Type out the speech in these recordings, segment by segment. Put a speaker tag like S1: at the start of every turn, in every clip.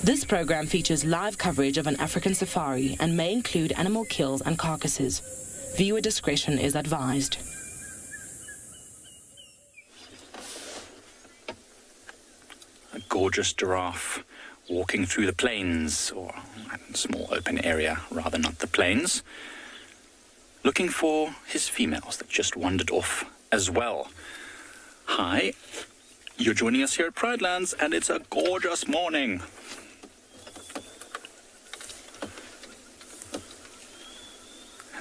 S1: This program features live coverage of an African safari and may include animal kills and carcasses. Viewer discretion is advised.
S2: A gorgeous giraffe walking through the plains, or a small open area, rather, not the plains, looking for his females that just wandered off as well. Hi, you're joining us here at Pridelands, and it's a gorgeous morning.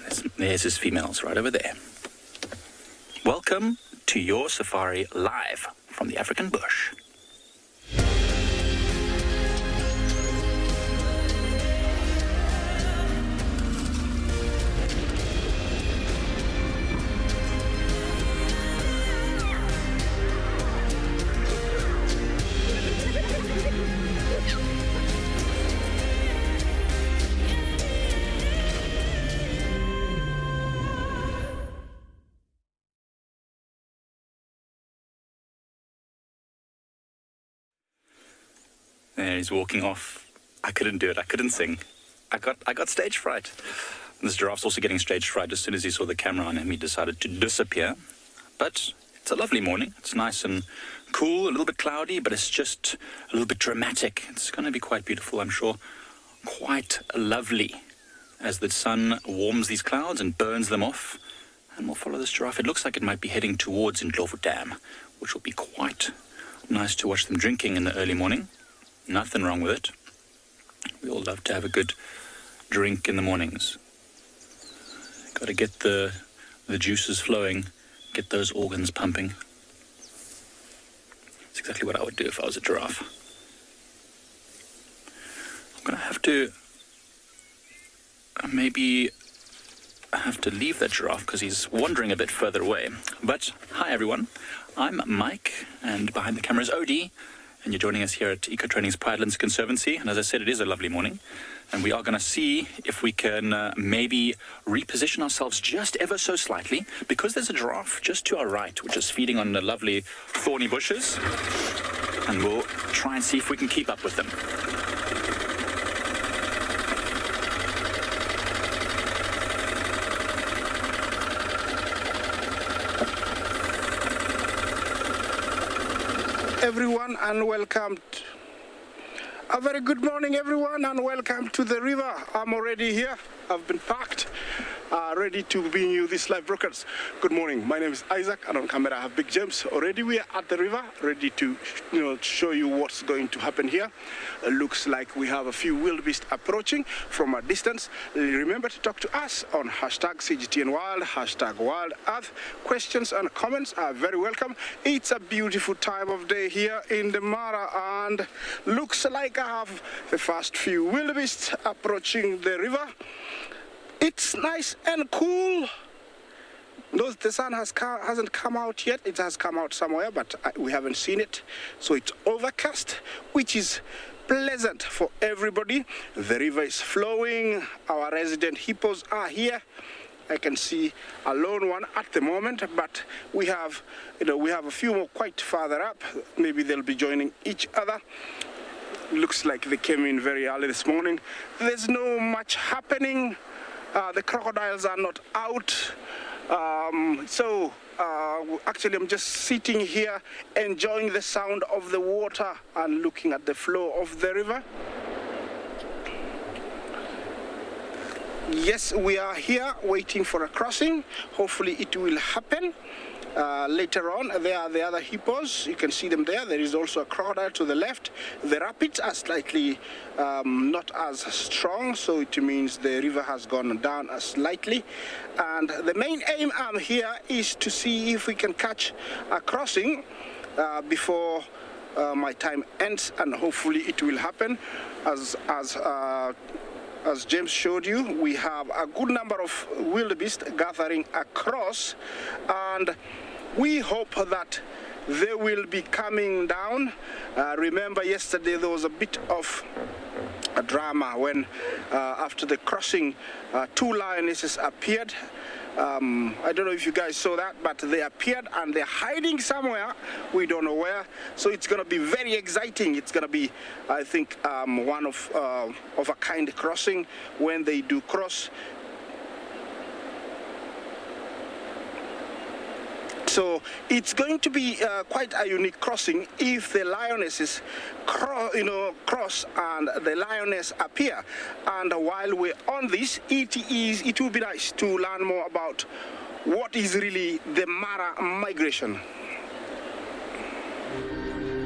S2: And there's his females right over there. Welcome to your safari live from the African bush. There he's walking off. I couldn't do it. I couldn't sing. I got stage fright. This giraffe's also getting stage fright. As soon as he saw the camera on him, he decided to disappear. But it's a lovely morning. It's nice and cool, a little bit cloudy, but it's just a little bit dramatic. It's going to be quite beautiful, I'm sure. Quite lovely as the sun warms these clouds and burns them off. And we'll follow this giraffe. It looks like it might be heading towards Ndlovu Dam, which will be quite nice to watch them drinking in the early morning. Nothing wrong with it. We all love to have a good drink in the mornings. Got to get the juices flowing, get those organs pumping. It's exactly what I would do if I was a giraffe. I'm going to have to maybe I have to leave that giraffe because he's wandering a bit further away. But hi everyone, I'm Mike, and behind the camera is Odie. And you're joining us here at Eco Training's Pridelands Conservancy. And as I said, it is a lovely morning. And we are going to see if we can maybe reposition ourselves just ever so slightly, because there's a giraffe just to our right, which is feeding on the lovely thorny bushes. And we'll try and see if we can keep up with them.
S3: Everyone, and welcome. A very good morning, everyone, and welcome to the river. I'm already here. I've been packed, ready to bring you this live broadcast. Good morning. My name is Isaac, and on camera I have Big James. Already we are at the river, ready to show you what's going to happen here. Looks like we have a few wildebeest approaching from a distance. Remember to talk to us on #CGTNWild, #WildEarth. Questions and comments are very welcome. It's a beautiful time of day here in the Mara, and looks like I have the first few wildebeest approaching the river. It's nice and cool. No, the sun hasn't come out yet. It has come out somewhere, but we haven't seen it. So it's overcast, which is pleasant for everybody. The river is flowing. Our resident hippos are here. I can see a lone one at the moment, but we have a few more quite farther up. Maybe they'll be joining each other. Looks like they came in very early this morning. There's no much happening. The crocodiles are not out. Actually, I'm just sitting here enjoying the sound of the water and looking at the flow of the river. Yes, we are here waiting for a crossing. Hopefully it will happen. Later on, there are the other hippos. You can see them there. There is also a crocodile to the left. The rapids are slightly not as strong, so it means the river has gone down slightly. And the main aim here is to see if we can catch a crossing before my time ends, and hopefully it will happen. As James showed you, we have a good number of wildebeest gathering across, and we hope that they will be coming down. Remember yesterday there was a bit of a drama when after the crossing 2 lionesses appeared I don't know if you guys saw that, but they appeared and they're hiding somewhere. We don't know where. So it's going to be very exciting. It's going to be, I think, one of a kind crossing when they do cross. So it's going to be quite a unique crossing if the lionesses cross and the lioness appear. And while we're on this, it will be nice to learn more about what is really the Mara migration.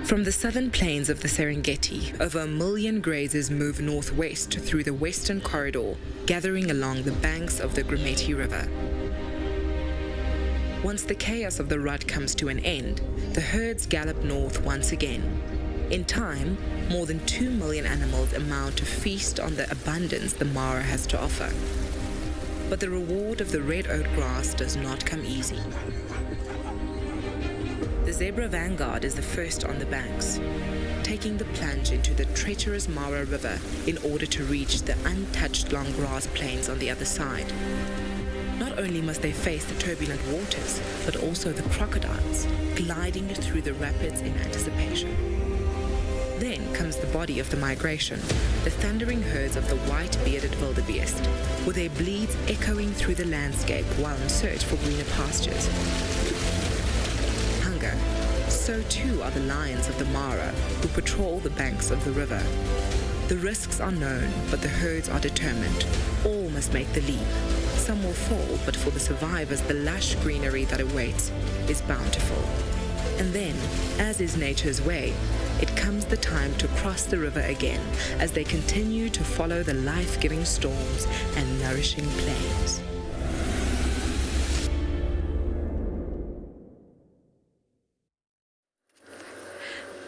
S1: From the southern plains of the Serengeti, over 1 million grazers move northwest through the western corridor, gathering along the banks of the Grumeti River. Once the chaos of the rut comes to an end, the herds gallop north once again. In time, more than 2 million animals amount to feast on the abundance the Mara has to offer. But the reward of the red oat grass does not come easy. The zebra vanguard is the first on the banks, taking the plunge into the treacherous Mara River in order to reach the untouched long grass plains on the other side. Not only must they face the turbulent waters, but also the crocodiles, gliding through the rapids in anticipation. Then comes the body of the migration, the thundering herds of the white-bearded wildebeest, with their bleats echoing through the landscape while in search for greener pastures. Hunger. So too are the lions of the Mara, who patrol the banks of the river. The risks are known, but the herds are determined. All must make the leap. Some will fall, but for the survivors, the lush greenery that awaits is bountiful. And then, as is nature's way, it comes the time to cross the river again as they continue to follow the life-giving storms and nourishing plains.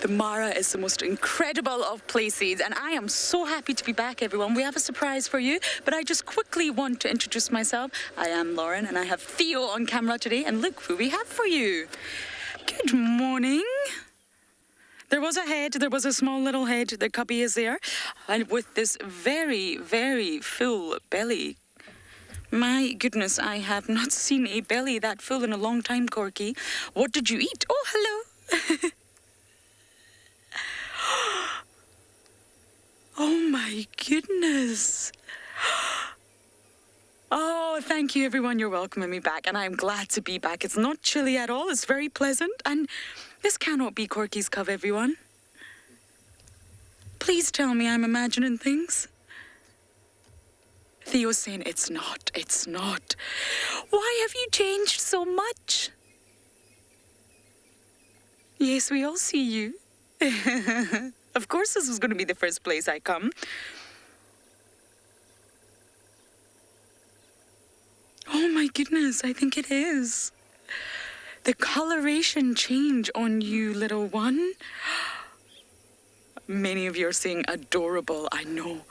S4: The Mara is the most incredible of places, and I am so happy to be back, everyone. We have a surprise for you, but I just quickly want to introduce myself. I am Lauren, and I have Theo on camera today, and look who we have for you. Good morning. There was a small little head, the cubby is there, and with this very, very full belly. My goodness, I have not seen a belly that full in a long time, Corky. What did you eat? Oh, hello. Oh my goodness. Oh, thank you everyone. You're welcoming me back, and I'm glad to be back. It's not chilly at all. It's very pleasant, and this cannot be Corky's cove, everyone. Please tell me I'm imagining things. Theo's saying it's not. It's not. Why have you changed so much? Yes, we all see you. Of course this was going to be the first place I come. Oh my goodness, I think it is. The coloration change on you, little one. Many of you are saying adorable, I know.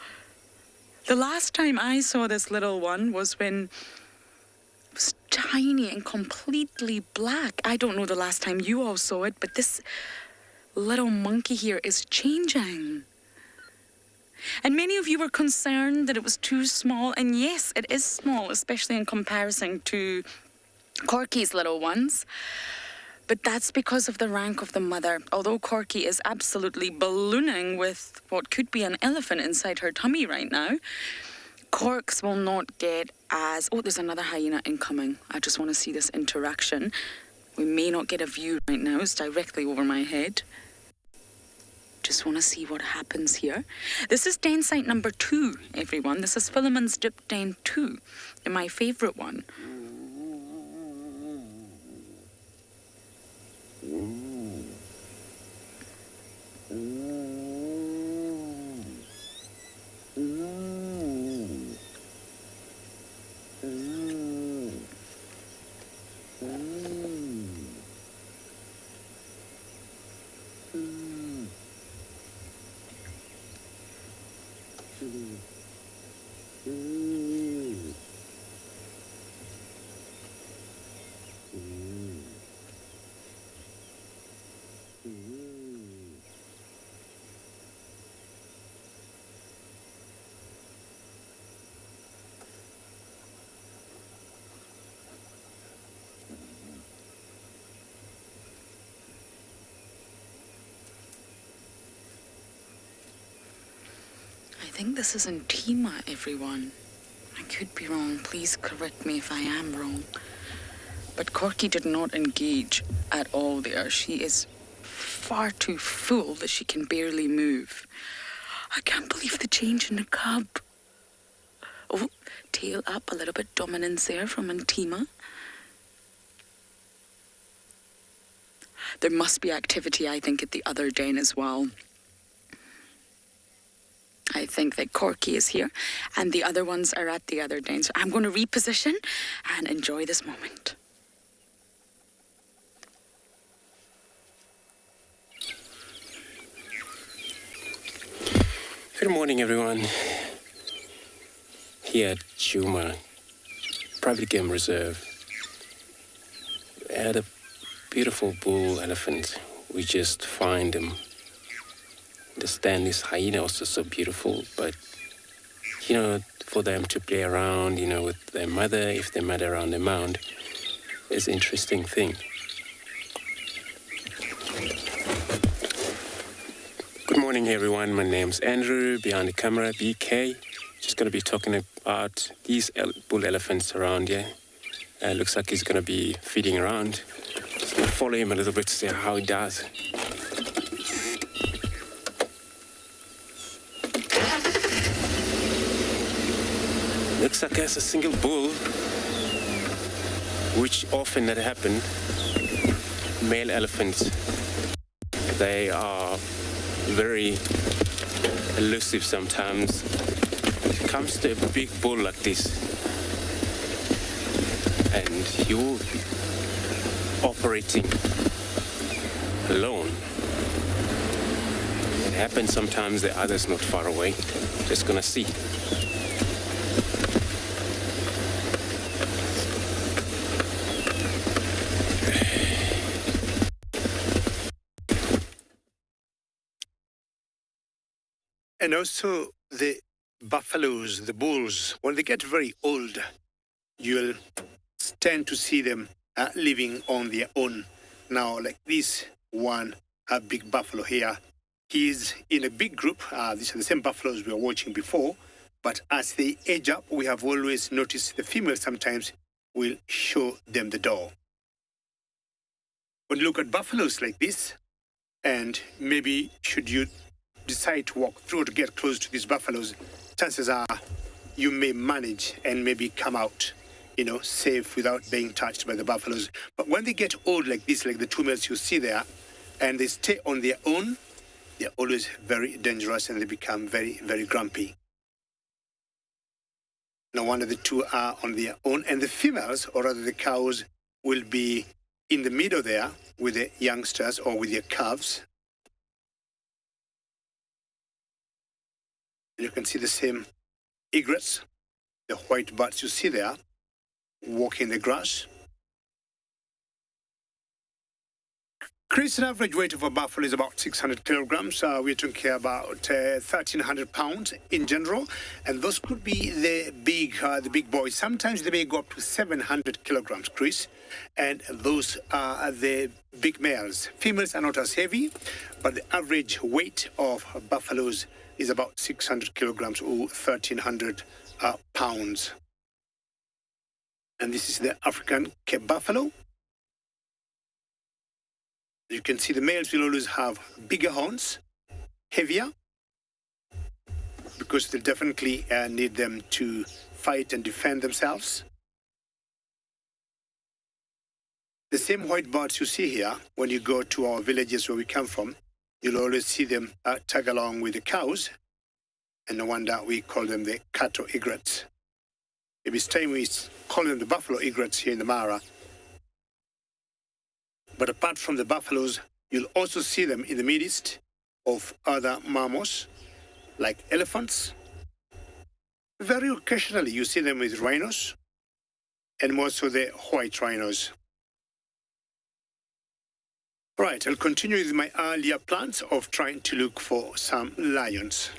S4: The last time I saw this little one was when it was tiny and completely black. I don't know the last time you all saw it, but this little monkey here is changing. And many of you were concerned that it was too small, and yes, it is small, especially in comparison to Corky's little ones. But that's because of the rank of the mother. Although Corky is absolutely ballooning with what could be an elephant inside her tummy right now, Corks will not get as... Oh, there's another hyena incoming. I just want to see this interaction. We may not get a view right now. It's directly over my head. Just want to see what happens here. This is den site number 2, everyone. This is Philemon's Dip Den 2, and my favorite one. think this is Ntima, everyone. I could be wrong. Please correct me if I am wrong. But Corky did not engage at all there. She is far too full that she can barely move. I can't believe the change in the cub. Oh, tail up, a little bit dominance there from Ntima. There must be activity, I think, at the other den as well. I think that Corky is here and the other ones are at the other den. So I'm going to reposition and enjoy this moment.
S5: Good morning, everyone. Here at Chuma Private Game Reserve, we had a beautiful bull elephant. We just find them. The stand is hyena also so beautiful, but for them to play around, with their mother, if they met around the mound, is an interesting thing. Good morning, everyone. My name's Andrew, behind the camera, BK. Just going to be talking about these bull elephants around here. Looks like he's going to be feeding around. Just going to follow him a little bit to see how he does. Looks like there's a single bull, which often that happen. Male elephants, they are very elusive sometimes. When it comes to a big bull like this, and you operating alone, it happens sometimes the other's not far away. Just gonna see.
S3: And also the buffaloes, the bulls, when they get very old, you'll tend to see them living on their own. Now, like this one, a big buffalo here, he's in a big group. These are the same buffaloes we were watching before. But as they age up, we have always noticed the females sometimes will show them the door. When you look at buffaloes like this, and maybe should you decide to walk through to get close to these buffaloes, chances are you may manage and maybe come out, safe without being touched by the buffaloes. But when they get old like this, like the two males you see there, and they stay on their own, they're always very dangerous and they become very, very grumpy. No wonder the two are on their own, and the females, or rather the cows, will be in the middle there with the youngsters or with their calves. You can see the same egrets, the white birds you see there, walking the grass. Chris, an average weight of a buffalo is about 600 kilograms. We're talking about 1,300 pounds in general. And those could be the big boys. Sometimes they may go up to 700 kilograms, Chris. And those are the big males. Females are not as heavy, but the average weight of buffaloes is about 600 kilograms or 1,300 pounds. And this is the African Cape buffalo. You can see the males will always have bigger horns, heavier, because they definitely need them to fight and defend themselves. The same white birds you see here, when you go to our villages where we come from, you'll always see them tag along with the cows, and no wonder we call them the cattle egrets. Maybe it's time we call them the buffalo egrets here in the Mara. But apart from the buffaloes, you'll also see them in the midst of other mammals, like elephants. Very occasionally, you see them with rhinos, and more so the white rhinos. Right, I'll continue with my earlier plans of trying to look for some lions.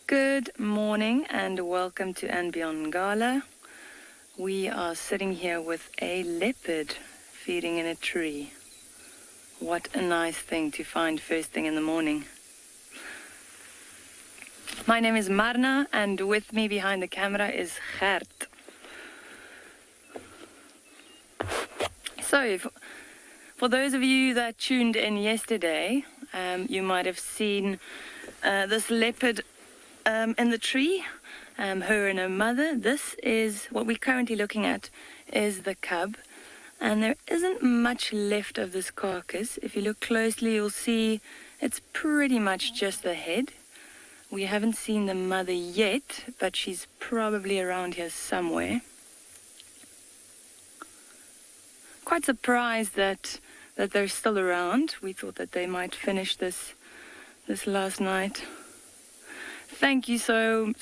S6: Good morning and welcome to And Beyond Gala. we are sitting here with a leopard feeding in a tree. What a nice thing to find first thing in the morning. My name is Marna, and with me behind the camera is Gert. So, for those of you that tuned in yesterday, you might have seen this leopard in the tree, her and her mother. This is what we're currently looking at, is the cub. And there isn't much left of this carcass. If you look closely, you'll see it's pretty much just the head. We haven't seen the mother yet, but she's probably around here somewhere. Quite surprised that they're still around. We thought that they might finish this last night. Thank you so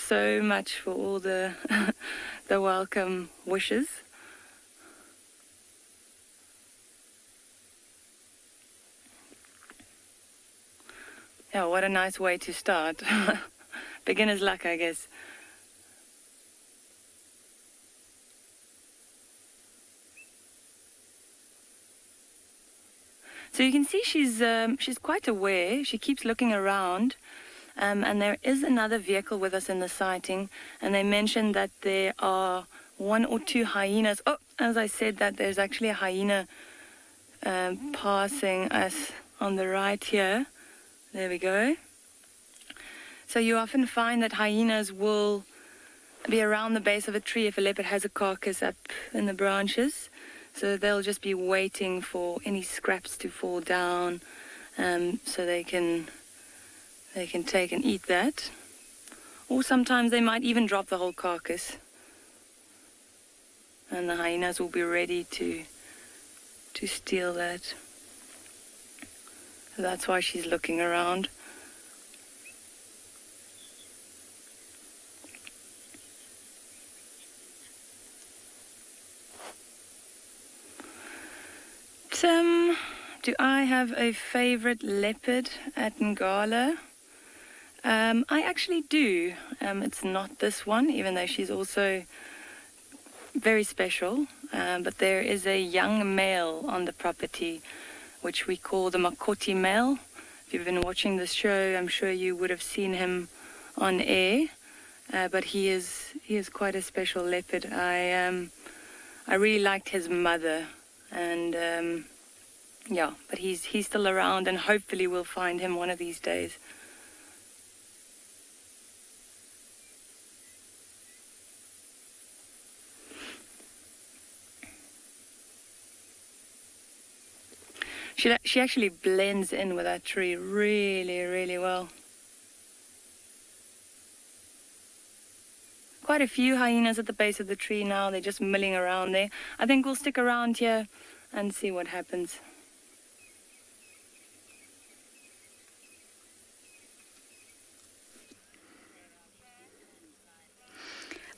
S6: much for all the the welcome wishes. Yeah, what a nice way to start. Beginner's luck, I guess. So you can see she's quite aware. She keeps looking around, and there is another vehicle with us in the sighting, and they mentioned that there are 1 or 2 hyenas. Oh, as I said, that there's actually a hyena passing us on the right here. There we go. So you often find that hyenas will be around the base of a tree if a leopard has a carcass up in the branches. So they'll just be waiting for any scraps to fall down, so they can take and eat that. Or sometimes they might even drop the whole carcass, and the hyenas will be ready to steal that. So that's why she's looking around. Do I have a favorite leopard at Ngala? I actually do. It's not this one, even though she's also very special. But there is a young male on the property, which we call the Makoti male. If you've been watching this show, I'm sure you would have seen him on air. But he is quite a special leopard. I really liked his mother, and yeah, but he's still around, and hopefully we'll find him one of these days. She actually blends in with that tree really, really well. Quite a few hyenas at the base of the tree now. They're just milling around there. I think we'll stick around here and see what happens.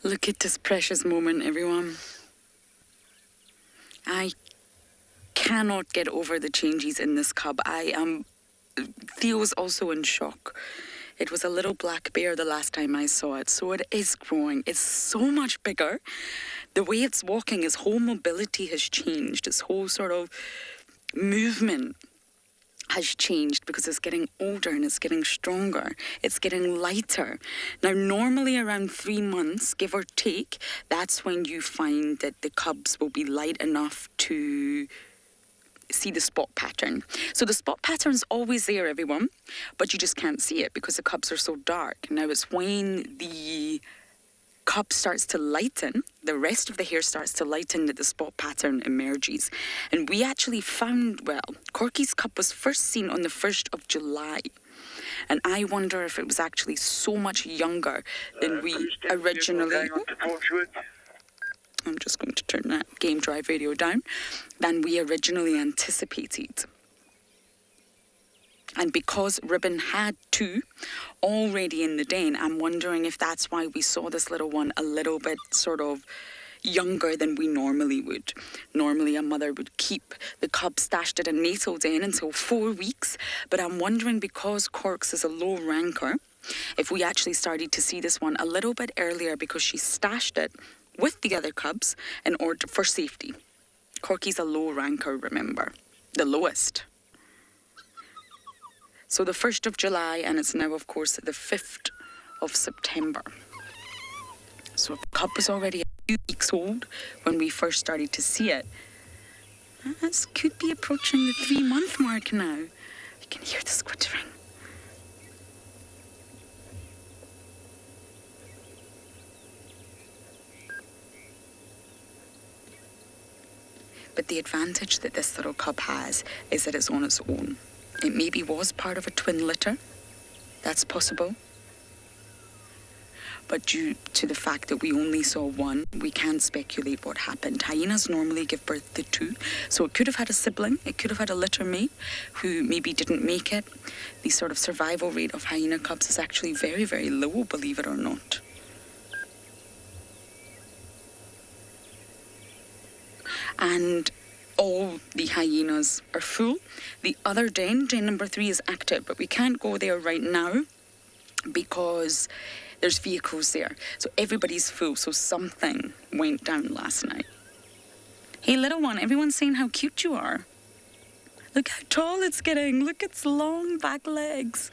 S4: Look at this precious moment, everyone. I cannot get over the changes in this cub. Theo's also in shock. It was a little black bear the last time I saw it, so it is growing. It's so much bigger. The way it's walking, his whole mobility has changed. His whole sort of movement has changed because it's getting older and it's getting stronger. It's getting lighter. Now, normally around 3 months, give or take, that's when you find that the cubs will be light enough to see the spot pattern. So the spot pattern's always there, everyone, but you just can't see it because the cubs are so dark. Now, it's when the cub starts to lighten, the rest of the hair starts to lighten, that the spot pattern emerges. And we actually found, well, Corky's cub was first seen on the 1st of July. And I wonder if it was actually so much younger than we originally... I'm just going to turn that Game Drive radio down, than we originally anticipated. And because Ribbon had 2 already in the den, I'm wondering if that's why we saw this little one a little bit sort of younger than we normally would. Normally a mother would keep the cub stashed at a natal den until 4 weeks, but I'm wondering because Corks is a low ranker, if we actually started to see this one a little bit earlier because she stashed it with the other cubs in order for safety. Corky's a low ranker, remember, the lowest. So the 1st of July, and it's now, of course, the 5th of September. So the cub was already a few weeks old when we first started to see it. This could be approaching the 3-month mark now. You can hear the squittering. But the advantage that this little cub has is that it's on its own. It maybe was part of a twin litter. That's possible. But due to the fact that we only saw one, we can't speculate what happened. Hyenas normally give birth to 2, so it could have had a sibling, it could have had a litter mate who maybe didn't make it. The sort of survival rate of hyena cubs is actually very, very low, believe it or not. And all the hyenas are full. The other den number 3, is active, but we can't go there right now because there's vehicles there. So everybody's full, so something went down last night. Hey, little one, everyone's saying how cute you are. Look how tall it's getting. Look, its long back legs.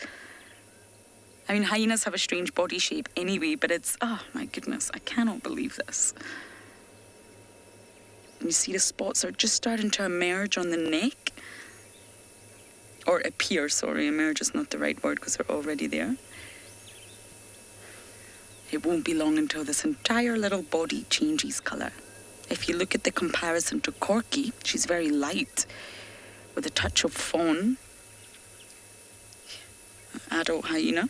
S4: I mean, hyenas have a strange body shape anyway, but it's, oh my goodness, I cannot believe this. And you see the spots are just starting to emerge on the neck. Or appear, sorry, emerge is not the right word because they're already there. It won't be long until this entire little body changes colour. If you look at the comparison to Corky, she's very light, with a touch of fawn. Adult hyena.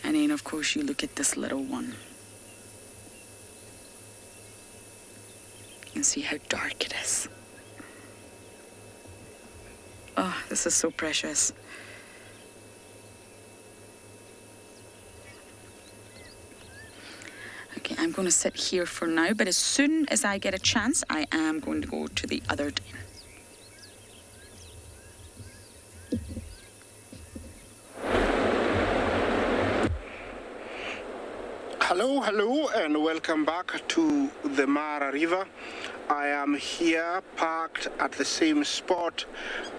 S4: And then, of course, you look at this little one. You can see how dark it is. Oh, this is so precious. Okay, I'm going to sit here for now, but as soon as I get a chance, I am going to go to the other den.
S3: Hello, and welcome back to the Mara River. I am here parked at the same spot,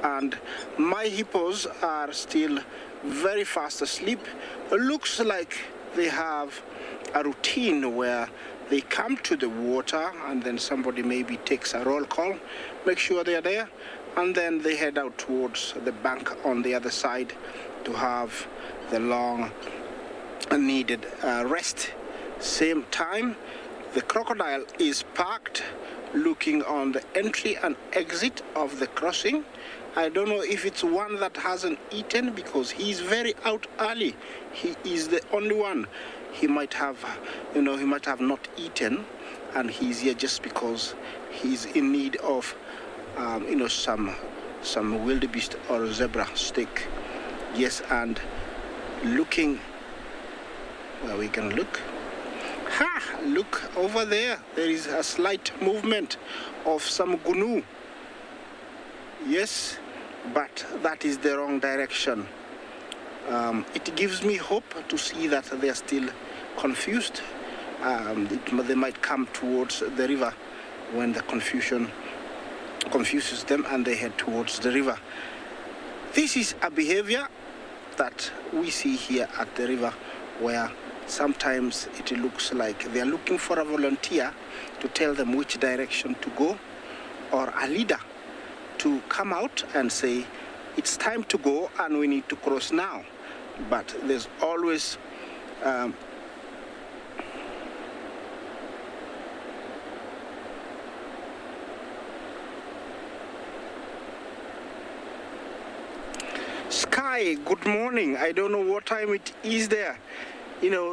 S3: and my hippos are still very fast asleep. It looks like they have a routine where they come to the water and then somebody maybe takes a roll call, make sure they're there, and then they head out towards the bank on the other side to have the long needed rest. Same time, the crocodile is parked looking on the entry and exit of the crossing. I don't know if it's one that hasn't eaten because he's very out early. He is the only one. He might have, he might have not eaten, and he's here just because he's in need of, some wildebeest or zebra steak. Yes, and looking, where we can look. Ha! Look over there. There is a slight movement of some gnu. Yes, but that is the wrong direction. It gives me hope to see that they are still confused. They might come towards the river when the confusion confuses them and they head towards the river. This is a behavior that we see here at the river, where sometimes it looks like they are looking for a volunteer to tell them which direction to go, or a leader to come out and say, it's time to go and we need to cross now. But there's always Sky, good morning. I don't know what time it is there.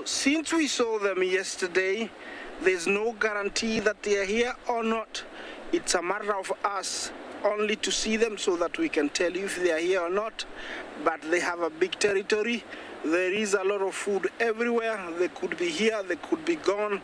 S3: Since we saw them yesterday, there's no guarantee that they are here or not. It's a matter of us only to see them so that we can tell you if they are here or not. But they have a big territory. There is a lot of food everywhere. They could be here, they could be gone.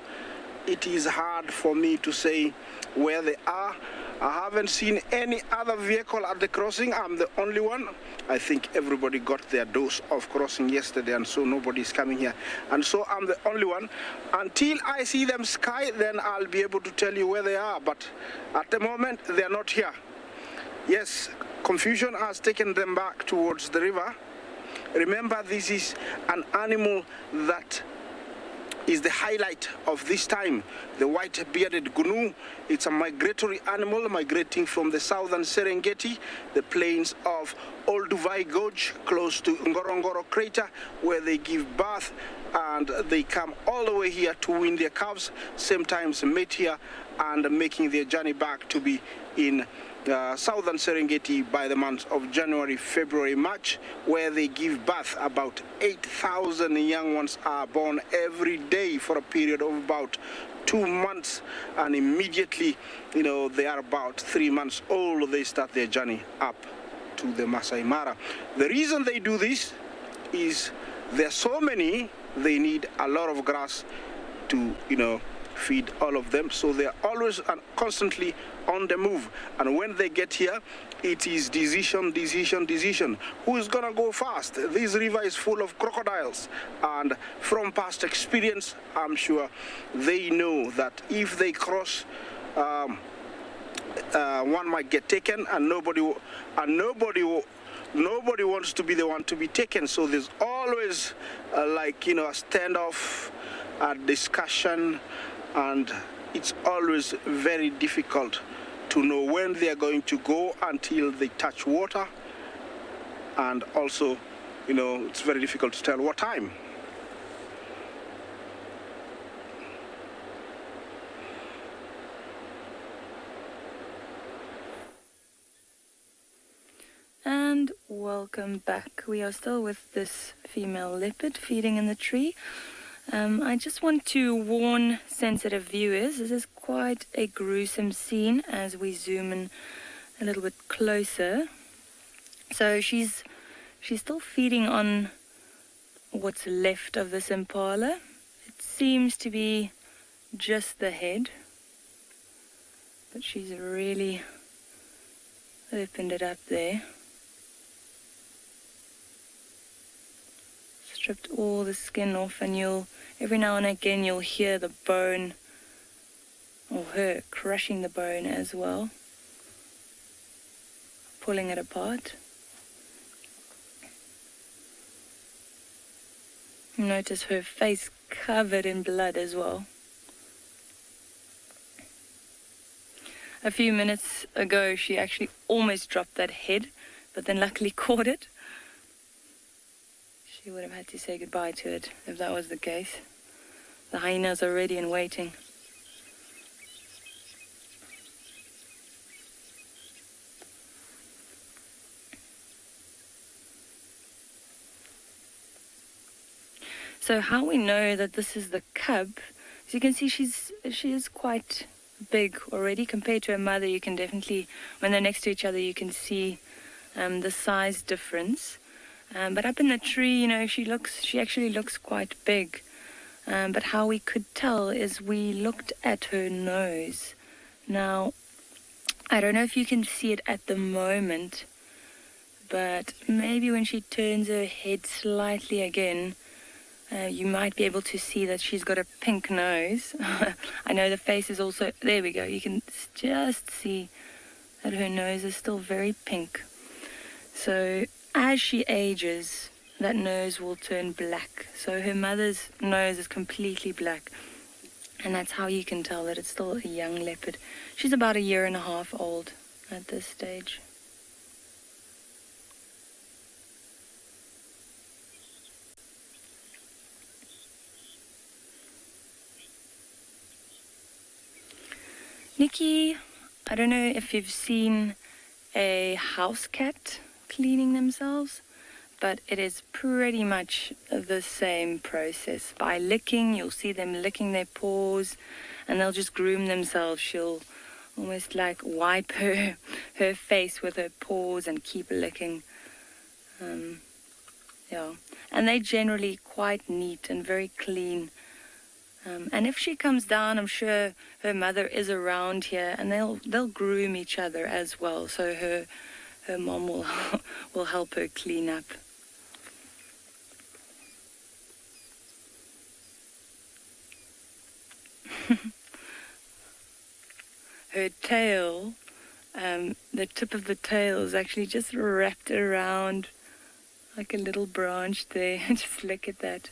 S3: It is hard for me to say where they are, I haven't seen any other vehicle at the crossing. I'm the only one. I think everybody got their dose of crossing yesterday, and so nobody's coming here. And so I'm the only one. Until I see them sky, then I'll be able to tell you where they are. But at the moment, they're not here. Yes, confusion has taken them back towards the river. Remember, this is an animal that is the highlight of this time. The white-bearded gnu. It's a migratory animal migrating from the southern Serengeti, the plains of Olduvai Gorge, close to Ngorongoro crater, where they give birth, and they come all the way here to wean their calves, sometimes mate here, and making their journey back to be in southern Serengeti by the months of January, February, March, where they give birth. About 8,000 young ones are born every day for a period of about 2 months, and immediately, they are about 3 months old, they start their journey up to the Masai Mara. The reason they do this is there are so many, they need a lot of grass to, feed all of them, so they're always and constantly on the move. And when they get here, it is decision. Who is gonna go fast? This river is full of crocodiles, and from past experience, I'm sure they know that if they cross, one might get taken, and nobody wants to be the one to be taken. So there's always a standoff, a discussion, and it's always very difficult to know when they are going to go until they touch water, and also, it's very difficult to tell what time.
S6: And welcome back. We are still with this female leopard feeding in the tree. I just want to warn sensitive viewers, this is quite a gruesome scene as we zoom in a little bit closer. So she's still feeding on what's left of this impala. It seems to be just the head, but she's really opened it up there. Stripped all the skin off, and every now and again you'll hear the bone, or her crushing the bone as well, pulling it apart. Notice her face covered in blood as well. A few minutes ago she actually almost dropped that head, but then luckily caught it. She would have had to say goodbye to it if that was the case. The hyenas are ready and waiting. So how we know that this is the cub, as you can see, she is quite big already compared to her mother. You can definitely, when they're next to each other, you can see the size difference. But up in the tree, she actually looks quite big. But how we could tell is we looked at her nose. Now, I don't know if you can see it at the moment, but maybe when she turns her head slightly again, you might be able to see that she's got a pink nose. I know the face is also, there we go, you can just see that her nose is still very pink. So as she ages, that nose will turn black. So her mother's nose is completely black, and that's how you can tell that it's still a young leopard. She's about 1.5 years old at this stage. Nikki, I don't know if you've seen a house cat cleaning themselves, but it is pretty much the same process. By licking, you'll see them licking their paws, and they'll just groom themselves. She'll almost like wipe her face with her paws and keep licking. Yeah, and they're generally quite neat and very clean. And if she comes down, I'm sure her mother is around here, and they'll groom each other as well. So her mom will help her clean up. Her tail, the tip of the tail is actually just wrapped around like a little branch there. Just look at that.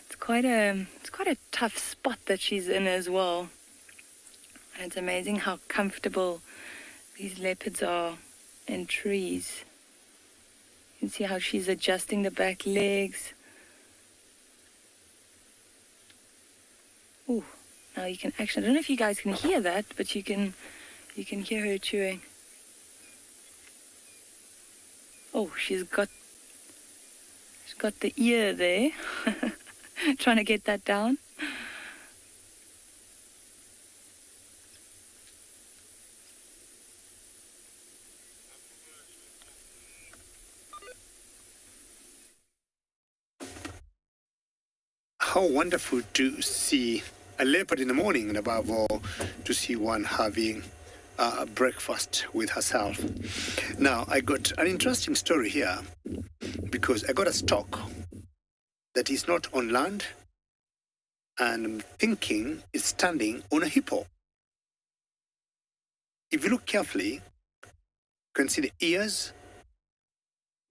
S6: It's quite a tough spot that she's in as well. And it's amazing how comfortable these leopards are in trees. You can see how she's adjusting the back legs. Ooh, now you can actually, I don't know if you guys can hear that, but you can hear her chewing. Oh, she's got the ear there. Trying to get that down.
S3: How wonderful to see a leopard in the morning, and above all, to see one having a breakfast with herself. Now, I got an interesting story here, because I got a stock that is not on land, and I'm thinking it's standing on a hippo. If you look carefully, you can see the ears,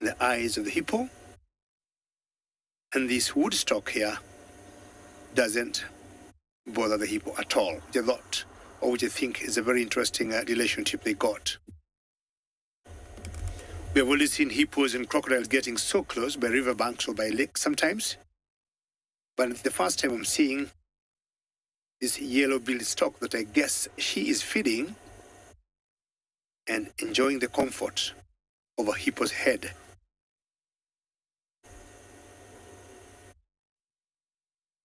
S3: the eyes of the hippo, and this wood stock here doesn't bother the hippo at all. Which I thought, or which I think is a very interesting relationship they got. We have already seen hippos and crocodiles getting so close by riverbanks or by lakes sometimes. But it's the first time I'm seeing this yellow-billed stock that I guess she is feeding and enjoying the comfort of a hippo's head.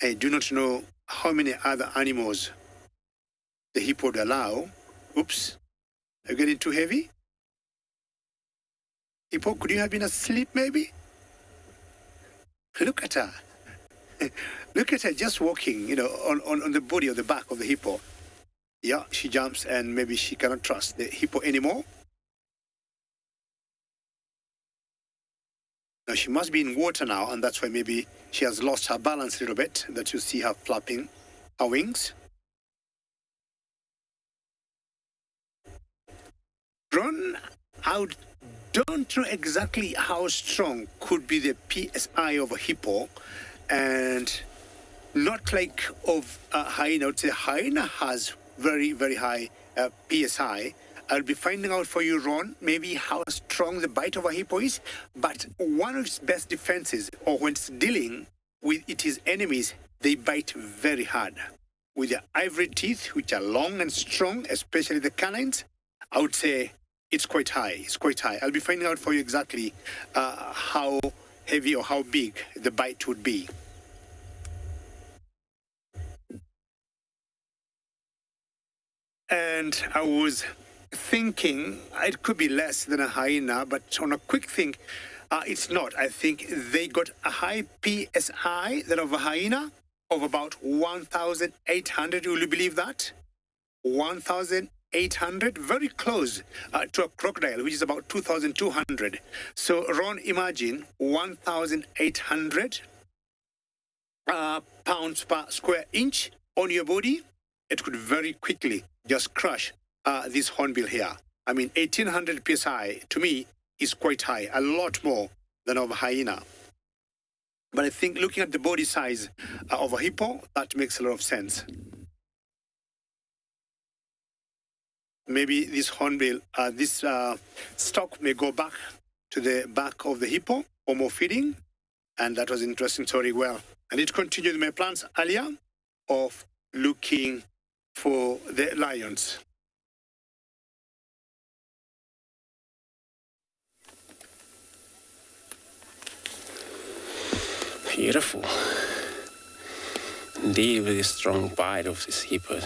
S3: I do not know how many other animals the hippo would allow. Oops, are you getting too heavy? Hippo, could you have been asleep maybe? Look at her. Look at her just walking, on the body of the back of the hippo. Yeah, she jumps and maybe she cannot trust the hippo anymore. Now she must be in water now, and that's why maybe she has lost her balance a little bit, that you see her flapping her wings. Ron, I don't know exactly how strong could be the PSI of a hippo, and not like of a hyena. I would say hyena has very, very high PSI. I'll be finding out for you, Ron, maybe how strong the bite of a hippo is. But one of its best defenses, or when it's dealing with its enemies, they bite very hard. With their ivory teeth, which are long and strong, especially the canines, I would say it's quite high. It's quite high. I'll be finding out for you exactly how heavy or how big the bite would be. And I was thinking it could be less than a hyena, but on a quick think, it's not. I think they got a high PSI than of a hyena of about 1,800. Will you believe that? 1,800, very close to a crocodile, which is about 2,200. So, Ron, imagine 1,800 pounds per square inch on your body. It could very quickly just crush this hornbill here. I mean, 1,800 psi to me is quite high, a lot more than of a hyena. But I think looking at the body size of a hippo, that makes a lot of sense. Maybe this hornbill, this stock may go back to the back of the hippo for more feeding. And that was an interesting story. Well, I need to continue with my plans earlier of looking for the lions.
S5: Beautiful. Indeed, with a strong bite of this hippo.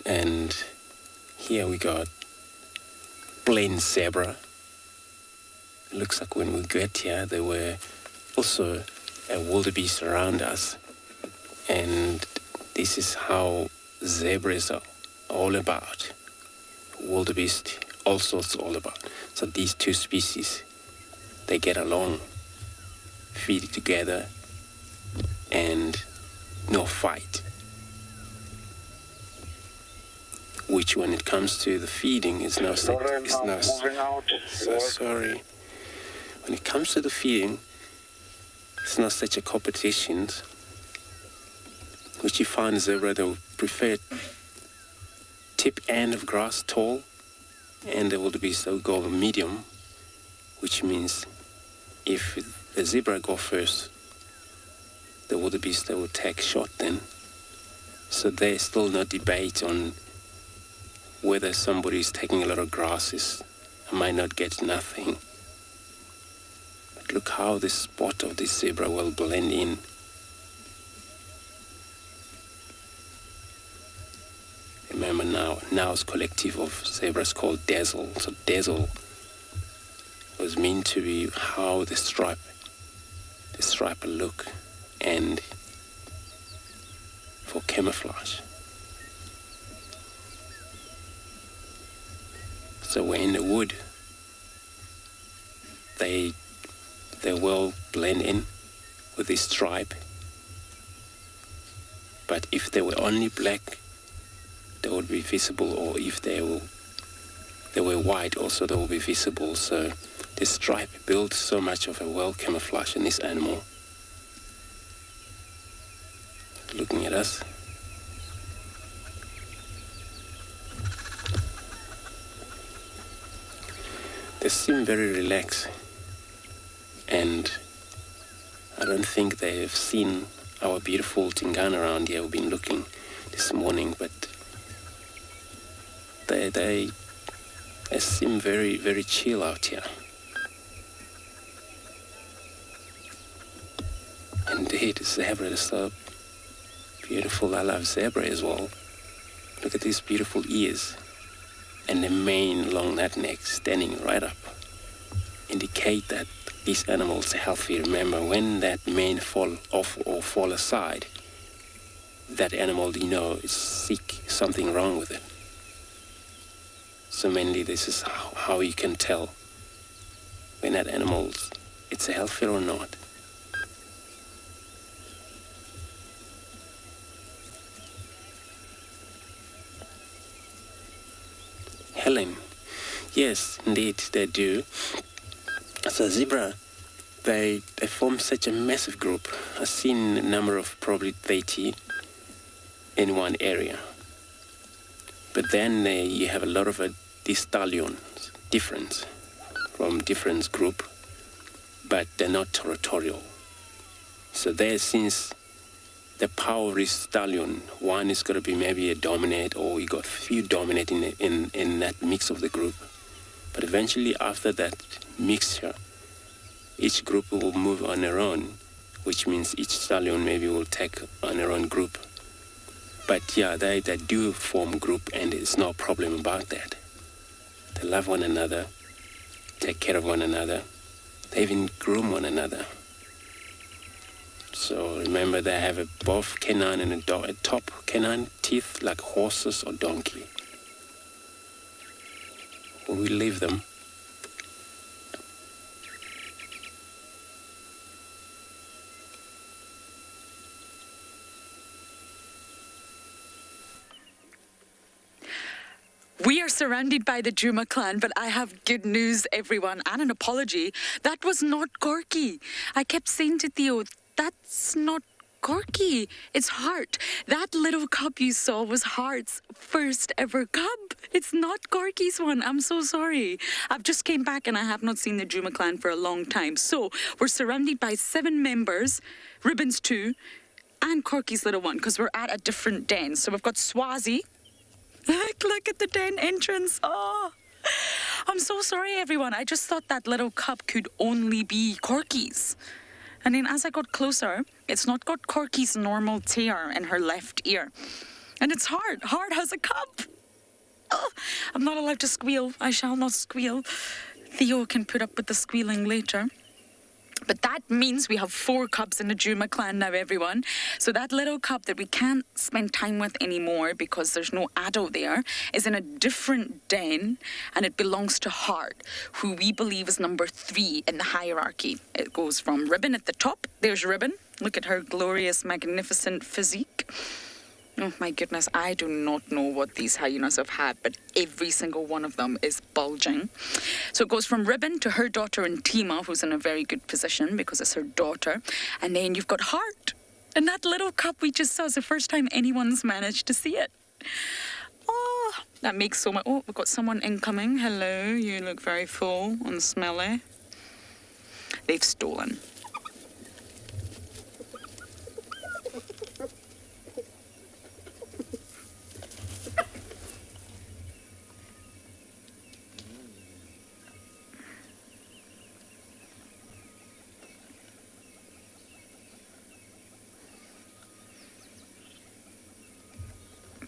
S5: And here we got plain zebra. It looks like when we get here, there were also a wildebeest around us. And this is how zebras are all about. Wildebeest, all sorts all about. So these two species, they get along, feed together, and no fight. Which, when it comes to the feeding, is now
S7: moving out.
S5: so sorry. When it comes to the feeding, it's not such a competition. Which you find zebra, they will prefer tip end of grass, tall, and the wildebeest will go medium, which means if the zebra go first, the wildebeest they will take short then. So there's still no debate on whether somebody is taking a lot of grasses and might not get nothing. But look how the spot of this zebra will blend in. Remember now's collective of zebras called dazzle. So dazzle was meant to be how the stripe look and for camouflage. So when in the wood, they will blend in with this stripe. But if they were only black, they would be visible, or if they were white, also they will be visible. So this stripe builds so much of a well camouflage in this animal. Looking at us. They seem very relaxed, and I don't think they have seen our beautiful Tingana around here. We've been looking this morning, but they seem very, very chill out here. Indeed, zebra is so beautiful. I love zebra as well. Look at these beautiful ears and the mane along that neck standing right up. Indicate that this animal is healthy. Remember, when that mane fall off or fall aside, that animal, is sick, something wrong with it. So mainly this is how you can tell when that animal, it's healthy or not. Helen, yes, indeed they do. So zebra, they form such a massive group. I've seen a number of probably 30 in one area. But then you have a lot of these stallions, different from different group, but they're not territorial. So there, since the power of this stallion, one is going to be maybe a dominate, or you got few dominate in that mix of the group. But eventually, after that mixture, each group will move on their own, which means each stallion maybe will take on their own group. But yeah, they do form group, and there's no problem about that. They love one another, take care of one another, they even groom one another. So remember, they have both canine and a top canine teeth like horses or donkey. When we leave them,
S4: we are surrounded by the Juma clan, but I have good news, everyone, and an apology. That was not Corky. I kept saying to Theo, that's not Corky. It's Heart. That little cub you saw was Heart's first ever cub. It's not Corky's one. I'm so sorry. I've just came back and I have not seen the Juma clan for a long time. So we're surrounded by 7 members, Ribbons 2, and Corky's little one, because we're at a different den. So we've got Swazi. Look at the den entrance. Oh, I'm so sorry, everyone. I just thought that little cub could only be Corky's. And then as I got closer, it's not got Corky's normal tear in her left ear. And it's Heart. Heart has a cub. Oh, I'm not allowed to squeal. I shall not squeal. Theo can put up with the squealing later. But that means we have 4 cubs in the Juma clan now, everyone. So that little cub that we can't spend time with anymore because there's no adult there is in a different den, and it belongs to Heart, who we believe is number 3 in the hierarchy. It goes from Ribbon at the top. There's Ribbon. Look at her glorious, magnificent physique. Oh my goodness, I do not know what these hyenas have had, but every single one of them is bulging. So it goes from Ribbon to her daughter Tima, who's in a very good position because it's her daughter. And then you've got Heart. And that little cub we just saw is the first time anyone's managed to see it. Oh, that makes so much... Oh, we've got someone incoming. Hello, you look very full and smelly. They've stolen.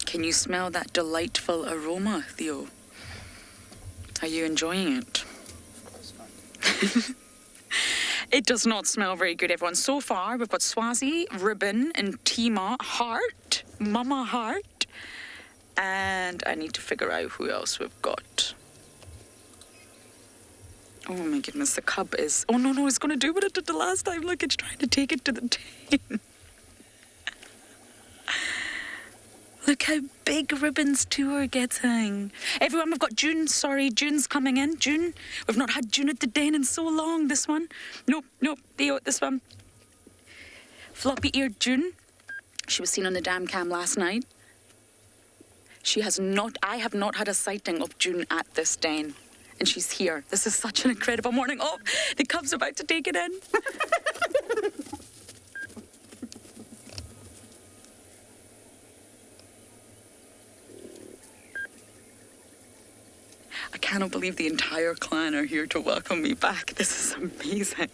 S4: Can you smell that delightful aroma, Theo? Are you enjoying it? It does not smell very good, everyone. So far, we've got Swazi, Ribbon, and Tima, Heart, Mama Heart, and I need to figure out who else we've got. Oh my goodness, the cub is... Oh no, it's going to do what it did the last time. Look, it's trying to take it to the den. Look how big Ribbon's two are getting. Everyone, we've got June. Sorry, June's coming in. June. We've not had June at the den in so long. This one. Nope. Theo, this one. Floppy-eared June. She was seen on the dam cam last night. I have not had a sighting of June at this den. And she's here. This is such an incredible morning. Oh, the cub's about to take it in. I cannot believe the entire clan are here to welcome me back. This is amazing.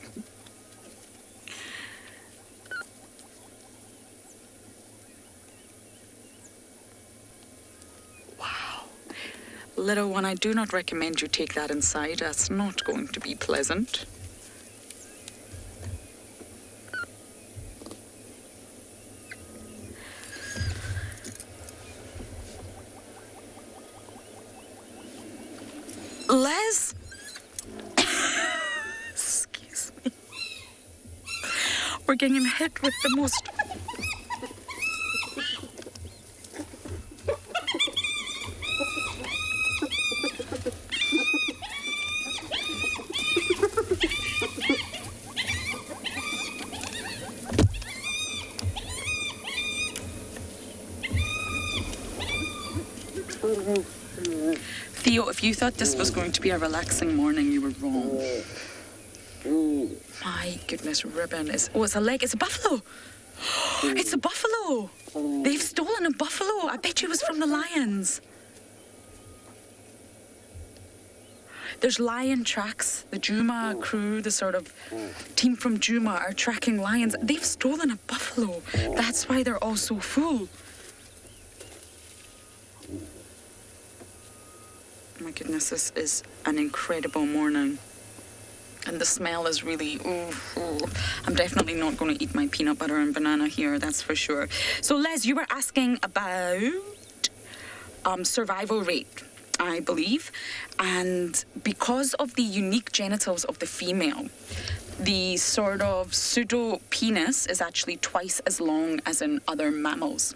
S4: Wow. Little one, I do not recommend you take that inside. That's not going to be pleasant. Les? Excuse me. We're getting hit with the most... Theo, if you thought this was going to be a relaxing morning, you were wrong. My goodness, Ribbon is... Oh, it's a leg. It's a buffalo. It's a buffalo. They've stolen a buffalo. I bet you it was from the lions. There's lion tracks. The Juma crew, the sort of team from Juma are tracking lions. They've stolen a buffalo. That's why they're all so full. Oh my goodness, this is an incredible morning. And the smell is really, I'm definitely not going to eat my peanut butter and banana here, that's for sure. So Les, you were asking about survival rate, I believe. And because of the unique genitals of the female, the sort of pseudo-penis is actually twice as long as in other mammals.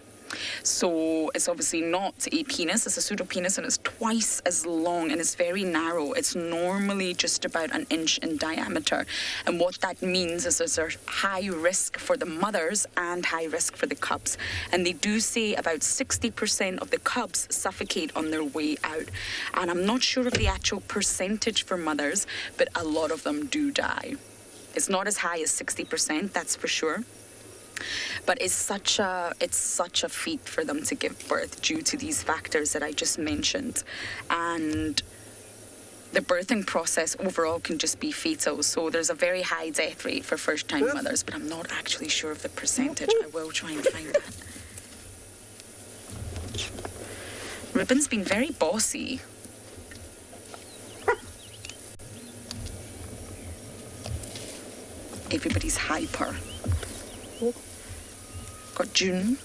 S4: So it's obviously not a penis, it's a pseudopenis, and it's twice as long and it's very narrow. It's normally just about 1 inch in diameter. And what that means is there's a high risk for the mothers and high risk for the cubs. And they do say about 60% of the cubs suffocate on their way out. And I'm not sure of the actual percentage for mothers, but a lot of them do die. It's not as high as 60%, that's for sure. But it's such a feat for them to give birth due to these factors that I just mentioned. And the birthing process overall can just be fatal. So there's a very high death rate for first-time mothers, but I'm not actually sure of the percentage. I will try and find that. Ribbon's been very bossy. everybody's hyper. Got June.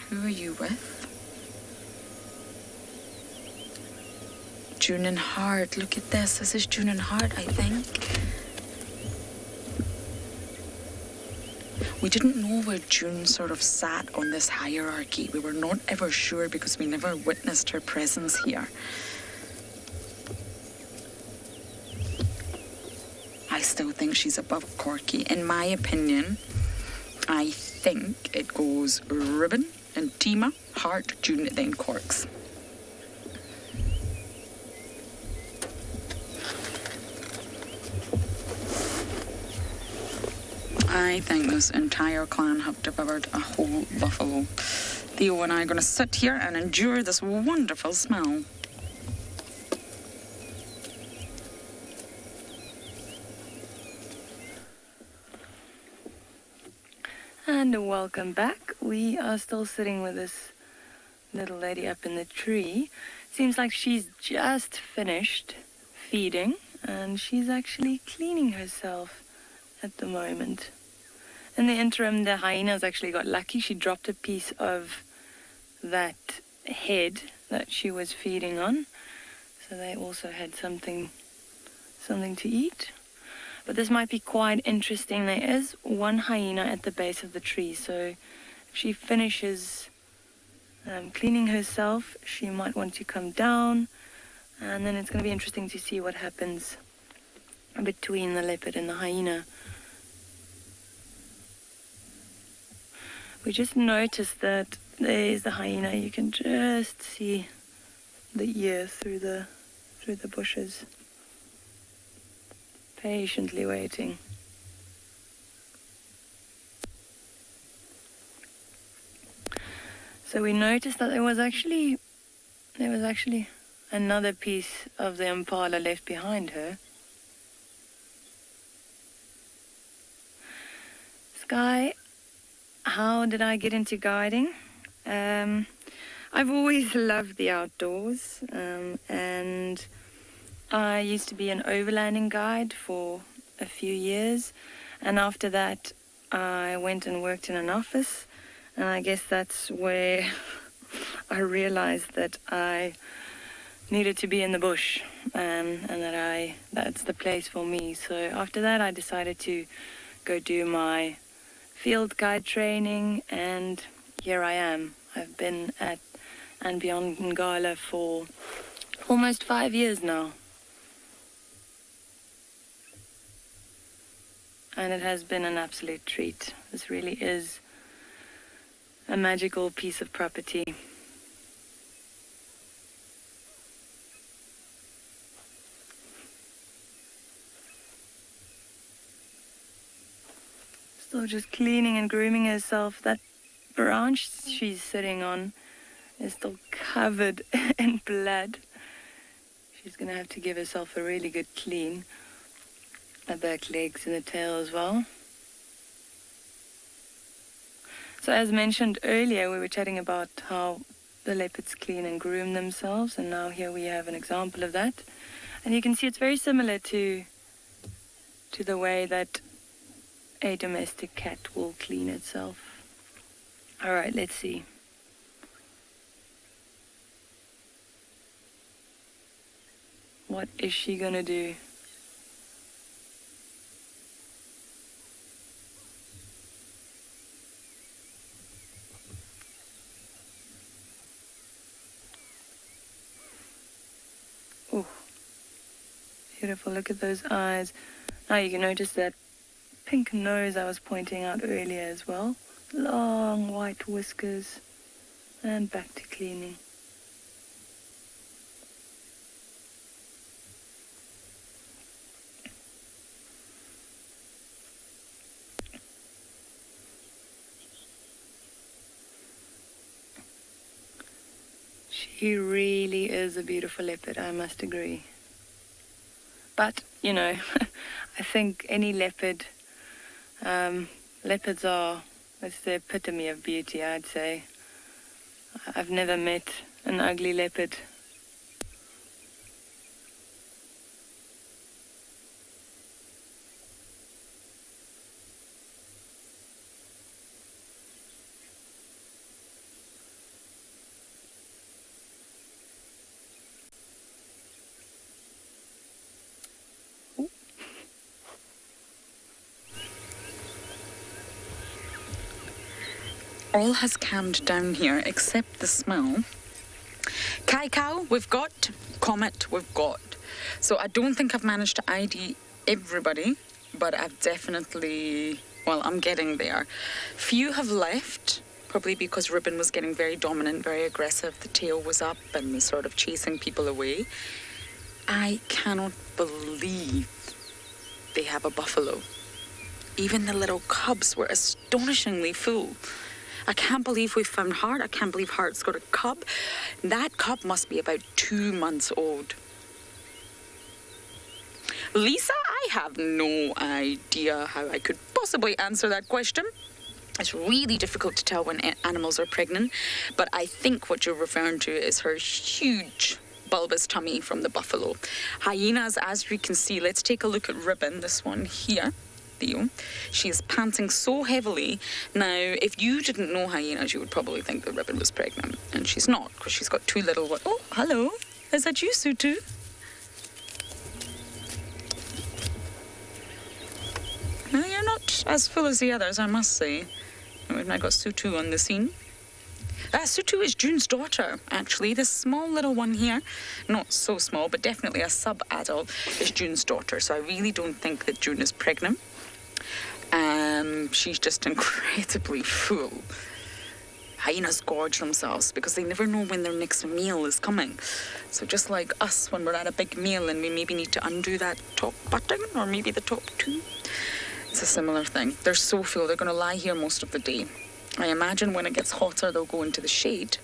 S4: Who are you with? June and Heart. Look at this. This is June and Heart, I think. We didn't know where June sort of sat on this hierarchy. We were not ever sure because we never witnessed her presence here. I still think she's above Corky. In my opinion, I think it goes Ribbon and Tima, Heart, June, then Corks. I think this entire clan have devoured a whole buffalo. Theo and I are going to sit here and endure this wonderful smell.
S6: And welcome back. We are still sitting with this little lady up in the tree. Seems like she's just finished feeding and she's actually cleaning herself at the moment. In the interim, the hyenas actually got lucky. She dropped a piece of that head that she was feeding on. So they also had something to eat. But this might be quite interesting. There is one hyena at the base of the tree. So if she finishes cleaning herself, she might want to come down. And then it's going to be interesting to see what happens between the leopard and the hyena. We just noticed that there's the hyena. You can just see the ear through the bushes. Patiently waiting. So we noticed that there was actually another piece of the impala left behind her. Sky, how did I get into guiding? I've always loved the outdoors, and I used to be an overlanding guide for a few years, and after that I went and worked in an office, and I guess that's where I realized that I needed to be in the bush, and that's the place for me. So after that I decided to go do my field guide training, and here I am. I've been at and beyond Ngala for almost 5 years now. And it has been an absolute treat. This really is a magical piece of property. Still just cleaning and grooming herself. That branch she's sitting on is still covered in blood. She's going to have to give herself a really good clean. The back legs and the tail as well. So as mentioned earlier, we were chatting about how the leopards clean and groom themselves, and now here we have an example of that. And you can see it's very similar to the way that a domestic cat will clean itself. All right, let's see. What is she gonna do? Oh, beautiful. Look at those eyes. Now you can notice that pink nose I was pointing out earlier as well. Long white whiskers. And back to cleaning. She really is a beautiful leopard, I must agree. But, you know, I think any leopard, leopards are, it's the epitome of beauty, I'd say. I've never met an ugly leopard.
S4: All has calmed down here except the smell. Kai-Cow, we've got. Comet, we've got. So I don't think I've managed to ID everybody, but I've definitely, well, I'm getting there. Few have left, probably because Ribbon was getting very dominant, very aggressive. The tail was up and was sort of chasing people away. I cannot believe they have a buffalo. Even the little cubs were astonishingly full. I can't believe we found Heart. I can't believe Heart's got a cub. That cub must be about 2 months old. Lisa, I have no idea how I could possibly answer that question. It's really difficult to tell when animals are pregnant, but I think what you're referring to is her huge bulbous tummy from the buffalo. Hyenas, as we can see, let's take a look at Ribbon, this one here. Theo. She is panting so heavily. Now, if you didn't know hyenas, you would probably think that Ribbon was pregnant, and she's not, because she's got 2 little ones. Oh, hello. Is that you, Sutu? No, you're not as full as the others, I must say. We've now got Sutu on the scene. Sutu is June's daughter, actually. This small little one here, not so small, but definitely a sub-adult, is June's daughter. So I really don't think that June is pregnant. She's just incredibly full. Hyenas gorge themselves because they never know when their next meal is coming. So just like us when we're at a big meal and we maybe need to undo that top button or maybe the top 2. It's a similar thing. They're so full, they're going to lie here most of the day. I imagine when it gets hotter, they'll go into the shade,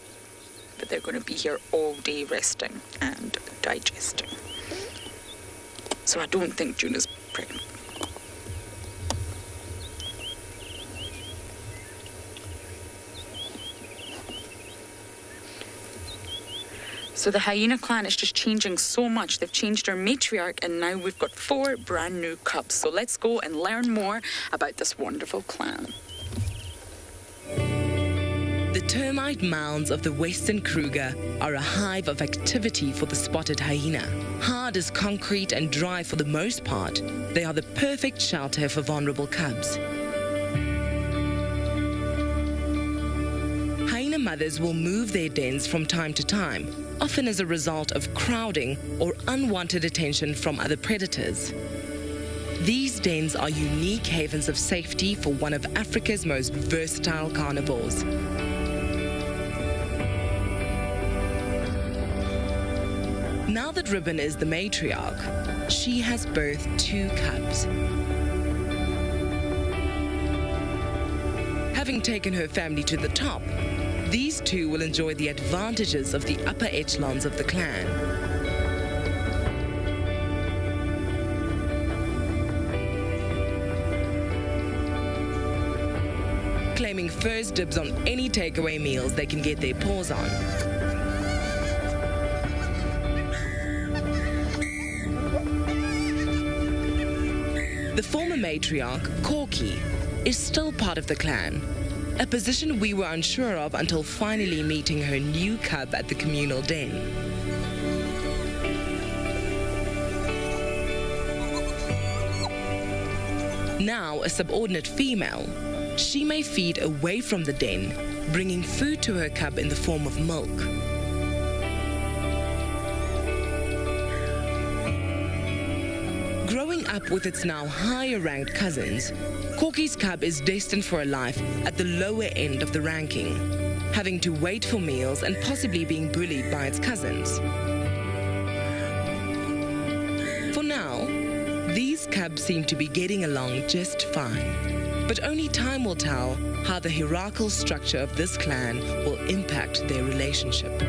S4: but they're going to be here all day resting and digesting. So I don't think June is pregnant. So the hyena clan is just changing so much. They've changed their matriarch, and now we've got 4 brand new cubs. So let's go and learn more about this wonderful clan.
S1: The termite mounds of the Western Kruger are a hive of activity for the spotted hyena. Hard as concrete and dry for the most part, they are the perfect shelter for vulnerable cubs. Hyena mothers will move their dens from time to time, often as a result of crowding or unwanted attention from other predators. These dens are unique havens of safety for one of Africa's most versatile carnivores. Now that Ribbon is the matriarch, she has birthed 2 cubs. Having taken her family to the top, these 2 will enjoy the advantages of the upper echelons of the clan. Claiming first dibs on any takeaway meals they can get their paws on. The former matriarch, Corky, is still part of the clan, a position we were unsure of until finally meeting her new cub at the communal den. Now a subordinate female, she may feed away from the den, bringing food to her cub in the form of milk. Growing up with its now higher-ranked cousins, Corky's cub is destined for a life at the lower end of the ranking, having to wait for meals and possibly being bullied by its cousins. For now, these cubs seem to be getting along just fine, but only time will tell how the hierarchical structure of this clan will impact their relationship.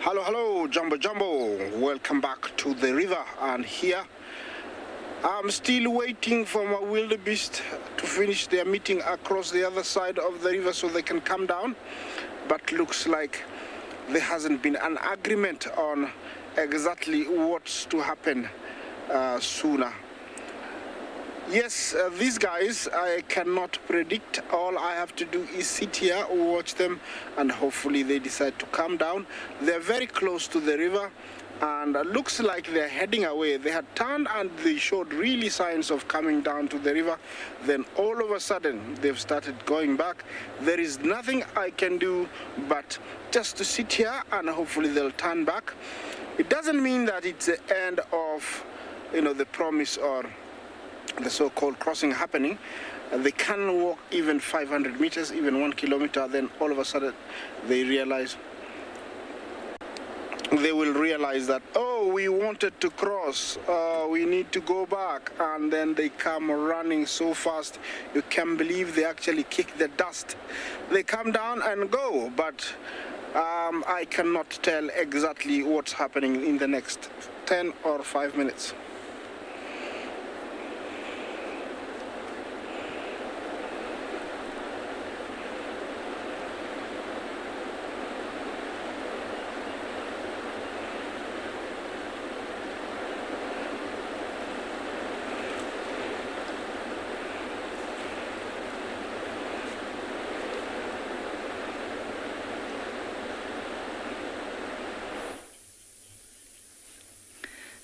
S3: Hello, Jumbo. Welcome back to the river, and here I'm still waiting for my wildebeest to finish their meeting across the other side of the river so they can come down. But looks like there hasn't been an agreement on exactly what's to happen sooner. Yes, these guys, I cannot predict. All I have to do is sit here, watch them, and hopefully they decide to come down. They're very close to the river, and looks like they're heading away. They had turned and they showed really signs of coming down to the river. Then all of a sudden, they've started going back. There is nothing I can do but just to sit here, and hopefully they'll turn back. It doesn't mean that it's the end of, the promise or the so-called crossing happening. They can walk even 500 meters, even 1 kilometer, then all of a sudden they will realize that, oh, we wanted to cross, we need to go back, and then they come running so fast you can't believe they actually kick the dust. They come down and go, but I cannot tell exactly what's happening in the next 10 or 5 minutes.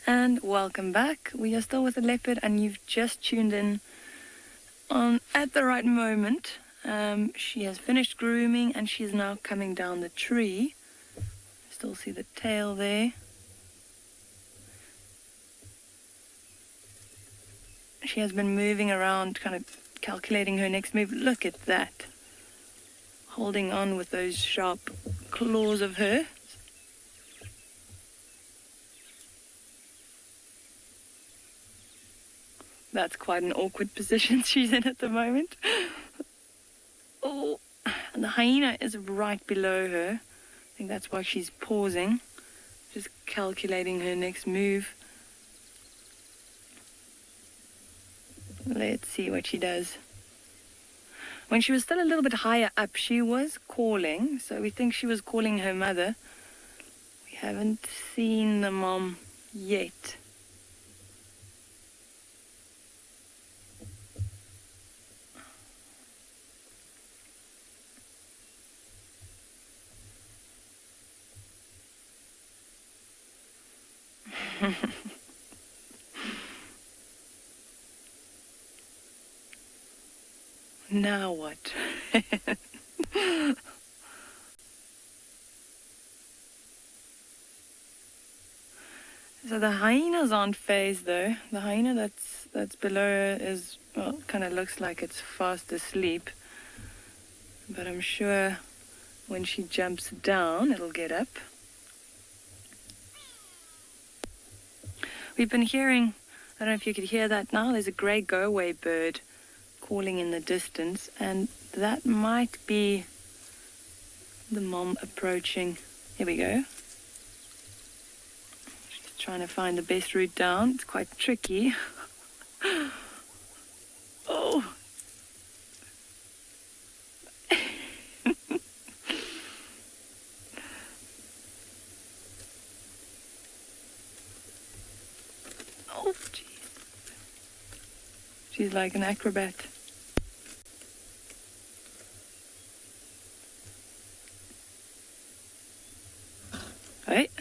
S6: And welcome back. We are still with the leopard, and you've just tuned in on at the right moment. She has finished grooming, and she is now coming down the tree. Still see the tail there. She has been moving around, kind of calculating her next move. Look at that. Holding on with those sharp claws of hers. That's quite an awkward position she's in at the moment. Oh, and the hyena is right below her. I think that's why she's pausing, just calculating her next move. Let's see what she does. When she was still a little bit higher up, she was calling, so we think she was calling her mother. We haven't seen the mom yet. Now what? So the hyenas aren't phased though. The hyena that's below her is, well, kind of looks like it's fast asleep. But I'm sure when she jumps down, it'll get up. We've been hearing, I don't know if you could hear that now, there's a grey go-away bird calling in the distance, and that might be the mom approaching. Here we go. She's trying to find the best route down. It's quite tricky. Oh. Oh, jeez. She's like an acrobat. Right.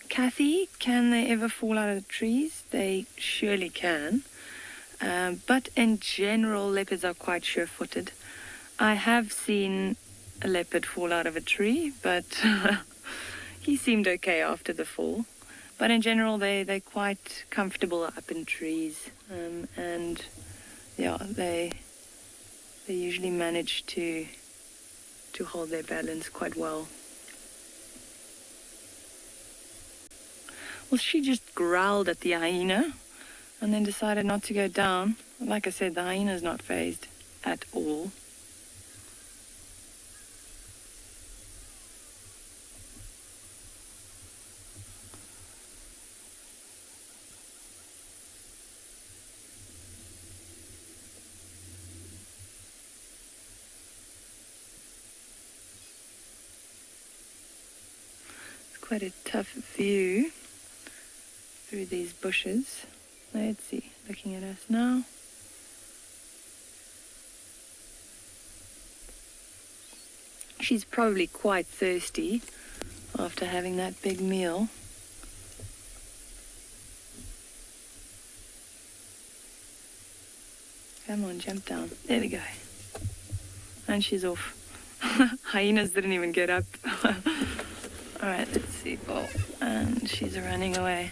S6: Kathy, can they ever fall out of the trees? They surely can. But in general, leopards are quite sure-footed. I have seen a leopard fall out of a tree, but he seemed okay after the fall. But in general, they're quite comfortable up in trees, and yeah, they usually manage to hold their balance quite well. Well, she just growled at the hyena and then decided not to go down. Like I said, the hyena's not phased at all. quite a tough view through these bushes. Let's see, looking at us now. She's probably quite thirsty after having that big meal. Come on, jump down. There we go. And she's off. Hyenas didn't even get up. All right, let's see. Oh, and she's running away.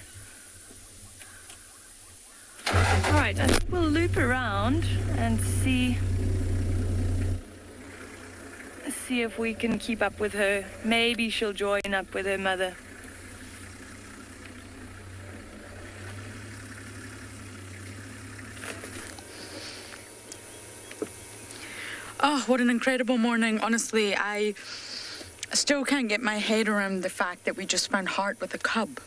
S6: All right, I think we'll loop around and see if we can keep up with her. Maybe she'll join up with her mother.
S4: Oh, what an incredible morning. Honestly, I still can't get my head around the fact that we just found Heart with a cub.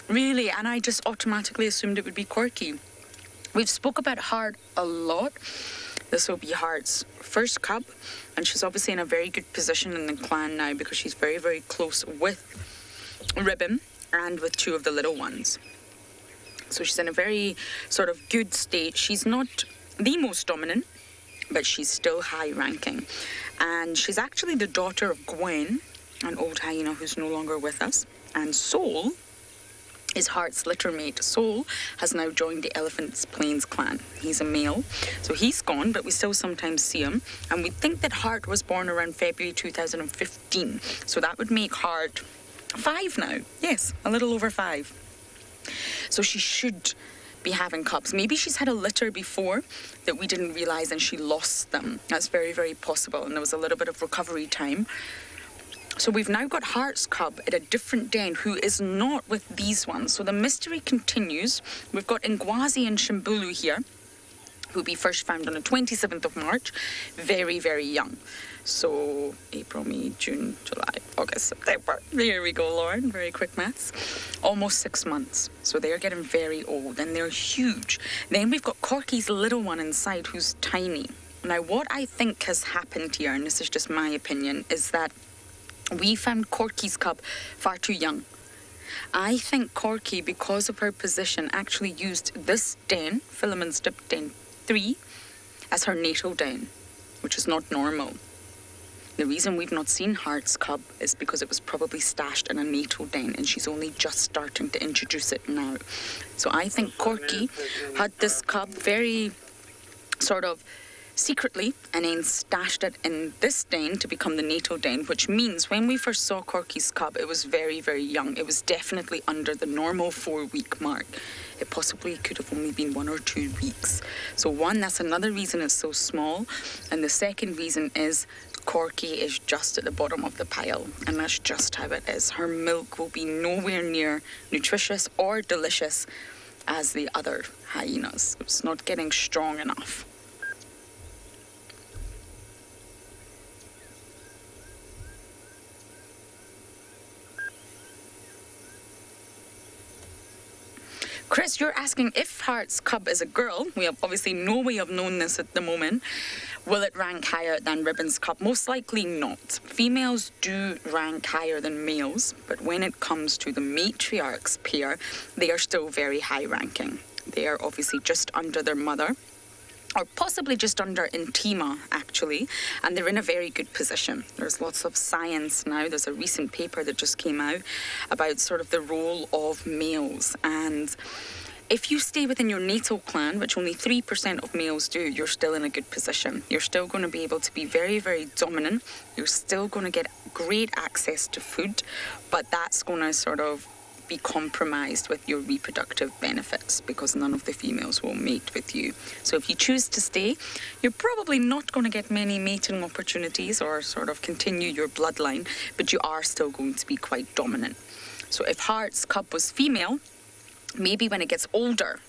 S4: Really, and I just automatically assumed it would be Corky. We've spoke about Heart a lot. This will be Heart's first cub, and she's obviously in a very good position in the clan now because she's very, very close with Ribbon and with two of the little ones. So she's in a very sort of good state. She's not the most dominant, but she's still high ranking. And she's actually the daughter of Gwen, an old hyena who's no longer with us. And Soul is Heart's litter mate. Soul has now joined the Elephant's Plains clan. He's a male, so he's gone, but we still sometimes see him. And we think that Heart was born around February 2015. So that would make Heart 5 now. Yes, a little over 5. So she should be having cubs. Maybe she's had a litter before that we didn't realize and she lost them. That's very, very possible. And there was a little bit of recovery time. So we've now got Heart's cub at a different den who is not with these ones. So the mystery continues. We've got Ngwazi and Shimbulu here, who we first found on the 27th of March. Very, very young. So April, May, June, July, August, September. There we go, Lauren. Very quick maths. Almost 6 months. So they're getting very old and they're huge. Then we've got Corky's little one inside who's tiny. Now, what I think has happened here, and this is just my opinion, is that we found Corky's cub far too young. I think Corky, because of her position, actually used this den, Philemon's Dip Den 3, as her natal den, which is not normal. The reason we've not seen Heart's cub is because it was probably stashed in a natal den and she's only just starting to introduce it now. So I think Corky had this cub very sort of secretly and then stashed it in this den to become the natal den, which means when we first saw Corky's cub, it was very, very young. It was definitely under the normal 4-week mark. It possibly could have only been 1 or 2 weeks. So one, that's another reason it's so small. And the second reason is Corky is just at the bottom of the pile, and that's just how it is. Her milk will be nowhere near nutritious or delicious as the other hyenas. It's not getting strong enough. Chris, you're asking if Heart's cub is a girl. We have obviously no way of knowing this at the moment. Will it rank higher than Ribbon's cub? Most likely not. Females do rank higher than males, but when it comes to the matriarch's pair, they are still very high ranking. They are obviously just under their mother, or possibly just under Intima, actually, and they're in a very good position. There's lots of science now. There's a recent paper that just came out about sort of the role of males, and if you stay within your natal clan, which only 3% of males do, you're still in a good position. You're still going to be able to be very, very dominant. You're still going to get great access to food, but that's going to sort of be compromised with your reproductive benefits because none of the females will mate with you. So if you choose to stay, you're probably not going to get many mating opportunities or sort of continue your bloodline, but you are still going to be quite dominant. So if Heart's cub was female, maybe when it gets older,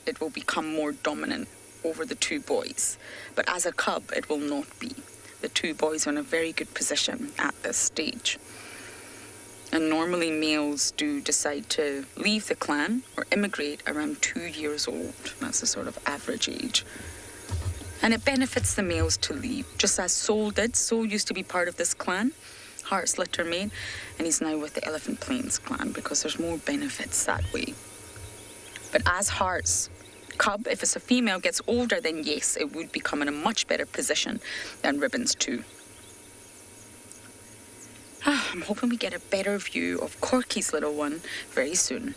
S4: it will become more dominant over the 2 boys. But as a cub, it will not be. The 2 boys are in a very good position at this stage. And normally males do decide to leave the clan or immigrate around 2 years old. That's the sort of average age. And it benefits the males to leave, just as Soul did. Soul used to be part of this clan. Hart's litter mate, and he's now with the Elephant Plains clan because there's more benefits that way. But as Hart's cub, if it's a female, gets older, then yes, it would become in a much better position than Ribbon's too. I'm hoping we get a better view of Corky's little one very soon.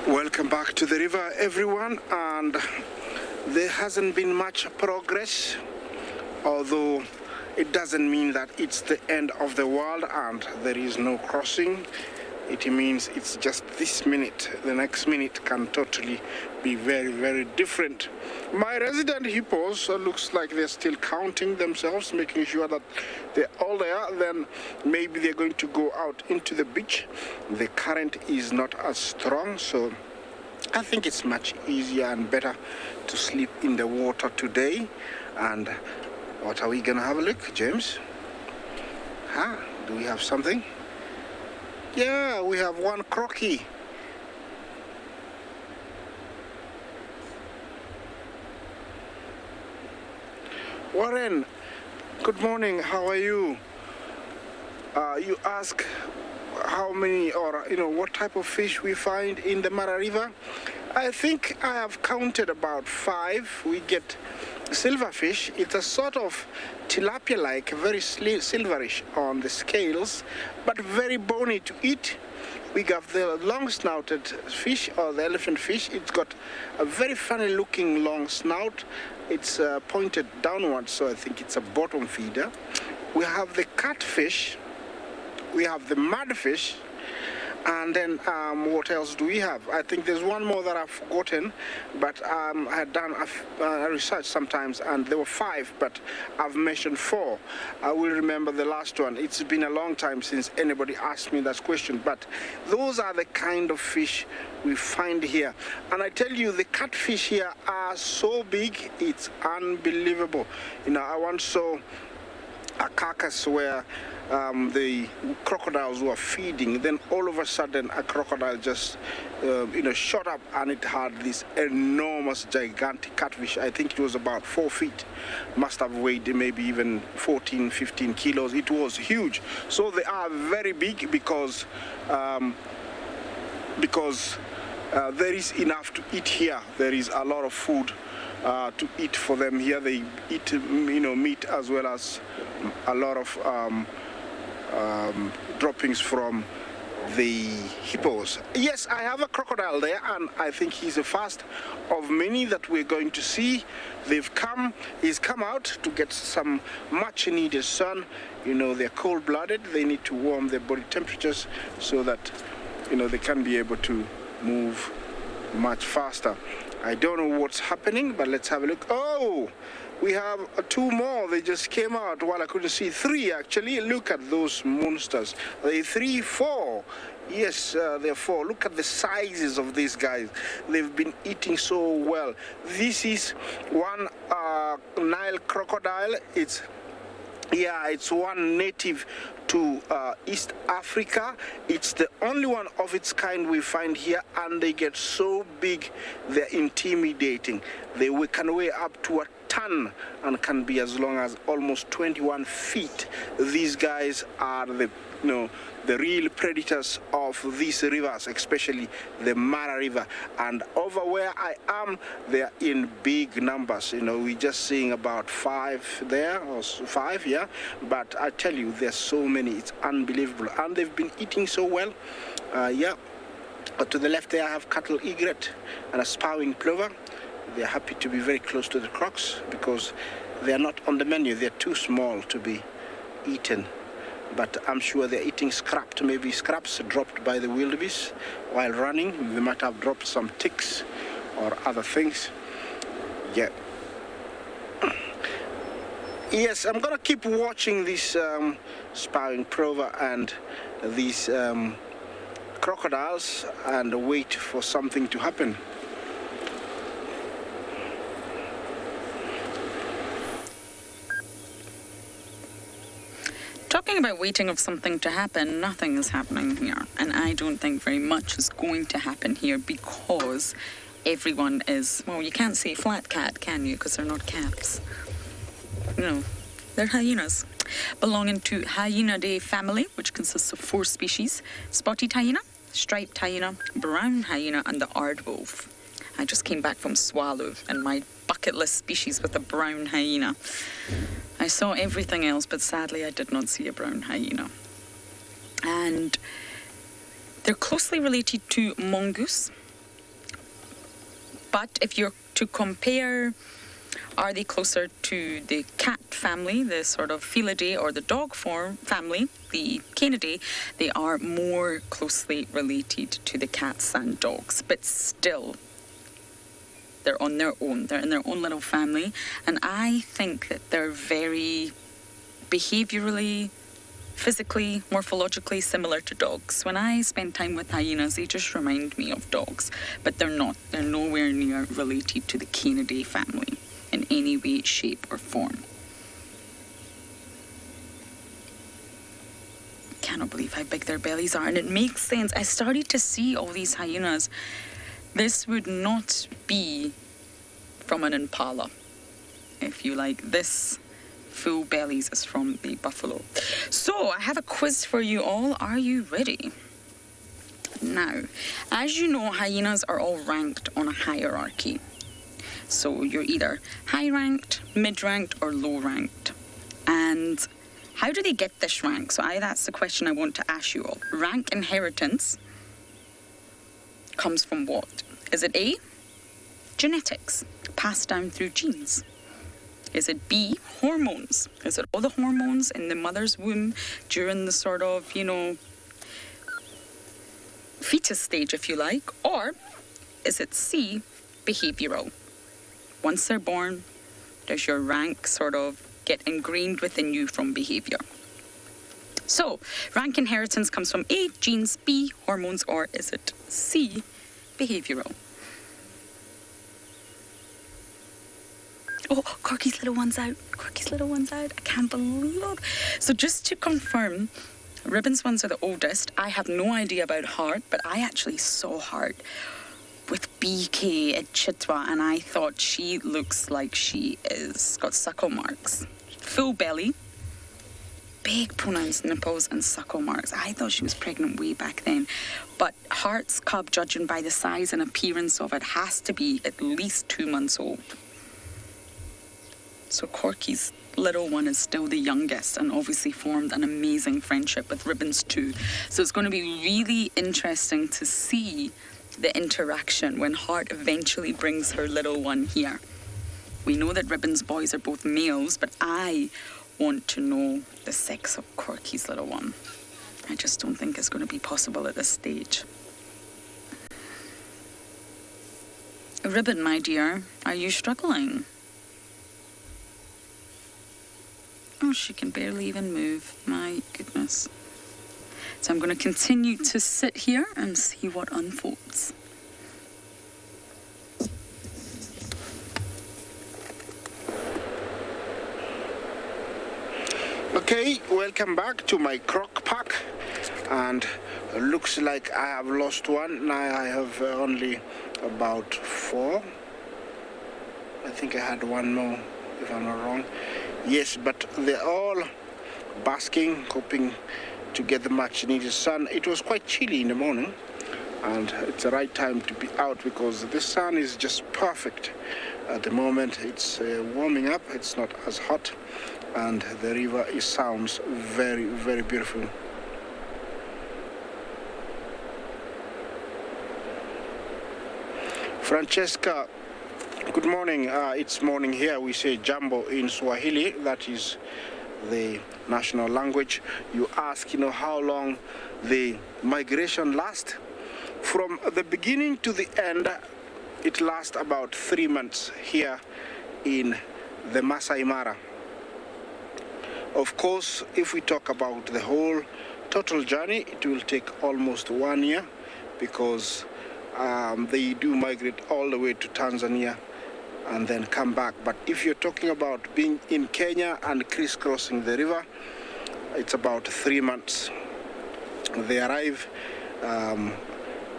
S3: Welcome back to the river, everyone, and there hasn't been much progress, although it doesn't mean that it's the end of the world and there is no crossing. It means it's just this minute. The next minute can totally be very, very different. My resident hippos looks like they're still counting themselves, making sure that they're all there. Then maybe they're going to go out into the beach. The current is not as strong, so I think it's much easier and better to sleep in the water today. And what are we gonna have a look, James? Do we have something? Yeah, we have one croaky. Warren, good morning, how are you? You ask how many, or what type of fish we find in the Mara River. I think I have counted about 5. We get silverfish. It's a sort of tilapia-like, very silverish on the scales, but very bony to eat. We got the long-snouted fish, or the elephant fish. It's got a very funny-looking long snout. It's pointed downwards, so I think it's a bottom feeder. We have the catfish. We have the mudfish. And then what else do we have? I think there's one more that I've forgotten, but I had done a research sometimes, and there were 5, but I've mentioned 4. I will remember the last one. It's been a long time since anybody asked me that question, but those are the kind of fish we find here. And I tell you, the catfish here are so big, it's unbelievable. I once saw a carcass where the crocodiles were feeding. Then all of a sudden a crocodile just shot up, and it had this enormous gigantic catfish. I think it was about 4 feet, must have weighed maybe even 14-15 kilos. It was huge. So they are very big because there is enough to eat here. There is a lot of food to eat for them here. They eat meat as well as a lot of droppings from the hippos. Yes, I have a crocodile there, and I think he's the first of many that we're going to see. He's come out to get some much needed sun. They're cold-blooded. They need to warm their body temperatures so that they can be able to move much faster. I don't know what's happening, but let's have a look. Oh, we have 2 more. They just came out while I couldn't see. 3 actually. Look at those monsters. They 3, 4. Yes, they're 4. Look at the sizes of these guys. They've been eating so well. This is one Nile crocodile. It's one native to East Africa. It's the only one of its kind we find here, and they get so big, they're intimidating. They can weigh up to a ton and can be as long as almost 21 feet. These guys are the real predators of these rivers, especially the Mara River. And over where I am, they're in big numbers. We're just seeing about 5 there, or 5, yeah. But I tell you, there's so many. It's unbelievable. And they've been eating so well. But to the left there, I have cattle egret and a spawing plover. They're happy to be very close to the crocs because they're not on the menu. They're too small to be eaten. But I'm sure they're eating maybe scraps dropped by the wildebeest while running. They might have dropped some ticks or other things. Yeah. Yes, I'm gonna keep watching this spawing plover and these crocodiles and wait for something to happen.
S4: Talking about waiting of something to happen, nothing is happening here. And I don't think very much is going to happen here because everyone is, well, you can't say flat cat, can you? Because they're not cats. No, they're hyenas. Belonging to Hyenidae family, which consists of 4 species: spotted hyena, striped hyena, brown hyena, and the aardwolf. I just came back from Tswalu, and my bucket list species with a brown hyena. I saw everything else, but sadly I did not see a brown hyena. And they're closely related to mongoose. But if you're to compare, are they closer to the cat family, the sort of Felidae, or the dog family, the Canidae, they are more closely related to the cats and dogs. But still, they're on their own. They're in their own little family. And I think that they're very behaviourally, physically, morphologically similar to dogs. When I spend time with hyenas, they just remind me of dogs. But they're not. They're nowhere near related to the Canidae family in any way, shape, or form. Cannot believe how big their bellies are. And it makes sense. I started to see all these hyenas. This would not be from an impala. If you like, this full bellies is from the buffalo. So I have a quiz for you all. Are you ready? Now, as you know, hyenas are all ranked on a hierarchy. So you're either high-ranked, mid-ranked, or low-ranked. And how do they get this rank? So that's the question I want to ask you all. Rank inheritance comes from what? Is it A, genetics, passed down through genes? Is it B, hormones? Is it all the hormones in the mother's womb during the sort of, fetus stage, if you like? Or is it C, behavioral? Once they're born, does your rank sort of get ingrained within you from behavior? So, rank inheritance comes from A, genes, B, hormones, or is it C, behavioral? Oh, Corky's little one's out. Corky's little one's out. I can't believe it. So just to confirm, Ribbon's ones are the oldest. I have no idea about Heart, but I actually saw Heart with BK at Chitwa, and I thought she looks like she is got suckle marks. Full belly, big pronounced nipples and suckle marks. I thought she was pregnant way back then. But Heart's cub, judging by the size and appearance of it, has to be at least 2 months old. So Corky's little one is still the youngest and obviously formed an amazing friendship with Ribbons too. So it's going to be really interesting to see the interaction when Heart eventually brings her little one here. We know that Ribbon's boys are both males, but I want to know the sex of Corky's little one. I just don't think it's going to be possible at this stage. Ribbon, my dear, are you struggling? Oh, she can barely even move. My goodness. So I'm going to continue to sit here and see what unfolds.
S3: Okay, welcome back to my crock pack, and looks like I have lost one. Now I have only about 4. I think I had one more, if I'm not wrong. Yes, but they're all basking, hoping to get the much needed sun. It was quite chilly in the morning, and it's the right time to be out because the sun is just perfect. At the moment it's warming up, it's not as hot, and the river sounds very, very beautiful. Francesca, good morning. It's morning here. We say jambo in Swahili. That is the national language. You ask, how long the migration lasts. From the beginning to the end, it lasts about 3 months here in the Masai Mara. Of course, if we talk about the whole total journey, it will take almost 1 year because they do migrate all the way to Tanzania and then come back. But if you're talking about being in Kenya and crisscrossing the river, it's about 3 months. They arrive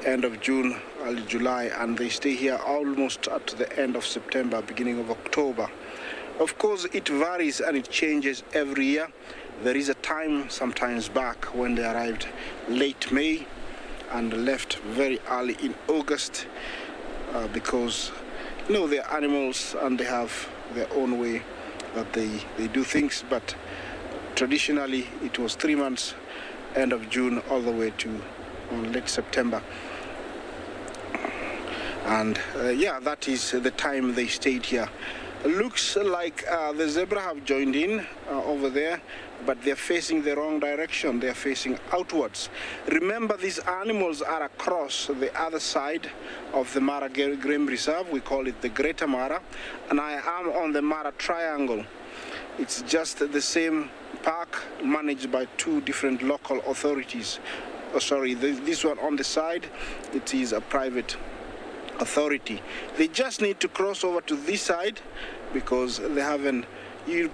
S3: end of June, early July, and they stay here almost at the end of September, beginning of October. Of course, it varies and it changes every year. There is a time sometimes back when they arrived late May and left very early in August because, you know, they're animals and they have their own way that they do things. But traditionally, it was 3 months, end of June all the way to late September. And yeah, that is the time they stayed here. Looks like the zebra have joined in over there, but they're facing the wrong direction. They're facing outwards. Remember, these animals are across the other side of the Mara Game Reserve. We call it the Greater Mara, and I am on the Mara Triangle. It's just the same park managed by 2 different local authorities. Oh, sorry, this one on the side, it is a private authority. They just need to cross over to this side because they haven't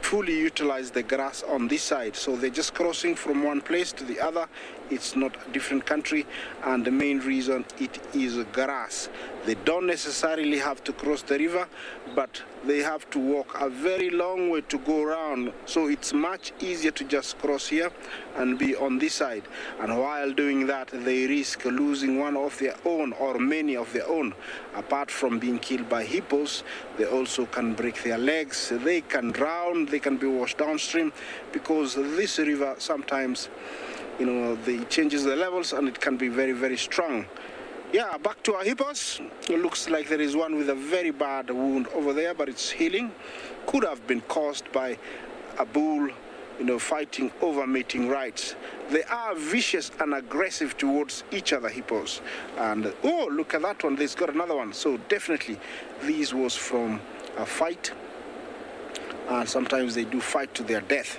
S3: fully utilized the grass on this side. So they're just crossing from one place to the other. It's not a different country, and the main reason it is grass. They don't necessarily have to cross the river, but they have to walk a very long way to go around. So it's much easier to just cross here and be on this side. And while doing that, they risk losing one of their own or many of their own. Apart from being killed by hippos, they also can break their legs, they can drown, they can be washed downstream, because this river sometimes, you know, it changes the levels and it can be very, very strong. Yeah, back to our hippos. It looks like there is one with a very bad wound over there, but it's healing. Could have been caused by a bull, you know, fighting over mating rights. They are vicious and aggressive towards each other, hippos. And oh, look at that one, there's got another one. So definitely this was from a fight, and sometimes they do fight to their death.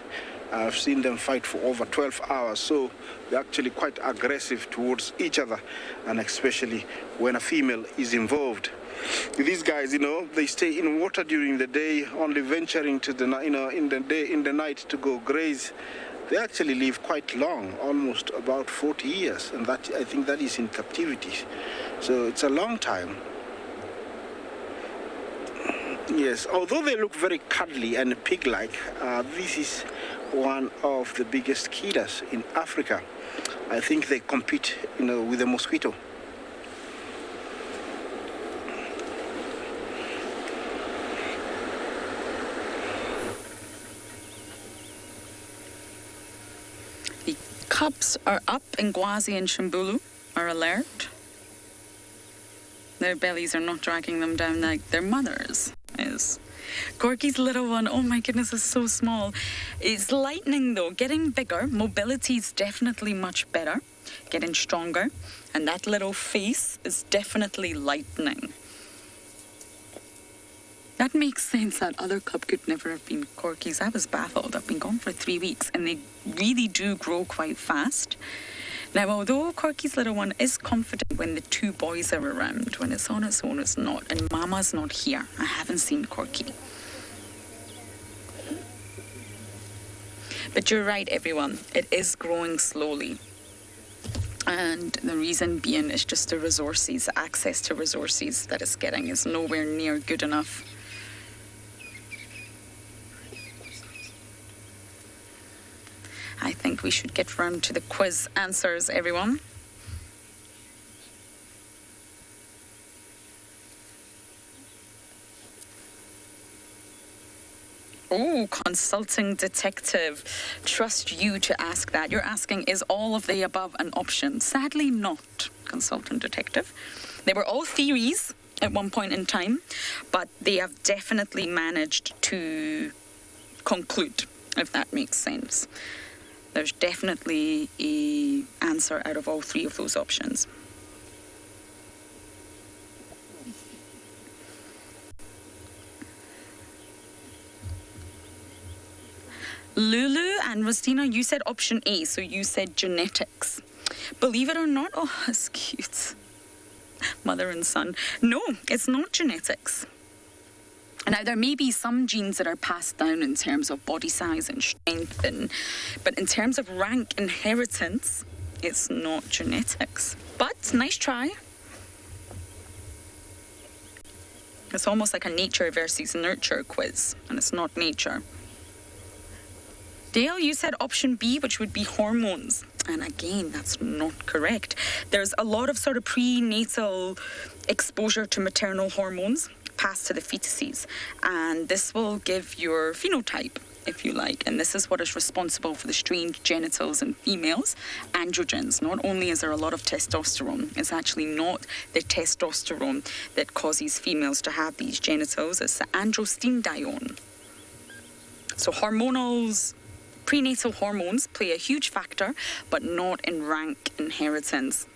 S3: I've seen them fight for over 12 hours, so they're actually quite aggressive towards each other, and especially when a female is involved. These guys, you know, they stay in water during the day, only venturing to the, you know, in the night to go graze. They actually live quite long, almost about 40 years, and that, I think that is in captivity. So it's a long time. Yes, although they look very cuddly and pig-like, this is one of the biggest killers in Africa. I think they compete, you know, with the mosquito.
S4: The cubs are up in Gwazi and Shimbulu, are alert. Their bellies are not dragging them down like their mothers is. Corky's little one, oh my goodness, is so small. It's lightening though, getting bigger. Mobility is definitely much better, getting stronger. And that little face is definitely lightening. That makes sense. That other cub could never have been Corky's. I was baffled. I've been gone for 3 weeks and they really do grow quite fast. Now, although Corky's little one is confident when the 2 boys are around, when it's on its own, it's not. And Mama's not here. I haven't seen Corky. But you're right, everyone. It is growing slowly. And the reason being is just the resources, access to resources that it's getting is nowhere near good enough. I think we should get round to the quiz answers, everyone. Oh, consulting detective. Trust you to ask that. You're asking, is all of the above an option? Sadly not, consultant detective. They were all theories at one point in time, but they have definitely managed to conclude, if that makes sense. There's definitely an answer out of all 3 of those options. Lulu and Rustina, you said option A, so you said genetics. Believe it or not, oh, that's cute. Mother and son. No, it's not genetics. Now, there may be some genes that are passed down in terms of body size and strength, but in terms of rank inheritance, it's not genetics. But nice try. It's almost like a nature versus nurture quiz, and it's not nature. Dale, you said option B, which would be hormones. And again, that's not correct. There's a lot of sort of prenatal exposure to maternal hormones passed to the fetuses, and this will give your phenotype, if you like, and this is what is responsible for the strange genitals in females, androgens. Not only is there a lot of testosterone, it's actually not the testosterone that causes females to have these genitals, it's the androstenedione. So hormonals, prenatal hormones play a huge factor, but not in rank inheritance.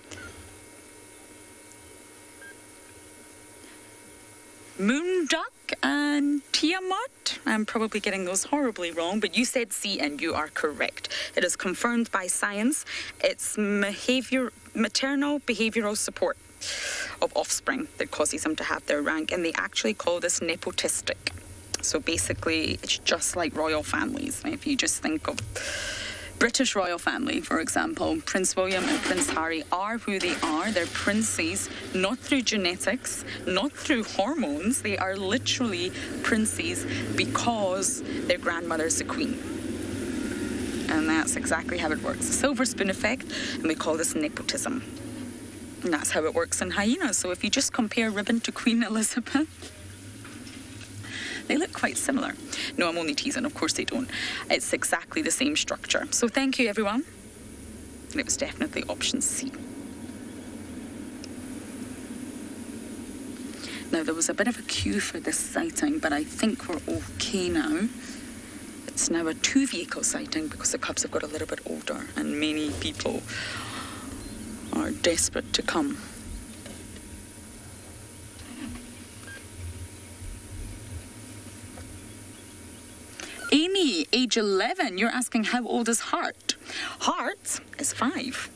S4: Moon duck and Tiamat. I'm probably getting those horribly wrong, but you said C and you are correct. It is confirmed by science. It's maternal behavioral support of offspring that causes them to have their rank, and they actually call this nepotistic. So basically, it's just like royal families. If you just think of British royal family, for example, Prince William and Prince Harry are who they are. They're princes, not through genetics, not through hormones. They are literally princes because their grandmother's the queen. And that's exactly how it works. The silver spoon effect, and we call this nepotism. And that's how it works in hyenas. So if you just compare Ribbon to Queen Elizabeth, they look quite similar. No, I'm only teasing. Of course they don't. It's exactly the same structure. So thank you, everyone. And it was definitely option C. Now, there was a bit of a queue for this sighting, but I think we're okay now. It's now a 2-vehicle sighting because the cubs have got a little bit older and many people are desperate to come. Amy, age 11, you're asking how old is Heart? Heart is 5.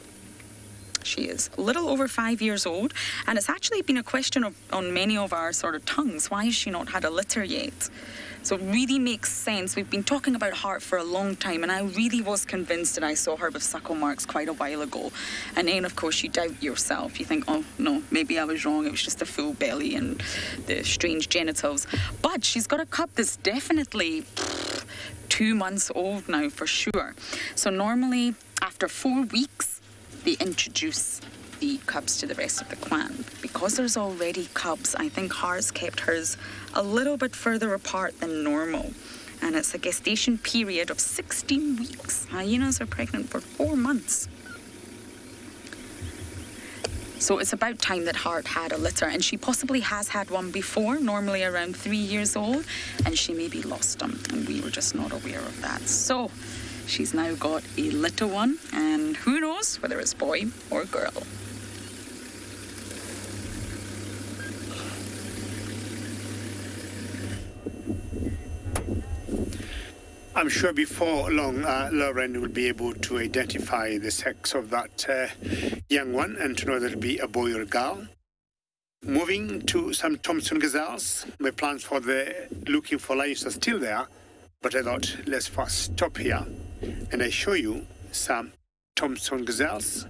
S4: She is a little over 5 years old, and it's actually been a question on many of our sort of tongues. Why has she not had a litter yet? So it really makes sense. We've been talking about Heart for a long time, and I really was convinced that I saw her with suckle marks quite a while ago. And then, of course, you doubt yourself. You think, oh, no, maybe I was wrong. It was just a full belly and the strange genitals. But she's got a cub that's definitely 2 months old now, for sure. So normally, after 4 weeks, they introduce the cubs to the rest of the clan. Because there's already cubs, I think Heart's kept hers a little bit further apart than normal. And it's a gestation period of 16 weeks. Hyenas are pregnant for 4 months. So it's about time that Heart had a litter, and she possibly has had one before, normally around 3 years old, and she maybe lost them, and we were just not aware of that. So she's now got a little one, and who knows whether it's boy or girl.
S3: I'm sure before long, Lauren will be able to identify the sex of that young one and to know that it'll be a boy or a girl. Moving to some Thompson gazelles. My plans for the looking for lions are still there, but I thought let's first stop here and I show you some Thompson gazelles.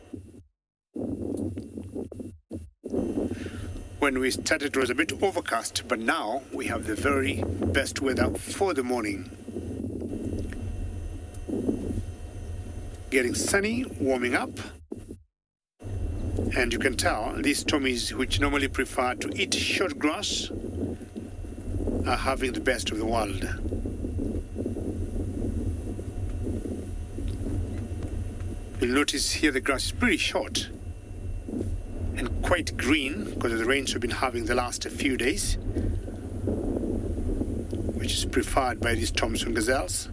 S3: When we started, it was a bit overcast, but now we have the very best weather for the morning. Getting sunny, warming up, and you can tell these Tommies, which normally prefer to eat short grass, are having the best of the world. You'll notice here the grass is pretty short and quite green because of the rains we've been having the last few days, which is preferred by these Thompson gazelles.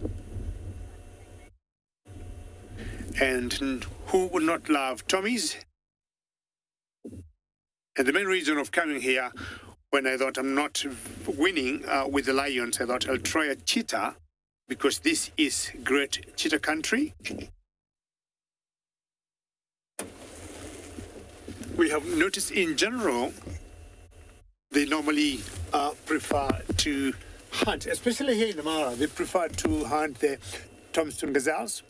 S3: And who would not love Tommies? And the main reason of coming here, when I thought I'm not winning with the lions, I thought I'll try a cheetah, because this is great cheetah country. We have noticed in general, they normally prefer to hunt, especially here in the Mara, they prefer to hunt the Thompson gazelles.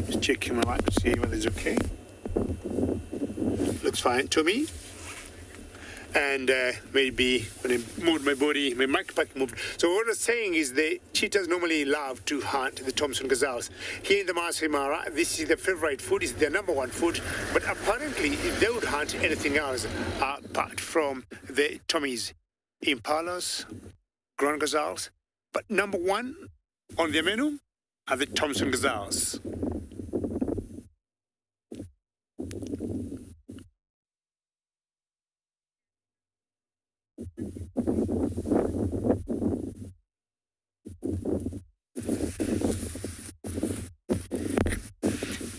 S3: Just checking my mic to see whether it's okay. Looks fine to me.
S8: and maybe when I moved my body, my backpack moved. So what I was saying is the cheetahs normally love to hunt the Thompson gazelles. Here in the Masai Mara, this is their favorite food, is their number one food, but apparently they would hunt anything else apart from the Tommies, impalas, ground gazelles. But number one on their menu are the Thompson gazelles.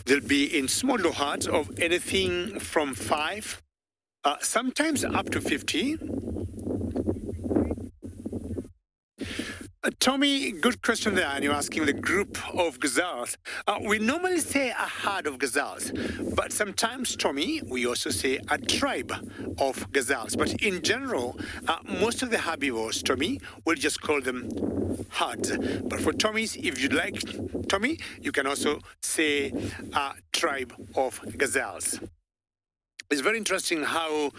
S8: They'll be in small little herds of anything from 5, sometimes up to 50. Tommy, good question there, and you're asking the group of gazelles. We normally say a herd of gazelles, but sometimes, Tommy, we also say a tribe of gazelles. But in general, most of the herbivores, Tommy, we'll just call them herds. But for Tommies, if you'd like, Tommy, you can also say a tribe of gazelles. It's very interesting how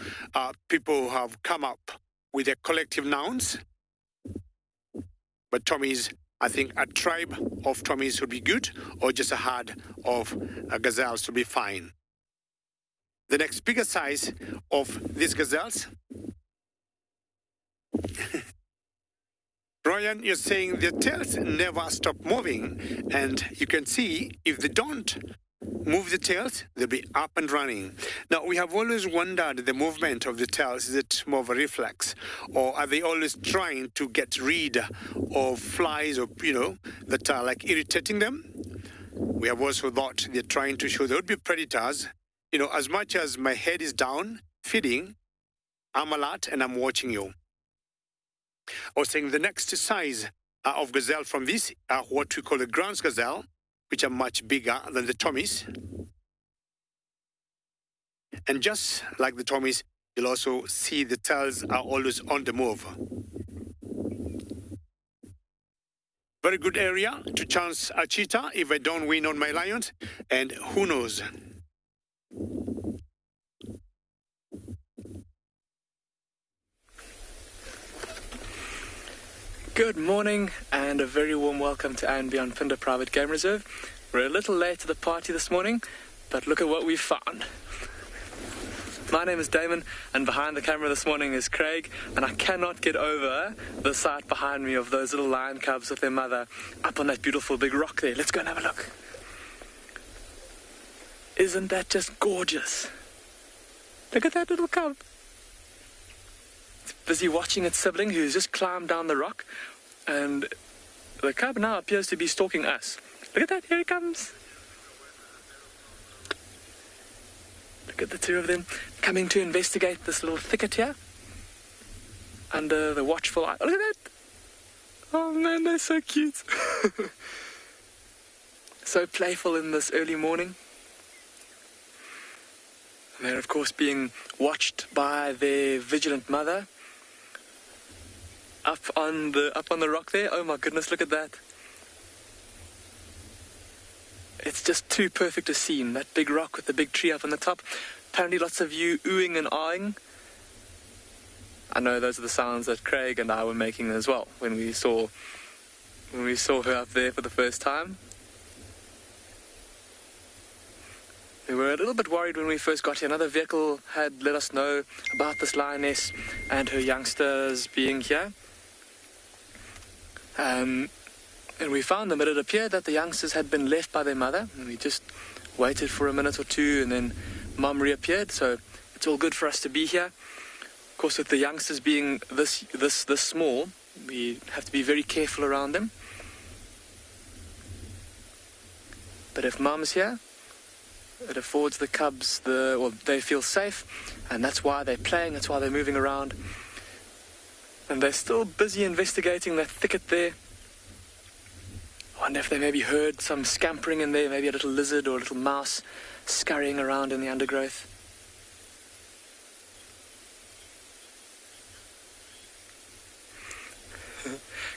S8: people have come up with their collective nouns. But Tommies, I think a tribe of Tommies would be good, or just a herd of gazelles would be fine. The next bigger size of these gazelles. Ryan, you're saying their tails never stop moving, and you can see if they don't move the tails, they'll be up and running. Now, we have always wondered the movement of the tails. Is it more of a reflex? Or are they always trying to get rid of flies or, that are like irritating them? We have also thought they're trying to show they would be predators. As much as my head is down, feeding, I'm alert and I'm watching you. I was saying the next size of gazelle from this are what we call the ground gazelle, which are much bigger than the Tommies. And just like the Tommies, you'll also see the tails are always on the move. Very good area to chance a cheetah if I don't win on my lions, and who knows?
S9: Good morning and a very warm welcome to A&B on Pinder Private Game Reserve. We're a little late to the party this morning, but look at what we've found. My name is Damon, and behind the camera this morning is Craig, and I cannot get over the sight behind me of those little lion cubs with their mother up on that beautiful big rock there. Let's go and have a look. Isn't that just gorgeous? Look at that little cub. It's busy watching its sibling who's just climbed down the rock, and the cub now appears to be stalking us. Look at that, here he comes. Look at the two of them coming to investigate this little thicket here under the watchful eye. Look at that. Oh man, they're so cute. So playful in this early morning. And they're of course being watched by their vigilant mother up on the rock there. Oh my goodness, look at that. It's just too perfect a scene, that big rock with the big tree up on the top. Apparently lots of you oohing and aahing. I know those are the sounds that Craig and I were making as well when we saw her up there for the first time. We were a little bit worried when we first got here. Another vehicle had let us know about this lioness and her youngsters being here. And we found them, but it appeared that the youngsters had been left by their mother, and we just waited for a minute or two, and then Mum reappeared, so it's all good for us to be here. Of course, with the youngsters being this small, we have to be very careful around them. But if Mum's here, it affords the cubs they feel safe, and that's why they're playing, that's why they're moving around. And they're still busy investigating that thicket there. I wonder if they maybe heard some scampering in there, maybe a little lizard or a little mouse scurrying around in the undergrowth.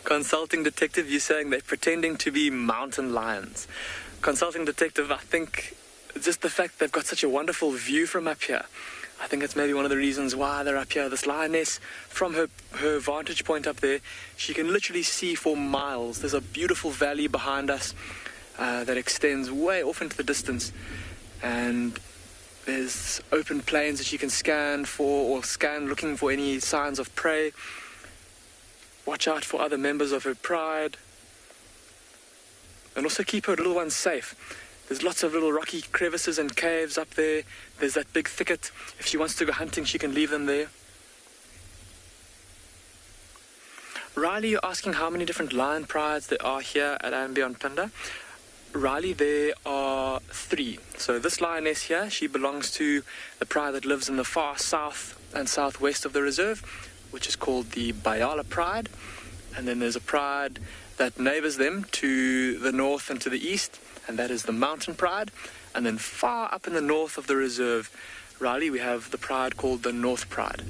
S9: Consulting detective, you're saying they're pretending to be mountain lions. Consulting detective, I think just the fact they've got such a wonderful view from up here. I think it's maybe one of the reasons why they're up here. This lioness, from her vantage point up there, she can literally see for miles. There's a beautiful valley behind us that extends way off into the distance. And there's open plains that she can scan looking for any signs of prey. Watch out for other members of her pride. And also keep her little ones safe. There's lots of little rocky crevices and caves up there. There's that big thicket. If she wants to go hunting, she can leave them there. Riley, you're asking how many different lion prides there are here at Ambionpinda. Riley, there are 3. So this lioness here, she belongs to the pride that lives in the far south and southwest of the reserve, which is called the Bayala pride. And then there's a pride that neighbors them to the north and to the east, and that is the mountain pride. And then far up in the north of the reserve, Riley, we have the pride called the North Pride.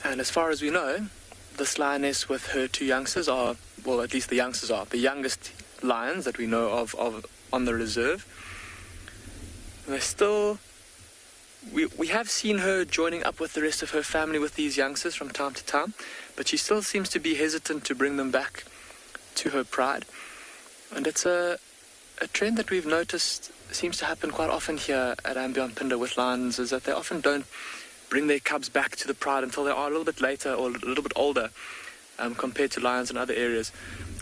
S9: And as far as we know, this lioness with her 2 youngsters are, well, at least the youngsters are, the youngest lions that we know of on the reserve. And they're still... We have seen her joining up with the rest of her family with these youngsters from time to time, but she still seems to be hesitant to bring them back to her pride. And it's a trend that we've noticed seems to happen quite often here at Ambionpinda with lions, is that they often don't bring their cubs back to the pride until they are a little bit later or a little bit older compared to lions in other areas.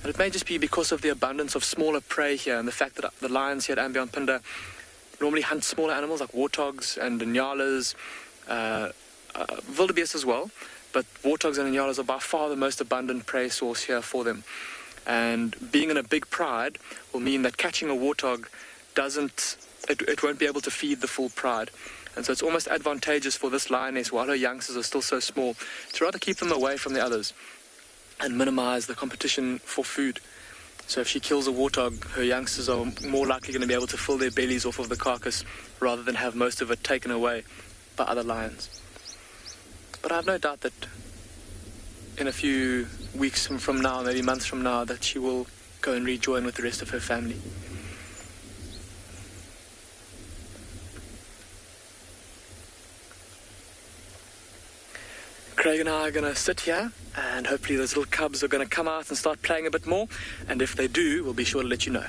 S9: And it may just be because of the abundance of smaller prey here and the fact that the lions here at Ambionpinda normally hunt smaller animals like warthogs and nyalas, wildebeest as well, but warthogs and nyalas are by far the most abundant prey source here for them. And being in a big pride will mean that catching a warthog it won't be able to feed the full pride. And so it's almost advantageous for this lioness, while her youngsters are still so small, to rather keep them away from the others and minimize the competition for food. So if she kills a warthog, her youngsters are more likely going to be able to fill their bellies off of the carcass rather than have most of it taken away by other lions. But I have no doubt that in a few weeks from now, maybe months from now, that she will go and rejoin with the rest of her family. Craig and I are going to sit here, and hopefully those little cubs are going to come out and start playing a bit more, and if they do, we'll be sure to let you know.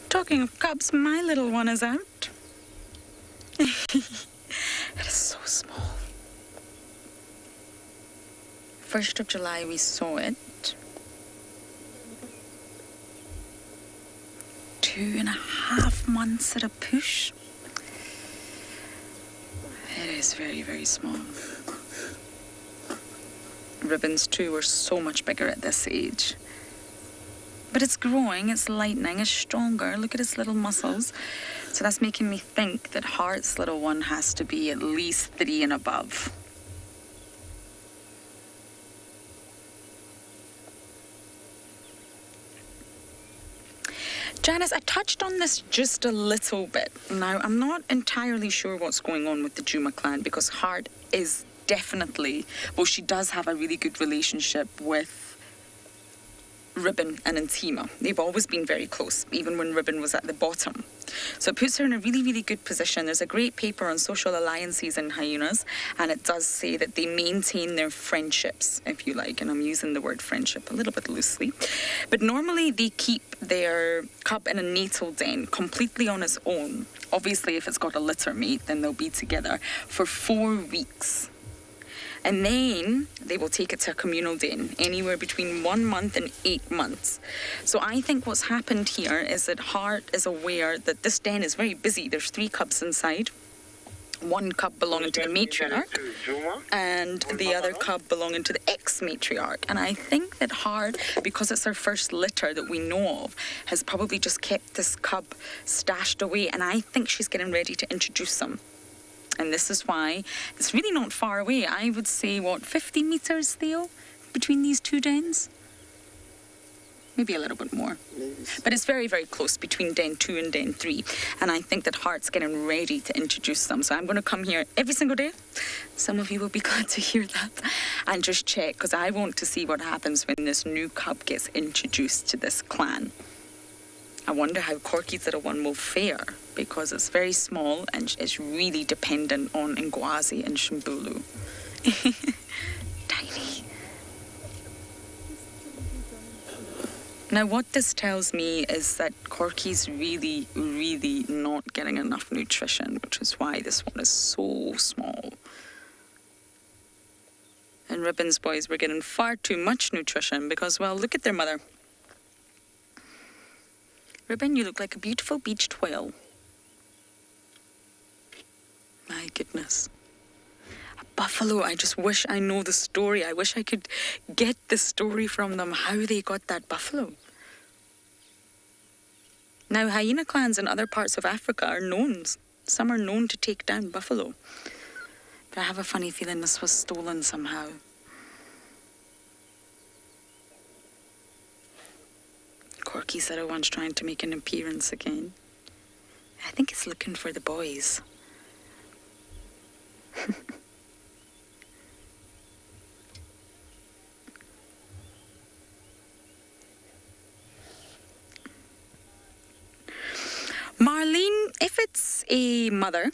S4: Talking of cubs, my little one is out. It is so small. 1st of July we saw it. 2.5 months at a push. It is very, very small. Ribbons too were so much bigger at this age. But it's growing, it's lightening, it's stronger. Look at its little muscles. So that's making me think that Heart's little one has to be at least 3 and above. Janice, I touched on this just a little bit. Now, I'm not entirely sure what's going on with the Juma clan because Heart is definitely, well, she does have a really good relationship with Ribbon and Intima. They've always been very close, even when Ribbon was at the bottom. So it puts her in a really, really good position. There's a great paper on social alliances in hyenas, and it does say that they maintain their friendships, if you like, and I'm using the word friendship a little bit loosely. But normally they keep their cub in a natal den completely on its own. Obviously, if it's got a litter mate, then they'll be together for 4 weeks. And then they will take it to a communal den, anywhere between 1 month and 8 months. So I think what's happened here is that Heart is aware that this den is very busy. There's 3 cubs inside. 1 cub belonging to the matriarch and the other cub belonging to the ex-matriarch. And I think that Heart, because it's her first litter that we know of, has probably just kept this cub stashed away. And I think she's getting ready to introduce them. And this is why it's really not far away. I would say, 50 meters, Theo, between these 2 dens? maybe a little bit more. But it's very, very close between den 2 and den 3. And I think that Hart's getting ready to introduce them. So I'm going to come here every single day. Some of you will be glad to hear that. And just check, because I want to see what happens when this new cub gets introduced to this clan. I wonder how Corky's little one will fare, because it's very small and it's really dependent on Ngwazi and Shimbulu. Tiny. Now, what this tells me is that Corky's really, really not getting enough nutrition, which is why this one is so small. And Ribbon's boys were getting far too much nutrition because, well, look at their mother. Ribbon, you look like a beautiful beached whale. My goodness. A buffalo, I just wish I know the story. I wish I could get the story from them, how they got that buffalo. Now, hyena clans in other parts of Africa are known. Some are known to take down buffalo. But I have a funny feeling this was stolen somehow. Corky's little one's trying to make an appearance again. I think it's looking for the boys. Marlene, if it's a mother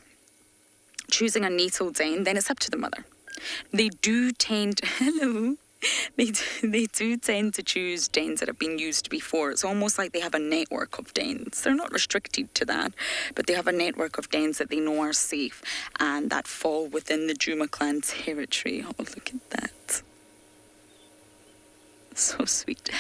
S4: choosing a natal den, then it's up to the mother. They do tend to, hello, they do tend to choose dens that have been used before. It's almost like they have a network of dens. They're not restricted to that, but they have a network of dens that they know are safe and that fall within the Juma clan territory. Oh, look at that. So sweet.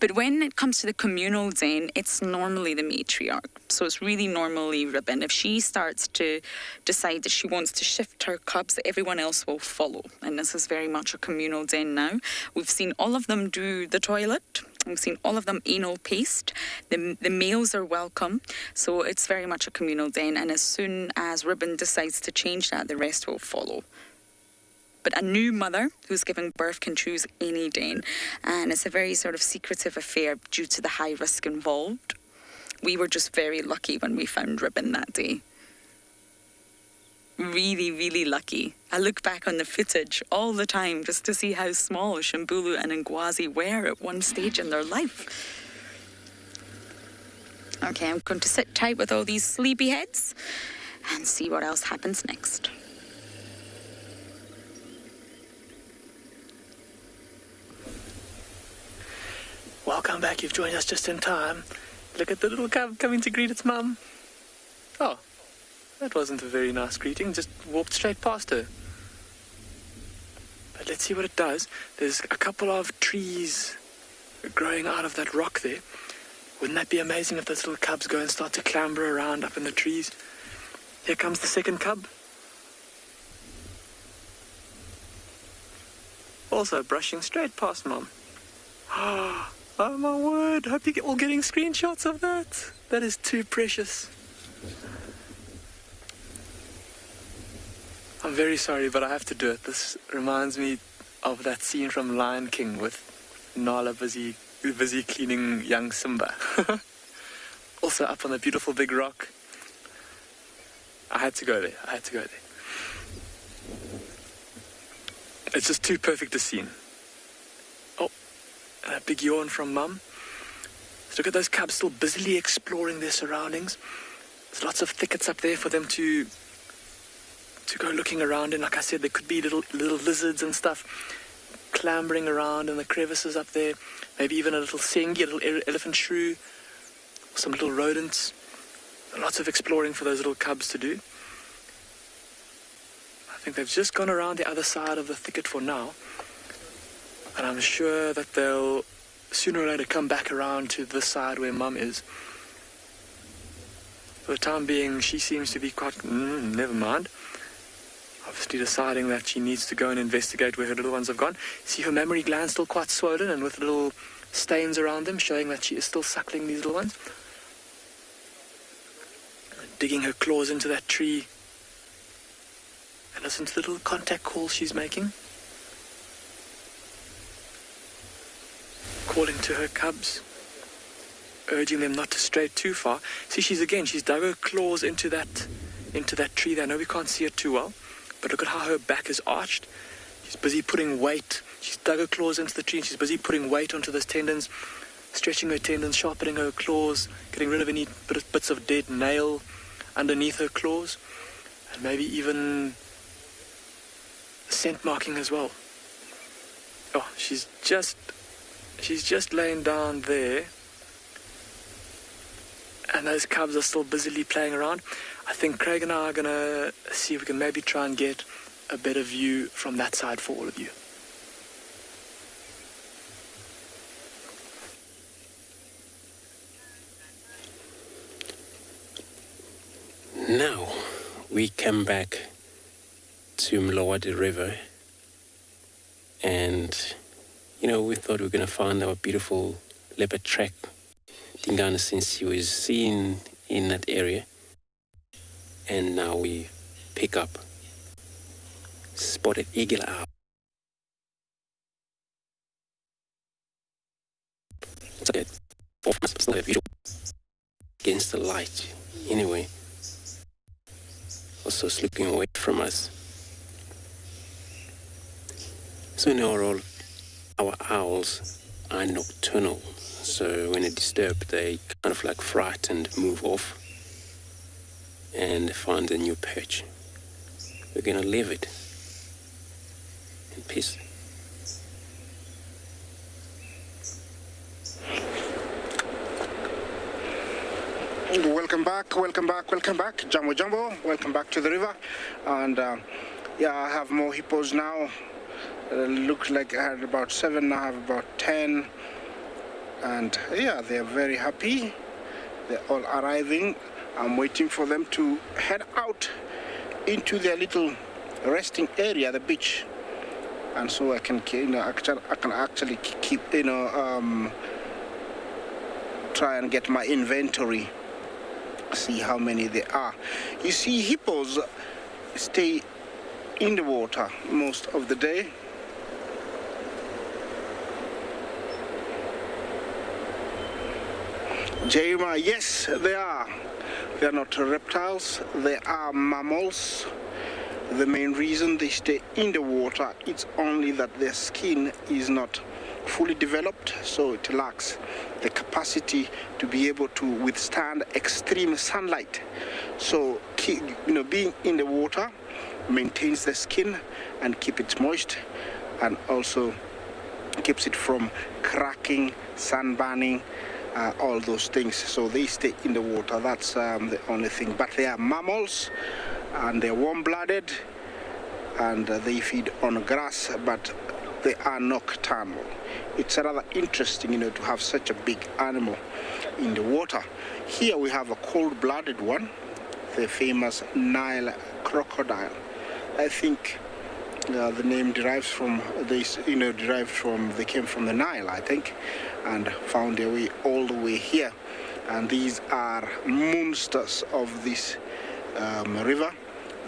S4: But when it comes to the communal den, it's normally the matriarch. So it's really normally Ribbon. If she starts to decide that she wants to shift her cubs, everyone else will follow. And this is very much a communal den now. We've seen all of them do the toilet. We've seen all of them anal paste. The males are welcome. So it's very much a communal den. And as soon as Ribbon decides to change that, the rest will follow. But a new mother who's giving birth can choose any den. And it's a very sort of secretive affair due to the high risk involved. We were just very lucky when we found Ribbon that day. Really, really lucky. I look back on the footage all the time just to see how small Shimbulu and Ngwazi were at one stage in their life. Okay, I'm going to sit tight with all these sleepyheads and see what else happens next.
S9: Welcome back, you've joined us just in time. Look at the little cub coming to greet its mum. Oh, that wasn't a very nice greeting, just walked straight past her. But let's see what it does. There's a couple of trees growing out of that rock there. Wouldn't that be amazing if those little cubs go and start to clamber around up in the trees? Here comes the second cub. Also brushing straight past mum. Oh my word, hope you're all getting screenshots of that. That is too precious. I'm very sorry, but I have to do it. This reminds me of that scene from Lion King with Nala busy cleaning young Simba. Also up on the beautiful big rock. I had to go there. It's just too perfect a scene. And a big yawn from Mum. So look at those cubs still busily exploring their surroundings. There's lots of thickets up there for them to go looking around in. Like I said, there could be little lizards and stuff clambering around in the crevices up there. Maybe even a little sengi, a little elephant shrew, some little rodents. Lots of exploring for those little cubs to do. I think they've just gone around the other side of the thicket for now. And I'm sure that they'll sooner or later come back around to this side where Mum is. For the time being, she seems to be quite... never mind. Obviously deciding that she needs to go and investigate where her little ones have gone. See her mammary glands still quite swollen and with little stains around them, showing that she is still suckling these little ones. Digging her claws into that tree. And listen to the little contact calls she's making. Calling to her cubs. urging them not to stray too far. See, she's dug her claws into that tree there. I know we can't see it too well, but look at how her back is arched. She's busy putting weight. She's dug her claws into the tree and she's busy putting weight onto those tendons, stretching her tendons, sharpening her claws, getting rid of any bits of dead nail underneath her claws, and maybe even scent marking as well. Oh, she's just laying down there, and those cubs are still busily playing around. I think Craig and I are going to see if we can maybe try and get a better view from that side for all of you.
S5: Now we come back to Mlawadi River, and we thought we were going to find our beautiful leopard track Dingana since he was seen in that area, and now we pick up spotted eagle owl. It's like still a visual against the light. Anyway, also it's looking away from us. So in overall, our owls are nocturnal. So when they're disturbed, they kind of like frightened, move off, and find a new perch. We're gonna leave it in peace.
S3: Welcome back. Jambo. Welcome back to the river. And I have more hippos now. Looks like I had about 7, now I have about 10. And they're very happy. They're all arriving. I'm waiting for them to head out into their little resting area, the beach. And so I can actually keep, try and get my inventory. See how many there are. You see, hippos stay in the water most of the day. Jeremiah, yes, they are. They are not reptiles, they are mammals. The main reason they stay in the water, it's only that their skin is not fully developed, so it lacks the capacity to be able to withstand extreme sunlight. So, being in the water maintains the skin and keep it moist, and also keeps it from cracking, sunburning, all those things. So they stay in the water. That's the only thing. But they are mammals, and they're warm-blooded, and they feed on grass, but they are nocturnal. It's rather interesting, to have such a big animal in the water. Here we have a cold-blooded one, the famous Nile crocodile. I think the name derives from this, they came from the Nile, I think, and found their way all the way here. And these are monsters of this river,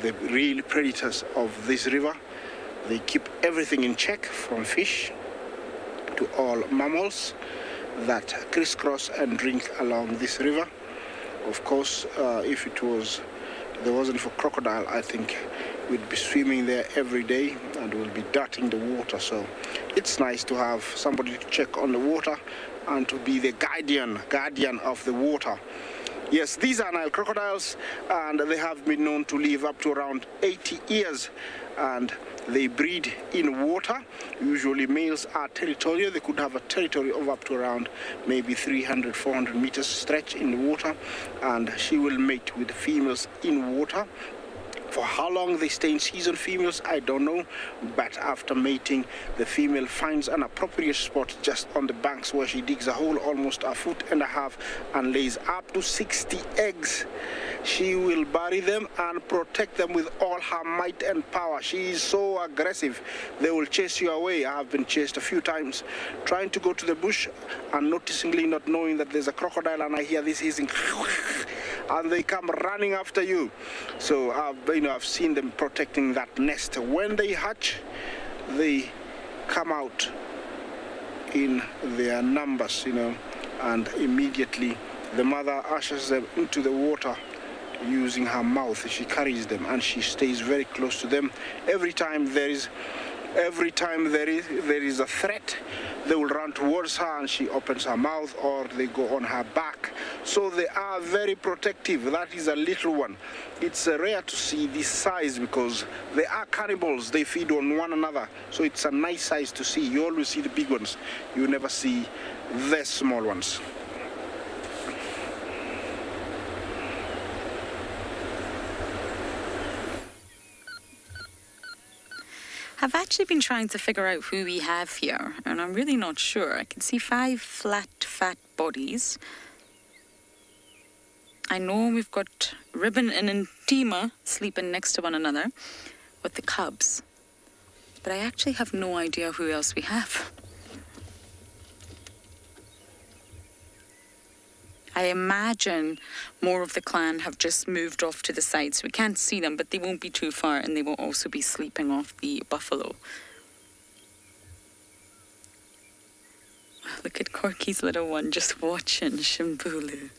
S3: the real predators of this river. They keep everything in check, from fish to all mammals that crisscross and drink along this river. Of course, if there wasn't for crocodile, I think we'd be swimming there every day and we'll be darting the water. So it's nice to have somebody to check on the water and to be the guardian of the water. Yes, these are Nile crocodiles, and they have been known to live up to around 80 years, and they breed in water. Usually males are territorial. They could have a territory of up to around maybe 300, 400 meters stretch in the water, and she will mate with females in water. For how long they stay in season, females, I don't know, but after mating, the female finds an appropriate spot just on the banks where she digs a hole almost 1.5 feet and lays up to 60 eggs. She will bury them and protect them with all her might and power. She is so aggressive. They will chase you away. I have been chased a few times trying to go to the bush and noticingly not knowing that there's a crocodile, and I hear this hissing and they come running after you. So I've seen them protecting that nest. When they hatch, they come out in their numbers, and immediately the mother ushers them into the water using her mouth. She carries them and she stays very close to them. Every time there is a threat, they will run towards her and she opens her mouth, or they go on her back. So they are very protective. That is a little one. It's rare to see this size because they are cannibals. They feed on one another. So it's a nice size to see. You always see the big ones. You never see the small ones.
S4: I've actually been trying to figure out who we have here, and I'm really not sure. I can see 5 flat, fat bodies. I know we've got Ribbon and Intima sleeping next to one another with the cubs, but I actually have no idea who else we have. I imagine more of the clan have just moved off to the side, so we can't see them, but they won't be too far, and they will also be sleeping off the buffalo. Look at Corky's little one just watching Shimbulu.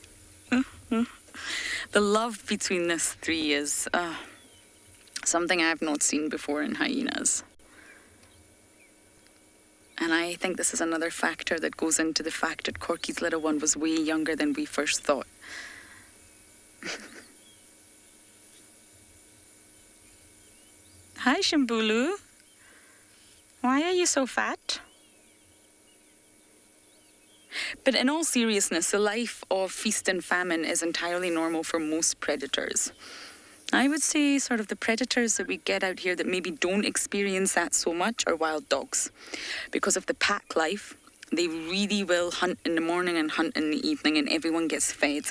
S4: The love between these 3 is something I have not seen before in hyenas. And I think this is another factor that goes into the fact that Corky's little one was way younger than we first thought. Hi, Shimbulu. Why are you so fat? But in all seriousness, the life of feast and famine is entirely normal for most predators. I would say sort of the predators that we get out here that maybe don't experience that so much are wild dogs. Because of the pack life, they really will hunt in the morning and hunt in the evening, and everyone gets fed.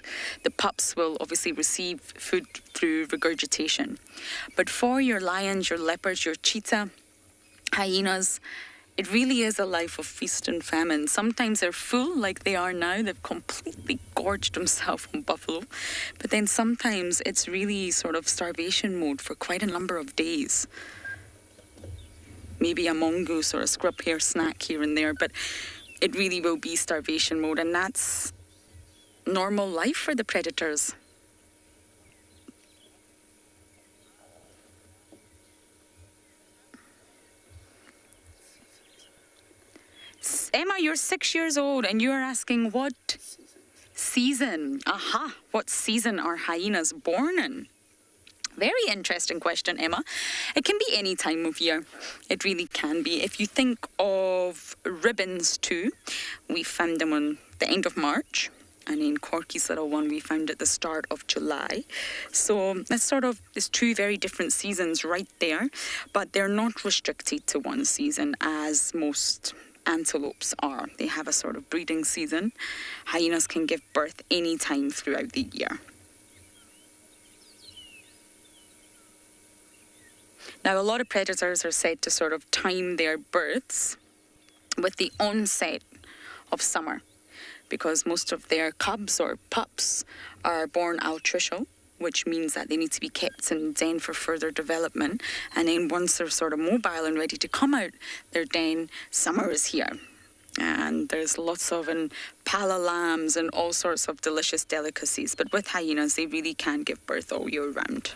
S4: The pups will obviously receive food through regurgitation. But for your lions, your leopards, your cheetah, hyenas, it really is a life of feast and famine. Sometimes they're full, like they are now. They've completely gorged themselves on buffalo. But then sometimes it's really sort of starvation mode for quite a number of days. Maybe a mongoose or a scrub hare snack here and there, but it really will be starvation mode. And that's normal life for the predators. Emma, you're 6 years old and you're asking what season? Aha, what season are hyenas born in? Very interesting question, Emma. It can be any time of year. It really can be. If you think of ribbons too, we found them on the end of March. And in Corky's little one, we found at the start of July. So that's sort of, there's 2 very different seasons right there. But they're not restricted to one season as most antelopes are. They have a sort of breeding season. Hyenas can give birth any time throughout the year. Now, a lot of predators are said to sort of time their births with the onset of summer, because most of their cubs or pups are born altricial, which means that they need to be kept in den for further development. And then once they're sort of mobile and ready to come out their den, summer is here. And there's lots of impala lambs and all sorts of delicious delicacies. But with hyenas, they really can give birth all year round.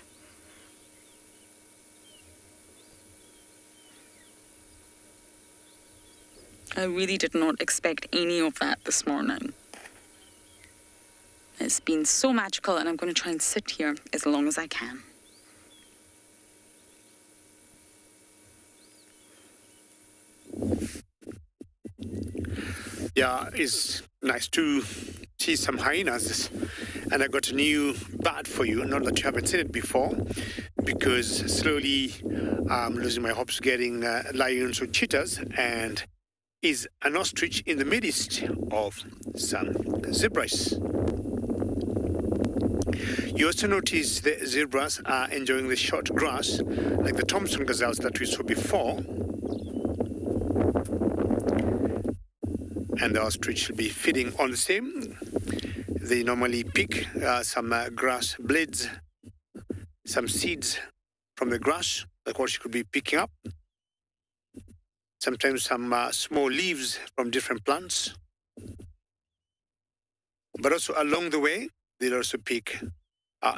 S4: I really did not expect any of that this morning. It's been so magical, and I'm going to try and sit here as long as I can.
S8: Yeah, it's nice to see some hyenas. And I got a new bat for you, not that you haven't seen it before, because slowly I'm losing my hopes getting lions or cheetahs, and is an ostrich in the midst of some zebras. You also notice the zebras are enjoying the short grass, like the Thompson gazelles that we saw before. And the ostrich will be feeding on the same. They normally pick some grass blades, some seeds from the grass, like what she could be picking up. Sometimes some small leaves from different plants. But also along the way, they'll also pick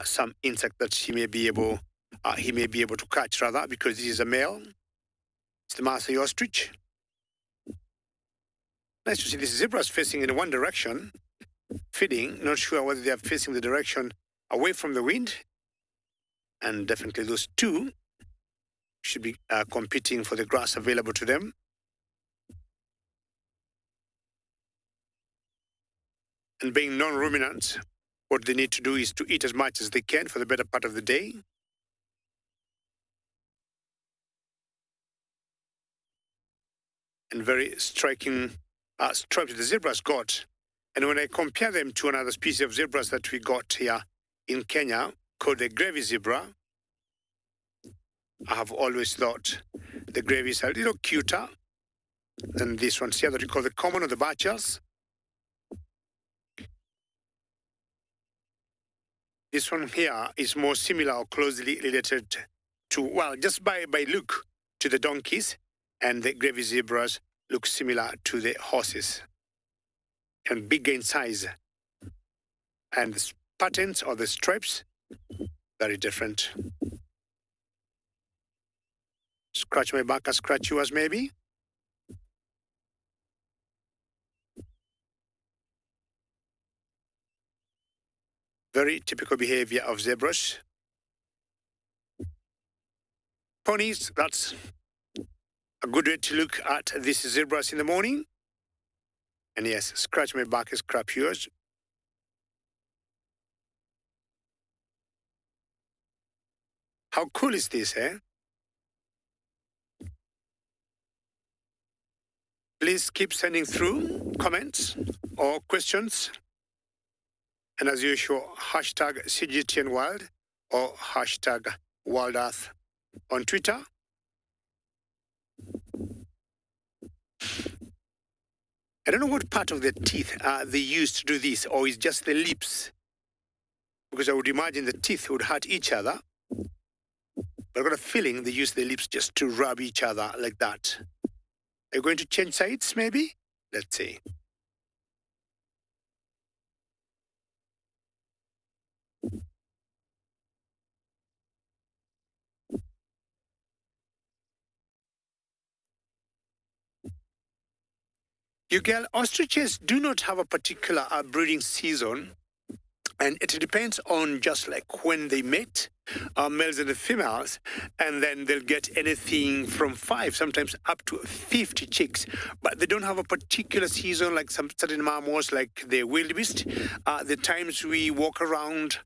S8: some insect that he may be able to catch, rather, because this is a male. It's the Maasai ostrich. Nice to see these zebras facing in one direction, feeding. Not sure whether they are facing the direction away from the wind. And definitely those two should be competing for the grass available to them. And being non-ruminants, what they need to do is to eat as much as they can for the better part of the day. And very striking stripes the zebras got. And when I compare them to another species of zebras that we got here in Kenya, called the gravy zebra, I have always thought the gravy is a little cuter than this one here that we call the common or the bachas. This one here is more similar or closely related to, well, just by look, to the donkeys, and the gravy zebras look similar to the horses and bigger in size. And the patterns or the stripes, very different. Scratch my back, I scratch yours maybe. Very typical behavior of zebras. Ponies, that's a good way to look at these zebras in the morning. And yes, scratch my back, scratch yours. How cool is this, eh? Please keep sending through comments or questions. And as usual, hashtag CGTNWild or hashtag WildEarth on Twitter. I don't know what part of the teeth they use to do this, or is just the lips. Because I would imagine the teeth would hurt each other. But I've got a feeling they use the lips just to rub each other like that. Are you going to change sides, maybe? Let's see. Ugel, ostriches do not have a particular breeding season, and it depends on just like when they mate, males and the females, and then they'll get anything from 5, sometimes up to 50 chicks. But they don't have a particular season like some certain mammals, like the wildebeest. The times we walk around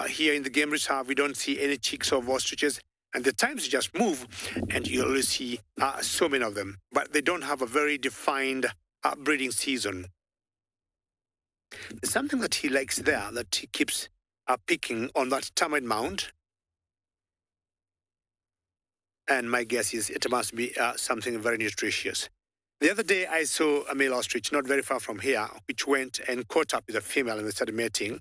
S8: here in the game reserve, we don't see any chicks of ostriches. And the times you just move, and you always see so many of them. But they don't have a very defined breeding season. There's something that he likes there that he keeps picking on that termite mound. And my guess is it must be something very nutritious. The other day I saw a male ostrich not very far from here, which went and caught up with a female and they started mating.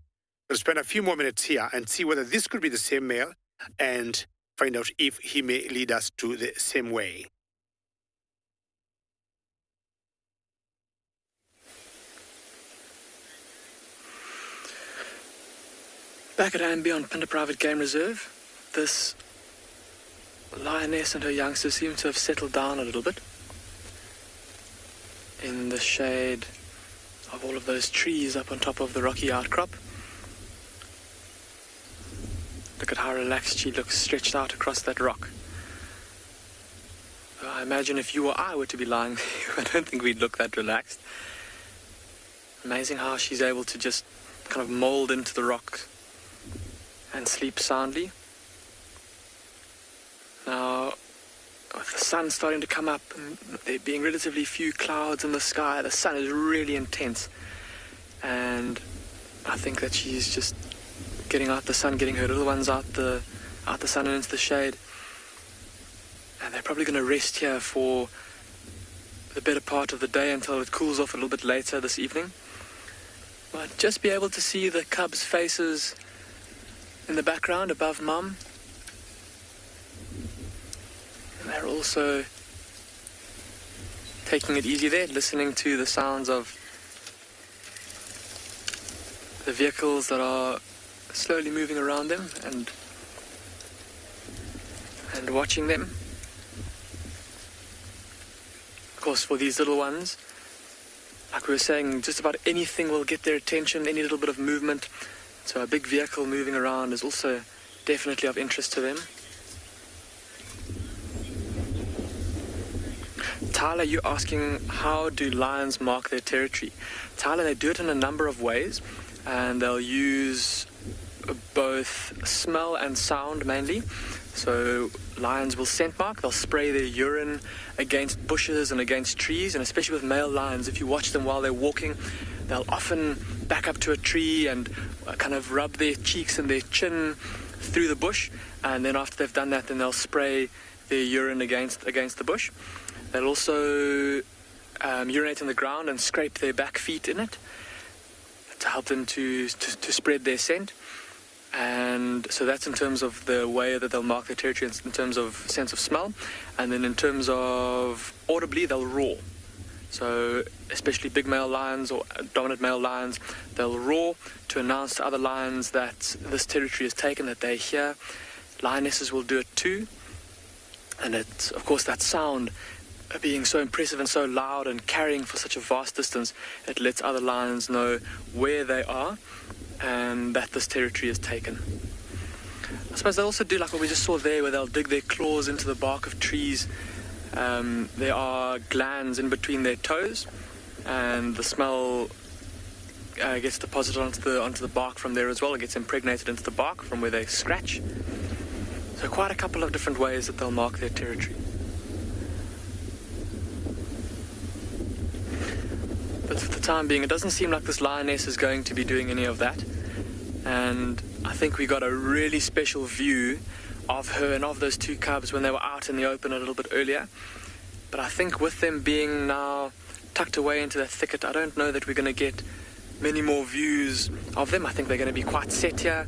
S8: We'll spend a few more minutes here and see whether this could be the same male and find out if he may lead us to the same way.
S9: Back at Amby on Pinda Private Game Reserve, this lioness and her youngsters seem to have settled down a little bit in the shade of all of those trees up on top of the rocky outcrop. Look at how relaxed she looks, stretched out across that rock. I imagine if you or I were to be lying there, I don't think we'd look that relaxed. Amazing how she's able to just kind of mold into the rock and sleep soundly. Now, with the sun starting to come up and there being relatively few clouds in the sky, the sun is really intense. And I think that she's just getting out the sun, getting her little ones out the sun and into the shade. And they're probably going to rest here for the better part of the day until it cools off a little bit later this evening. But just be able to see the cubs' faces in the background above Mum. And they're also taking it easy there, listening to the sounds of the vehicles that are slowly moving around them and watching them. Of course, for these little ones, like we were saying, just about anything will get their attention, any little bit of movement. So a big vehicle moving around is also definitely of interest to them. Tyler, you're asking, how do lions mark their territory? Tyler, they do it in a number of ways, and they'll use both smell and sound mainly. So lions will scent mark, they'll spray their urine against bushes and against trees, and especially with male lions, if you watch them while they're walking, they'll often back up to a tree and kind of rub their cheeks and their chin through the bush, and then after they've done that, then they'll spray their urine against the bush. They'll also urinate in the ground and scrape their back feet in it to help them to spread their scent. And so that's in terms of the way that they'll mark their territory in terms of sense of smell. And then in terms of audibly, they'll roar. So especially big male lions or dominant male lions, they'll roar to announce to other lions that this territory is taken, that they're here. Lionesses will do it too. And it's, of course, that sound being so impressive and so loud and carrying for such a vast distance, it lets other lions know where they are and that this territory is taken. I suppose they also do like what we just saw there, where they'll dig their claws into the bark of trees. There are glands in between their toes, and the smell gets deposited onto the bark from there as well. It gets impregnated into the bark from where they scratch. So quite a couple of different ways that they'll mark their territory. But for the time being, it doesn't seem like this lioness is going to be doing any of that. And I think we got a really special view of her and of those two cubs when they were out in the open a little bit earlier. But I think with them being now tucked away into that thicket, I don't know that we're going to get many more views of them. I think they're going to be quite set here,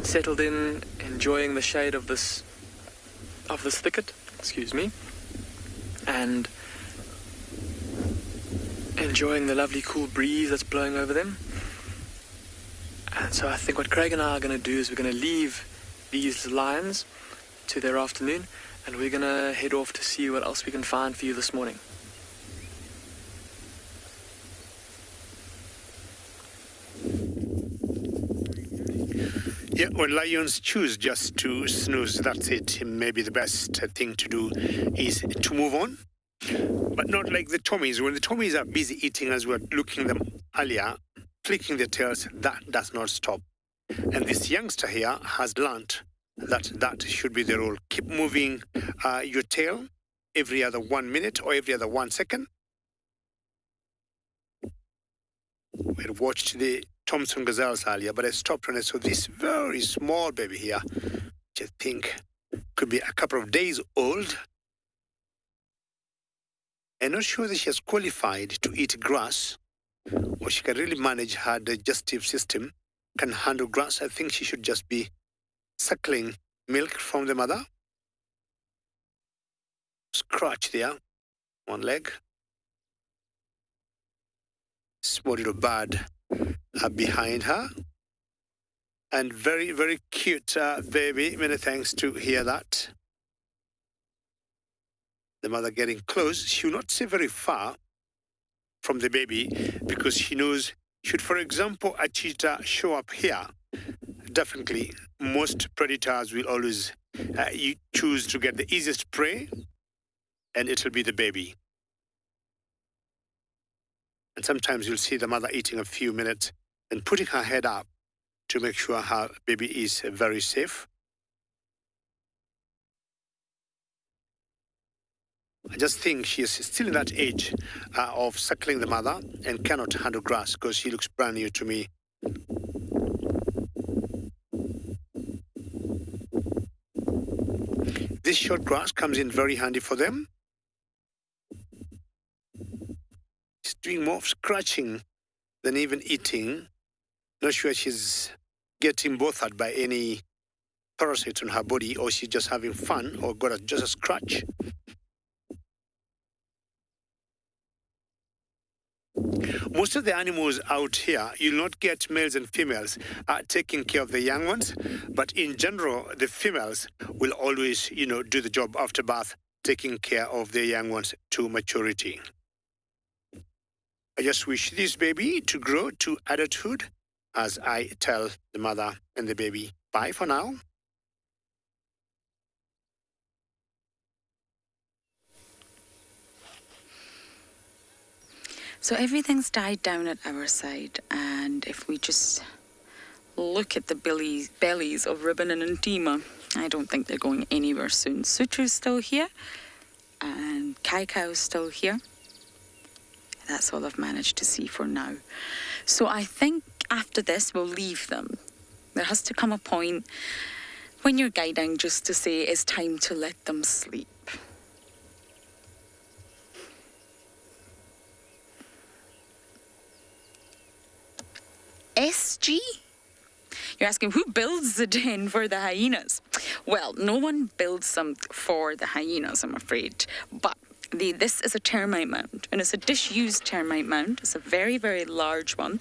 S9: settled in, enjoying the shade of this thicket, and enjoying the lovely cool breeze that's blowing over them. And so I think what Craig and I are going to do is we're going to leave these lions to their afternoon, and we're going to head off to see what else we can find for you this morning.
S8: Yeah, when lions choose just to snooze, that's it. Maybe the best thing to do is to move on. But not like the Tommies. When the Tommies are busy eating, as we were looking at them earlier, flicking their tails, that does not stop. And this youngster here has learnt that should be the rule. Keep moving your tail every other 1 minute or every other 1 second. We had watched the Thompson gazelles earlier, but I stopped when I saw this very small baby here, which I think could be a couple of days old. I'm not sure that she has qualified to eat grass, or she can really manage her digestive system, can handle grass. I think she should just be suckling milk from the mother. Scratch there, one leg. Small little bird behind her. And very, very cute baby. Many thanks to hear that. The mother getting close. She will not stay very far from the baby because she knows, should, for example, a cheetah show up here, definitely most predators will always choose to get the easiest prey, and it will be the baby. And sometimes you'll see the mother eating a few minutes and putting her head up to make sure her baby is very safe. I just think she is still in that age of suckling the mother and cannot handle grass because she looks brand new to me. This short grass comes in very handy for them. She's doing more scratching than even eating. Not sure she's getting bothered by any parasite on her body, or she's just having fun, or got just a scratch. Most of the animals out here, you'll not get males and females taking care of the young ones, but in general, the females will always, do the job after birth, taking care of their young ones to maturity. I just wish this baby to grow to adulthood as I tell the mother and the baby, bye for now.
S4: So everything's died down at our side, and if we just look at the bellies of Ribbon and Intima, I don't think they're going anywhere soon. Sutru's still here, and Kaikau's still here. That's all I've managed to see for now. So I think after this, we'll leave them. There has to come a point when you're guiding just to say it's time to let them sleep. SG? You're asking who builds the den for the hyenas? Well, no one builds them for the hyenas, I'm afraid. But this is a termite mound, and it's a disused termite mound. It's a very, very large one.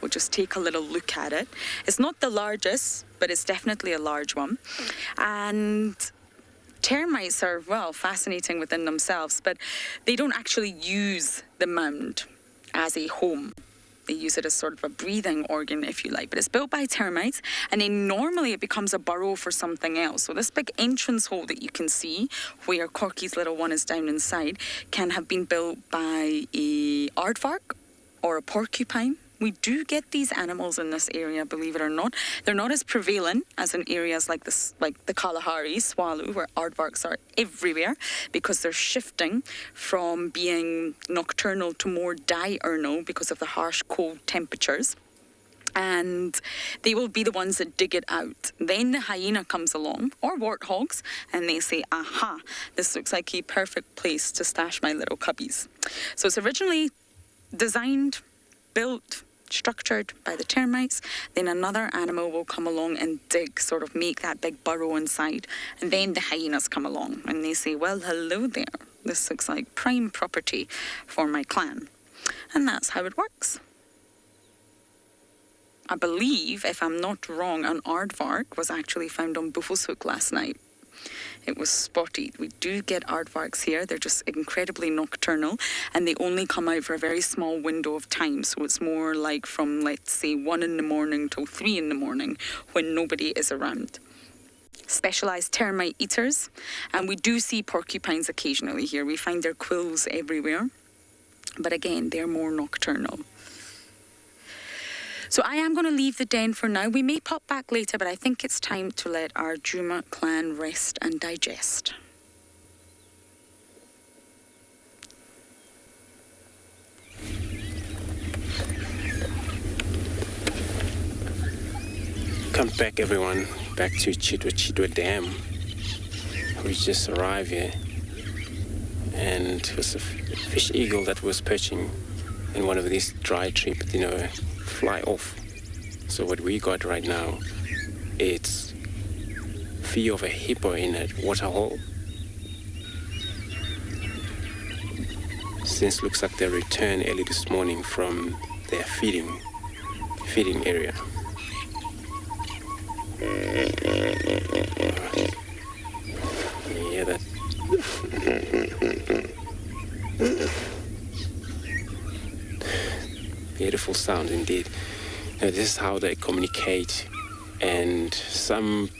S4: We'll just take a little look at it. It's not the largest, but it's definitely a large one. And termites are, well, fascinating within themselves, but they don't actually use the mound as a home. They use it as sort of a breathing organ, if you like. But it's built by termites, and then normally it becomes a burrow for something else. So this big entrance hole that you can see, where Corky's little one is down inside, can have been built by a aardvark or a porcupine. We do get these animals in this area, believe it or not. They're not as prevalent as in areas like this, like the Kalahari, Tswalu, where aardvarks are everywhere, because they're shifting from being nocturnal to more diurnal because of the harsh cold temperatures. And they will be the ones that dig it out. Then the hyena comes along, or warthogs, and they say, aha, this looks like a perfect place to stash my little cubbies. So it's originally designed, built, structured by the termites. Then another animal will come along and dig, sort of make that big burrow inside. And then the hyenas come along and they say, well, hello there. This looks like prime property for my clan. And that's how it works. I believe, if I'm not wrong, an aardvark was actually found on Buffelshoek last night. It was spotted. We do get aardvarks here. They're just incredibly nocturnal, and they only come out for a very small window of time. So it's more like from, let's say, 1 in the morning till 3 in the morning when nobody is around. Specialised termite eaters, and we do see porcupines occasionally here. We find their quills everywhere, but again, they're more nocturnal. So I am going to leave the den for now. We may pop back later, but I think it's time to let our Juma clan rest and digest.
S5: Come back, everyone, back to Chitwa Dam. We just arrived here, and it was a fish eagle that was perching in one of these dry trees, fly off. So what we got right now, it's fear of a hippo in a water hole. Since looks like they returned early this morning from their feeding area. Yeah, that. Beautiful sound indeed. This is how they communicate, and some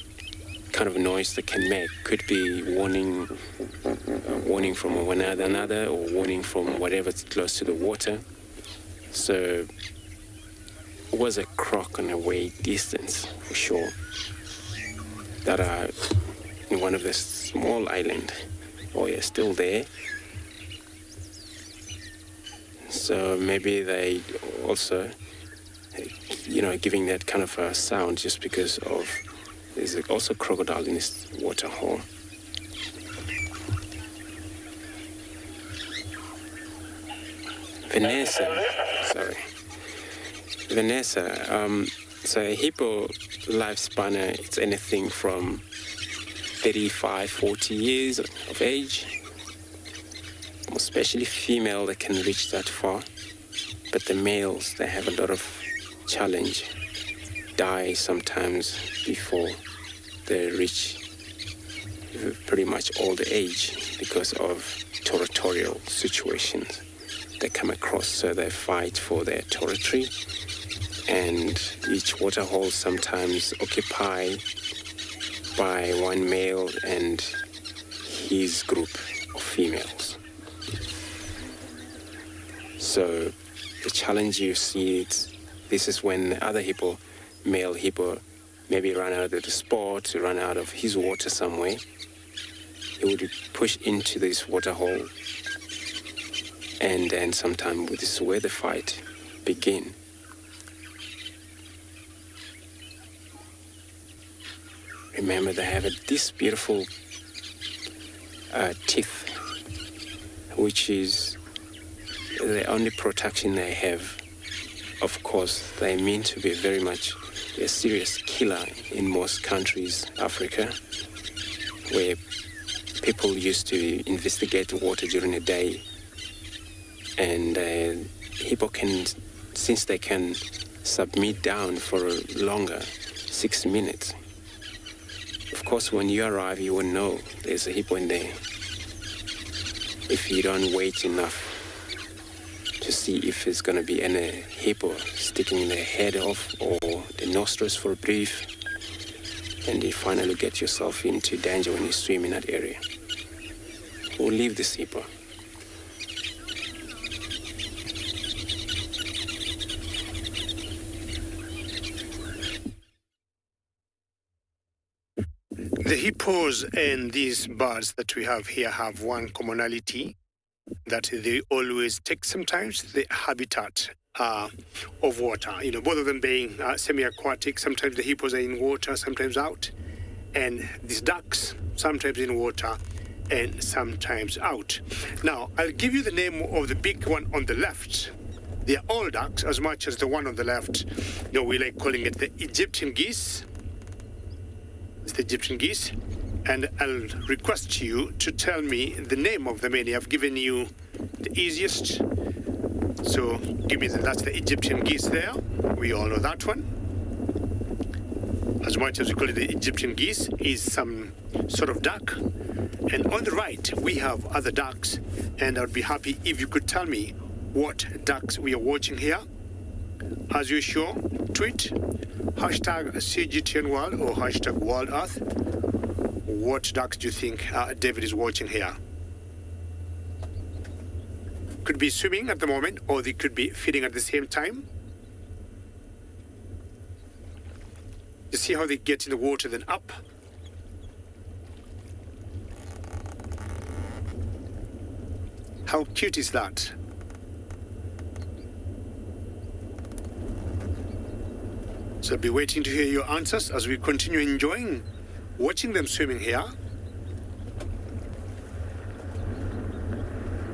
S5: kind of noise they can make could be warning from one another, or warning from whatever's close to the water. So it was a croc on a way distance for sure, that are in one of the small island. Oh yeah, still there. So maybe they also, giving that kind of a sound just because of, there's also crocodile in this water hole. Vanessa, so a hippo lifespan, it's anything from 35, 40 years of age. Especially female that can reach that far. But the males, they have a lot of challenge, die sometimes before they reach pretty much old age because of territorial situations they come across. So they fight for their territory, and each waterhole sometimes occupied by one male and his group of females. So the challenge you see, this is when other hippo, male hippo, maybe run out of the spot, run out of his water somewhere. He would push into this waterhole, and then sometime this is where the fight begin. Remember, they have this beautiful teeth, which is the only protection they have. Of course, they mean to be very much a serious killer in most countries, Africa, where people used to investigate the water during the day, and hippo can, since they can submit down for longer, 6 minutes. Of course, when you arrive, you will know there's a hippo in there. If you don't wait enough to see if there's going to be any hippo sticking their head off or the nostrils for a brief, and you finally get yourself into danger when you swim in that area. We'll leave this hippo.
S8: The hippos and these birds that we have here have one commonality, that they always take sometimes the habitat of water. You know, both of them being semi-aquatic. Sometimes the hippos are in water, sometimes out. And these ducks, sometimes in water and sometimes out. Now, I'll give you the name of the big one on the left. They are all ducks, as much as the one on the left, you know, we like calling it the Egyptian geese. It's the Egyptian geese. And I'll request you to tell me the name of the many. I've given you the easiest. So give me that's the Egyptian geese there. We all know that one. As much as we call it the Egyptian geese, is some sort of duck. And on the right, we have other ducks. And I'd be happy if you could tell me what ducks we are watching here. As usual, tweet, hashtag CGTN World or hashtag World Earth. What ducks do you think David is watching here? Could be swimming at the moment, or they could be feeding at the same time. You see how they get in the water, then up. How cute is that? So I'll be waiting to hear your answers as we continue enjoying watching them swimming here.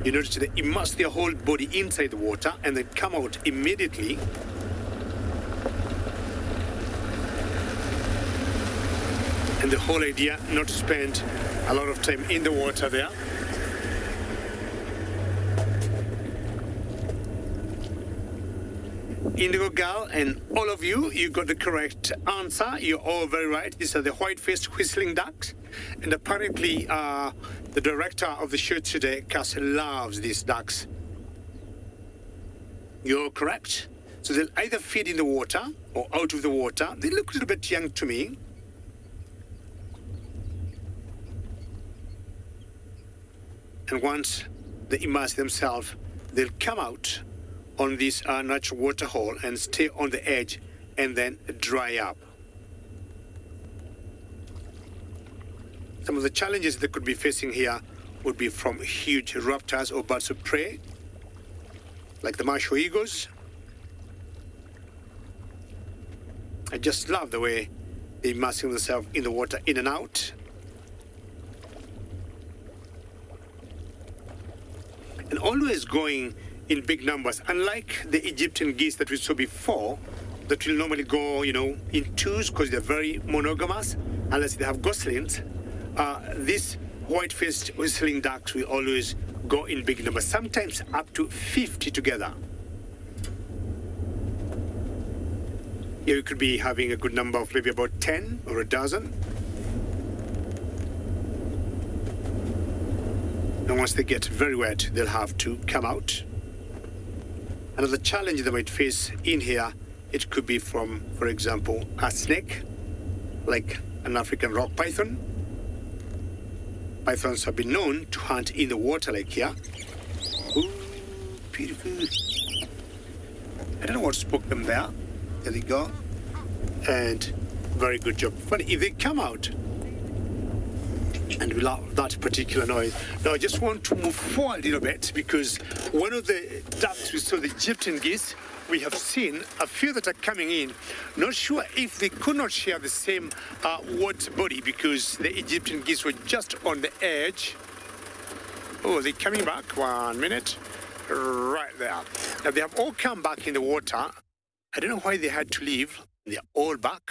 S8: You notice they immerse their whole body inside the water and then come out immediately. And the whole idea not to spend a lot of time in the water there. Indigo Girl and all of you, you got the correct answer. You're all very right. These are the white-faced whistling ducks. And apparently the director of the show today, Cass, loves these ducks. You're correct. So they'll either feed in the water or out of the water. They look a little bit young to me. And once they immerse themselves, they'll come out on this natural water hole and stay on the edge and then dry up. Some of the challenges they could be facing here would be from huge raptors or birds of prey, like the marshal eagles. I just love the way they're immersing themselves in the water in and out. And always going in big numbers, unlike the Egyptian geese that we saw before, that will normally go, you know, in twos because they're very monogamous, unless they have goslings. These white-faced whistling ducks will always go in big numbers, sometimes up to 50 together. Here you could be having a good number of maybe about 10 or a dozen. And once they get very wet, they'll have to come out. Another challenge they might face in here, it could be from, for example, a snake, like an African rock python. Pythons have been known to hunt in the water like here. Ooh, beautiful. I don't know what spoke them there. There they go. And very good job. Funny, if they come out, and we love that particular noise. Now I just want to move forward a little bit because one of the ducks we saw, the Egyptian geese, we have seen a few that are coming in. Not sure if they could not share the same water body because the Egyptian geese were just on the edge. Oh, they're coming back. 1 minute. Right there. Now they have all come back in the water. I don't know why they had to leave. They're all back.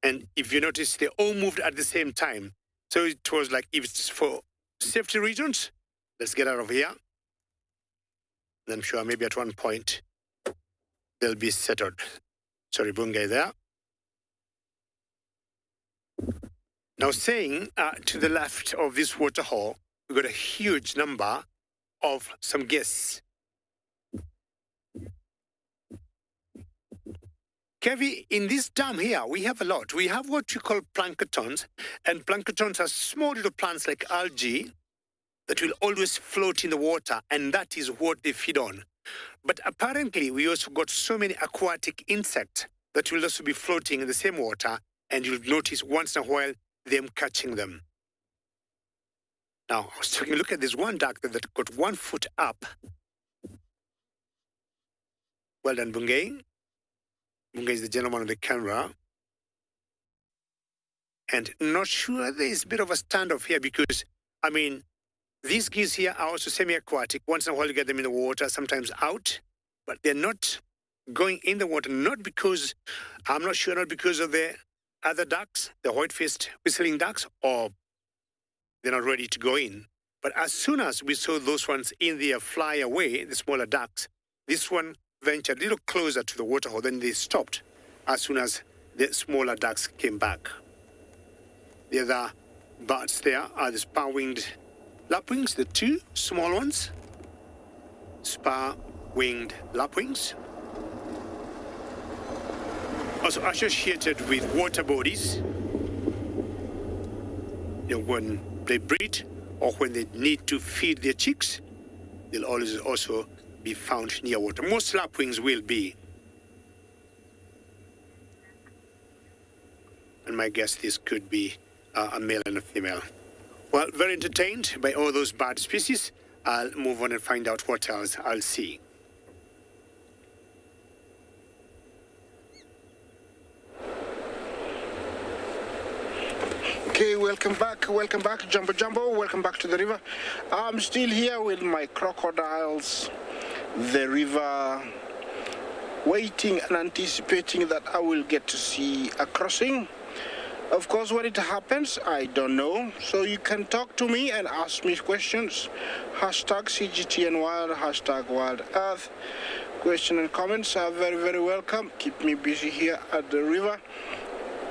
S8: And if you notice, they all moved at the same time. So it was like, if it's for safety reasons, let's get out of here. And I'm sure maybe at one point, they'll be settled. Sorry, Bungay there. Now saying to the left of this waterhole, we've got a huge number of some guests. Kevi, in this dam here, we have a lot. We have what you call planktons, and planktons are small little plants like algae that will always float in the water, and that is what they feed on. But apparently, we also got so many aquatic insects that will also be floating in the same water, and you'll notice once in a while them catching them. Now, I was taking a look at this one duck that got 1 foot up. Well done, Bungay. Bungay is the gentleman on the camera. And not sure there is a bit of a standoff here because, I mean, these geese here are also semi-aquatic. Once in a while you get them in the water, sometimes out. But they're not going in the water, not because, I'm not sure, not because of the other ducks, the white-faced whistling ducks, or they're not ready to go in. But as soon as we saw those ones in there fly away, the smaller ducks, this one ventured a little closer to the waterhole, then they stopped as soon as the smaller ducks came back. The other birds there are the spar-winged lapwings, the two small ones. Spar-winged lapwings. Also associated with water bodies. You know, when they breed or when they need to feed their chicks, they'll always also be found near water. Most lapwings will be. And my guess this could be a male and a female. Well, very entertained by all those bird species. I'll move on and find out what else I'll see.
S3: Okay, welcome back, Jumbo Jumbo, welcome back to the river. I'm still here with my crocodiles, the river, waiting and anticipating that I will get to see a crossing. Of course, when it happens, I don't know. So you can talk to me and ask me questions. Hashtag CGTNWild, hashtag Wild Earth. Questions and comments are very, very welcome. Keep me busy here at the river.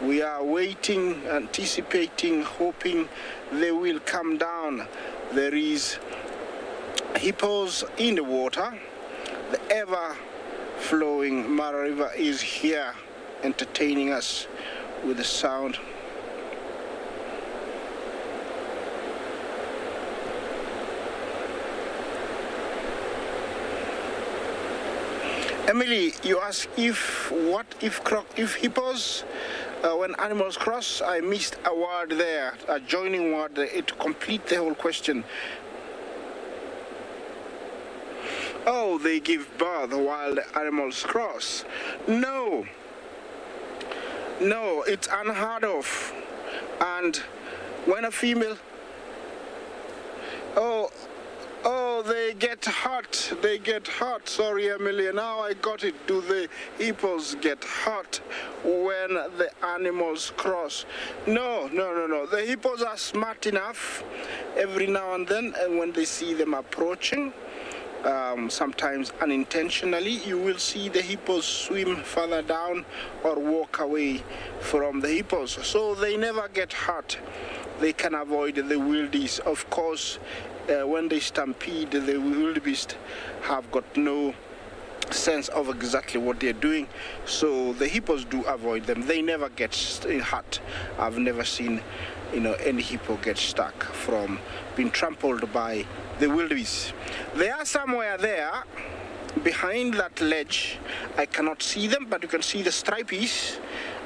S3: We are waiting, anticipating, hoping they will come down. There is hippos in the water. The ever-flowing Mara River is here, entertaining us with the sound. Emily, you ask if hippos, when animals cross, I missed a word there, a joining word there, to complete the whole question. Oh, they give birth while the animals cross. No, it's unheard of. And when a female, they get hurt. Sorry, Emily, now I got it. Do the hippos get hurt when the animals cross? No. The hippos are smart enough every now and then, and when they see them approaching, sometimes unintentionally, you will see the hippos swim further down or walk away from the hippos. So they never get hurt. They can avoid the wildies. Of course, when they stampede, the wildebeest have got no sense of exactly what they're doing, so the hippos do avoid them. They never get hurt. I've never seen, any hippo get stuck from being trampled by the wildebeest. They are somewhere there behind that ledge. I cannot see them, but you can see the stripies,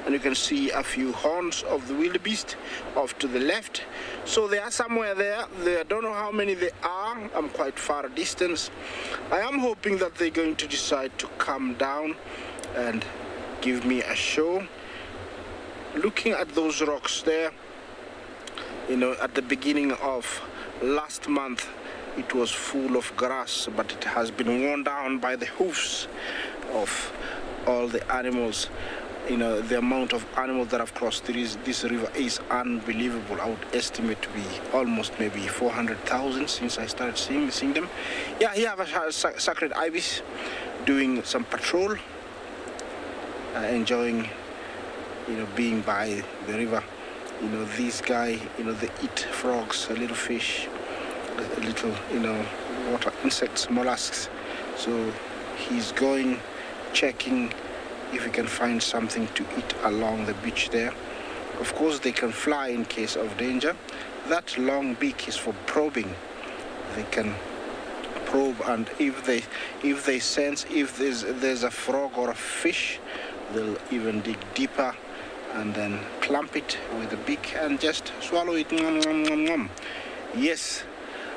S3: and you can see a few horns of the wildebeest off to the left. So they are somewhere there. I don't know how many they are. I'm quite far distance. I am hoping that they're going to decide to come down and give me a show. Looking at those rocks there, at the beginning of last month, it was full of grass, but it has been worn down by the hoofs of all the animals. The amount of animals that have crossed this river is unbelievable. I would estimate to be almost maybe 400,000 since I started seeing them. Yeah, here I have a sacred ibis doing some patrol, enjoying, being by the river. This guy, they eat frogs, little fish, little, water insects, mollusks. So he's going, checking if we can find something to eat along the beach there. Of course, they can fly in case of danger. That long beak is for probing. They can probe, and if they sense if there's a frog or a fish, they'll even dig deeper and then clamp it with the beak and just swallow it. Nom, nom, nom, nom. Yes.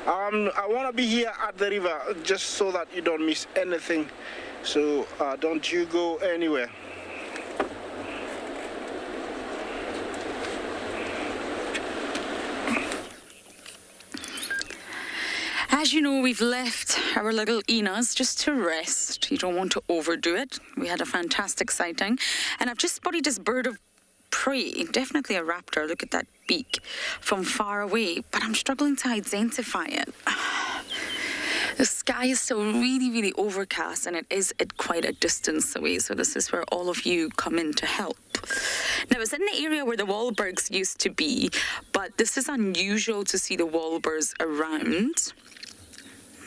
S3: I want to be here at the river just so that you don't miss anything. So don't you go anywhere.
S4: As you know, we've left our little Inas just to rest. You don't want to overdo it. We had a fantastic sighting. And I've just spotted this bird of prey, definitely a raptor. Look at that beak from far away, but I'm struggling to identify it. The sky is still really, really overcast, and it is at quite a distance away, so this is where all of you come in to help. Now, it's in the area where the Wahlbergs used to be, but this is unusual to see the Wahlbergs around.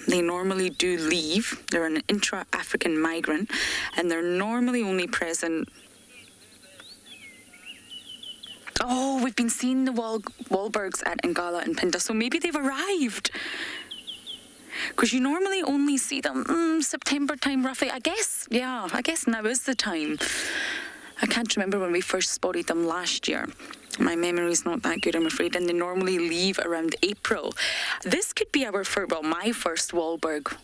S4: They normally do leave. They're an intra-African migrant, and they're normally only present... Oh, we've been seeing the Wahlbergs at Ngala and Pinda, so maybe they've arrived. Because you normally only see them September time, roughly. I guess now is the time. I can't remember when we first spotted them last year. My memory's not that good, I'm afraid, and they normally leave around April. This could be my first Wahlberg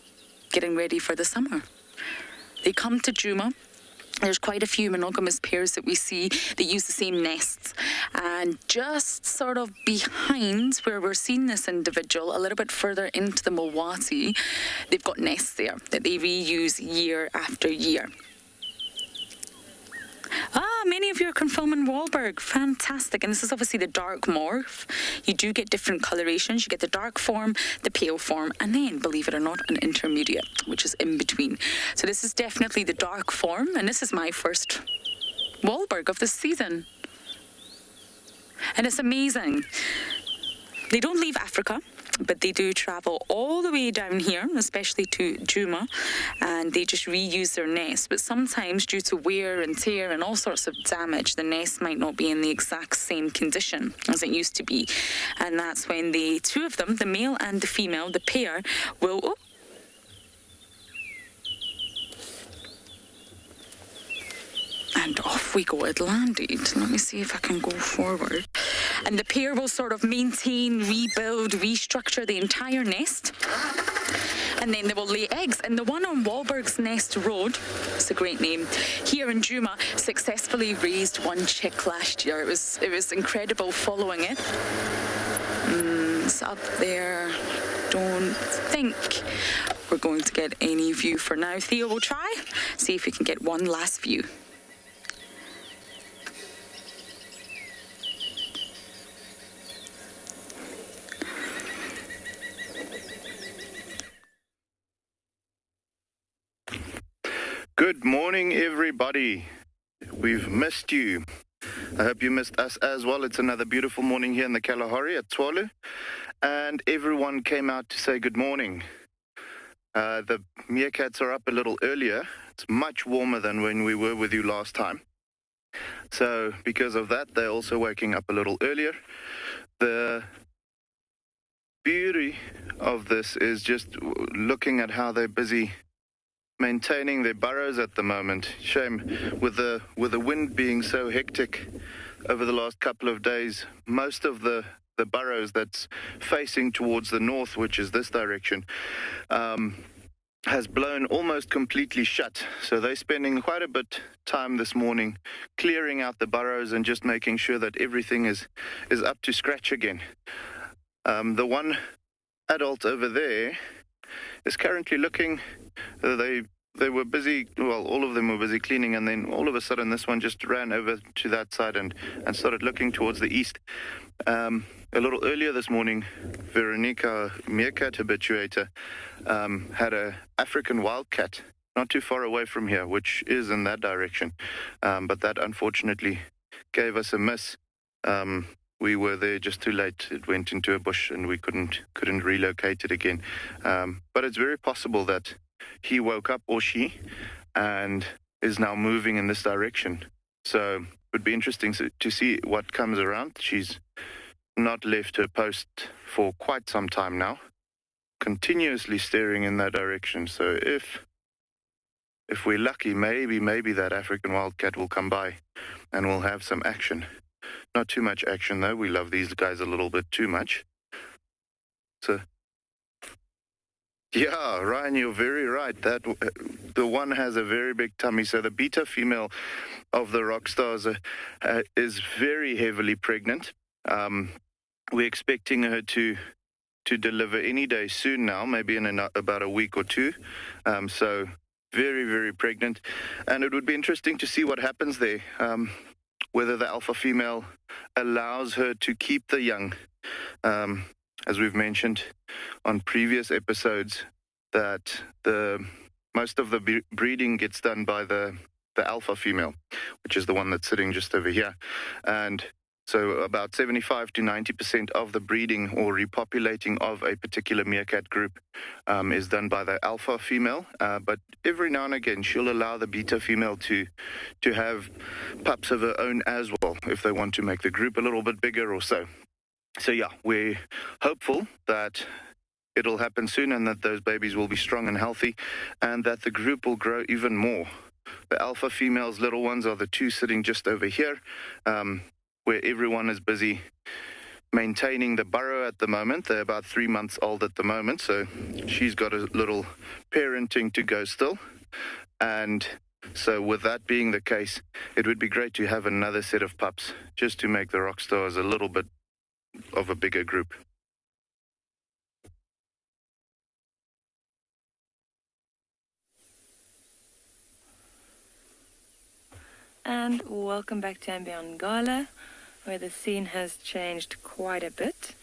S4: getting ready for the summer. They come to Juma. There's quite a few monogamous pairs that we see that use the same nests. And just sort of behind where we're seeing this individual, a little bit further into the Mulwati, they've got nests there that they reuse year after year. Many of you are confirming Wahlberg. Fantastic. And this is obviously the dark morph. You do get different colorations. You get the dark form, the pale form, and then, believe it or not, an intermediate, which is in between. So this is definitely the dark form, and this is my first Wahlberg of this season. And it's amazing. They don't leave Africa, but they do travel all the way down here, especially to Juma, and they just reuse their nest. But sometimes, due to wear and tear and all sorts of damage, the nest might not be in the exact same condition as it used to be. And that's when the two of them, the male and the female, the pair, will... Oh, and off we go. It landed. Let me see if I can go forward. And the pair will sort of maintain, rebuild, restructure the entire nest. And then they will lay eggs. And the one on Wahlberg's Nest Road, it's a great name, here in Juma, successfully raised one chick last year. It was incredible following it. It's up there. Don't think we're going to get any view for now. Theo will try. See if we can get one last view.
S10: Good morning, everybody. We've missed you. I hope you missed us as well. It's another beautiful morning here in the Kalahari at Tswalu, and everyone came out to say good morning. The meerkats are up a little earlier. It's much warmer than when we were with you last time. So because of that, they're also waking up a little earlier. The beauty of this is just looking at how they're busy maintaining their burrows at the moment. Shame, with the wind being so hectic over the last couple of days, most of the burrows that's facing towards the north, which is this direction, has blown almost completely shut. So they're spending quite a bit time this morning clearing out the burrows and just making sure that everything is up to scratch again. The one adult over there is currently looking, they were busy, well, all of them were busy cleaning, and then all of a sudden this one just ran over to that side and started looking towards the east. A little earlier this morning, Veronica, meerkat habituator, had a African wildcat not too far away from here, which is in that direction. But that unfortunately gave us a miss. We were there just too late. It went into a bush and we couldn't relocate it again. But it's very possible that he woke up, or she, and is now moving in this direction. So it would be interesting to see what comes around. She's not left her post for quite some time now, continuously staring in that direction. So if we're lucky, maybe that African wildcat will come by and we'll have some action. Not too much action though. We love these guys a little bit too much. So yeah, Ryan, you're very right. That the one has a very big tummy. So the beta female of the rock stars is very heavily pregnant. We're expecting her to deliver any day soon now, maybe in about a week or two. So very, very pregnant. And it would be interesting to see what happens there. Whether the alpha female allows her to keep the young. As we've mentioned on previous episodes, that most of the breeding gets done by the alpha female, which is the one that's sitting just over here. And so about 75 to 90% of the breeding or repopulating of a particular meerkat group is done by the alpha female. But every now and again, she'll allow the beta female to have pups of her own as well, if they want to make the group a little bit bigger or so. So yeah, we're hopeful that it'll happen soon and that those babies will be strong and healthy and that the group will grow even more. The alpha females, little ones, are the two sitting just over here, where everyone is busy maintaining the burrow at the moment. They're about 3 months old at the moment, so she's got a little parenting to go still. And so with that being the case, it would be great to have another set of pups just to make the rock stars a little bit of a bigger group.
S6: And welcome back to Ngala, where the scene has changed quite a bit.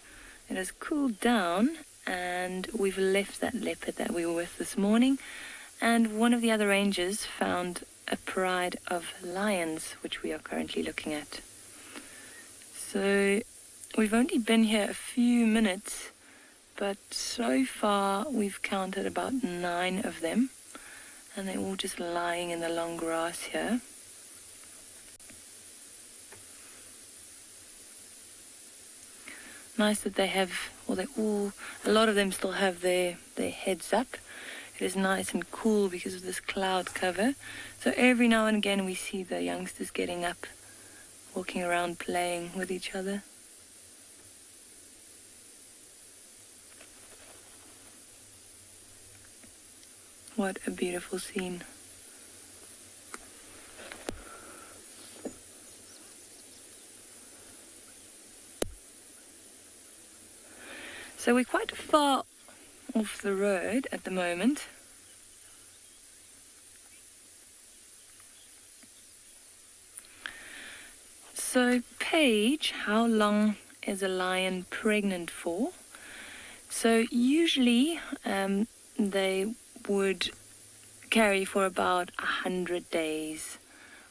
S6: It has cooled down and we've left that leopard that we were with this morning, and one of the other rangers found a pride of lions, which we are currently looking at. So we've only been here a few minutes, but so far we've counted about 9 of them, and they're all just lying in the long grass here. Nice that they have, well, a lot of them still have their heads up. It is nice and cool because of this cloud cover. So every now and again we see the youngsters getting up, walking around playing with each other. What a beautiful scene. So we're quite far off the road at the moment. So Paige, how long is a lion pregnant for? So usually they would carry for about 100 days,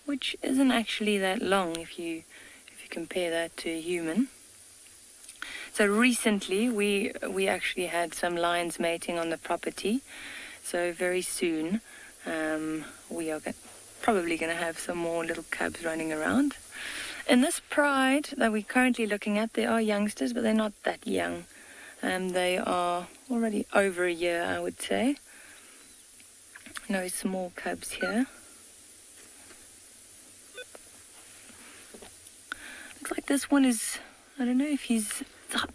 S6: which isn't actually that long if you compare that to a human. So recently we actually had some lions mating on the property. So very soon we are probably going to have some more little cubs running around. In this pride that we're currently looking at, there are youngsters, but they're not that young. They are already over a year, I would say. No small cubs here. Looks like this one is, I don't know if it's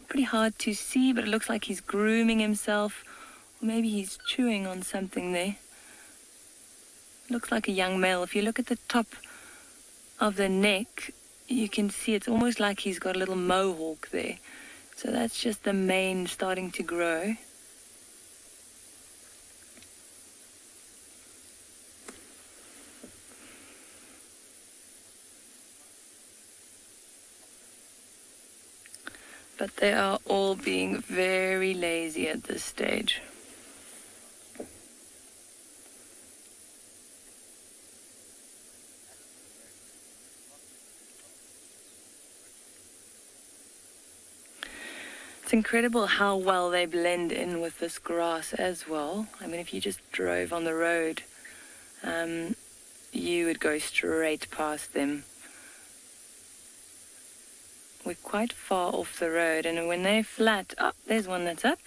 S6: pretty hard to see, but it looks like he's grooming himself, or maybe he's chewing on something there. Looks like a young male. If you look at the top of the neck, you can see it's almost like he's got a little mohawk there. So that's just the mane starting to grow. But they are all being very lazy at this stage. It's incredible how well they blend in with this grass as well. I mean, if you just drove on the road, you would go straight past them. We're quite far off the road, and when they're flat, oh, there's one that's up.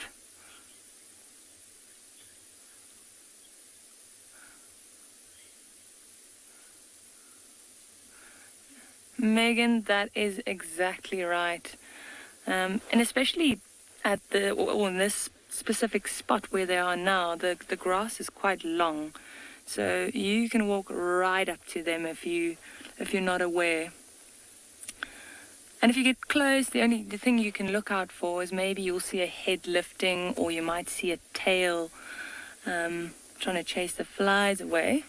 S6: Megan, that is exactly right. And especially at in this specific spot where they are now, the grass is quite long. So you can walk right up to them if you're not aware. And if you get close, the thing you can look out for is maybe you'll see a head lifting, or you might see a tail trying to chase the flies away.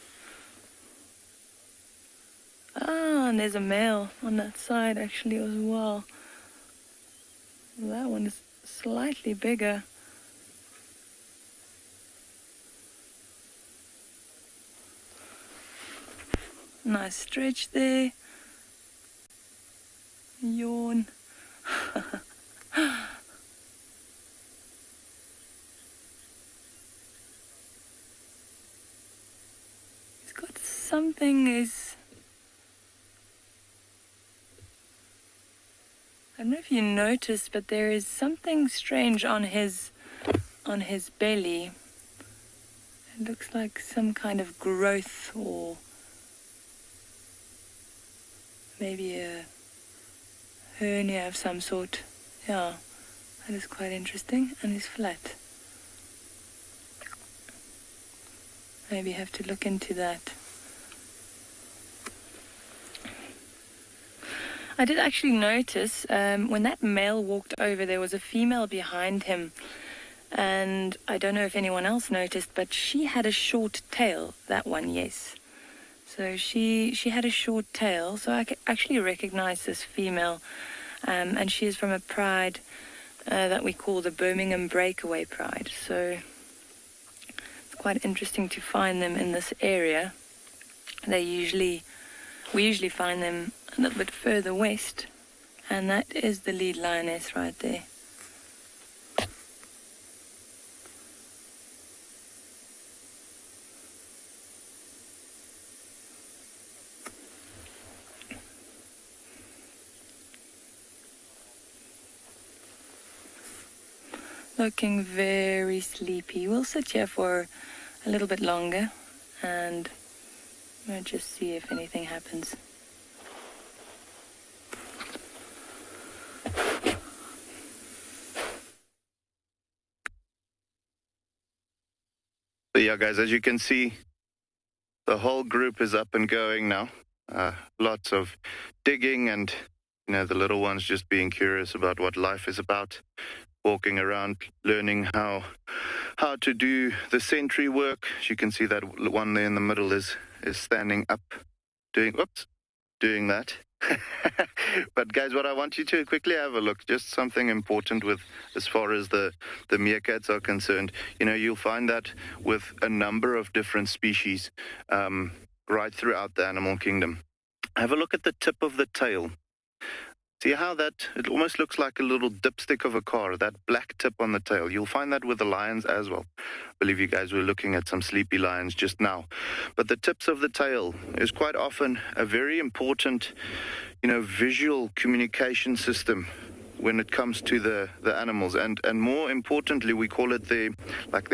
S6: Ah, and there's a male on that side actually as well. That one is slightly bigger. Nice stretch there. Yawn. He's got something I don't know if you noticed, but there is something strange on his belly. It looks like some kind of growth, or maybe a hernia of some sort. Yeah, that is quite interesting. And he's flat. Maybe have to look into that. I did actually notice when that male walked over, there was a female behind him. And I don't know if anyone else noticed, but she had a short tail. That one, yes. So she had a short tail. So I could actually recognize this female. And she is from a pride that we call the Birmingham Breakaway Pride. So it's quite interesting to find them in this area. We usually find them a little bit further west, and that is the lead lioness right there. Looking very sleepy. We'll sit here for a little bit longer and we'll just see if anything happens.
S10: So yeah, guys, as you can see, the whole group is up and going now. Lots of digging and, the little ones just being curious about what life is about, walking around, learning how to do the sentry work. As you can see, that one there in the middle is standing up, doing that. But guys, what I want you to quickly have a look, just something important with as far as the meerkats are concerned. You know, you'll find that with a number of different species right throughout the animal kingdom. Have a look at the tip of the tail. See how it almost looks like a little dipstick of a car, that black tip on the tail. You'll find that with the lions as well. I believe you guys were looking at some sleepy lions just now. But the tips of the tail is quite often a very important, visual communication system when it comes to the animals. And more importantly, we call it the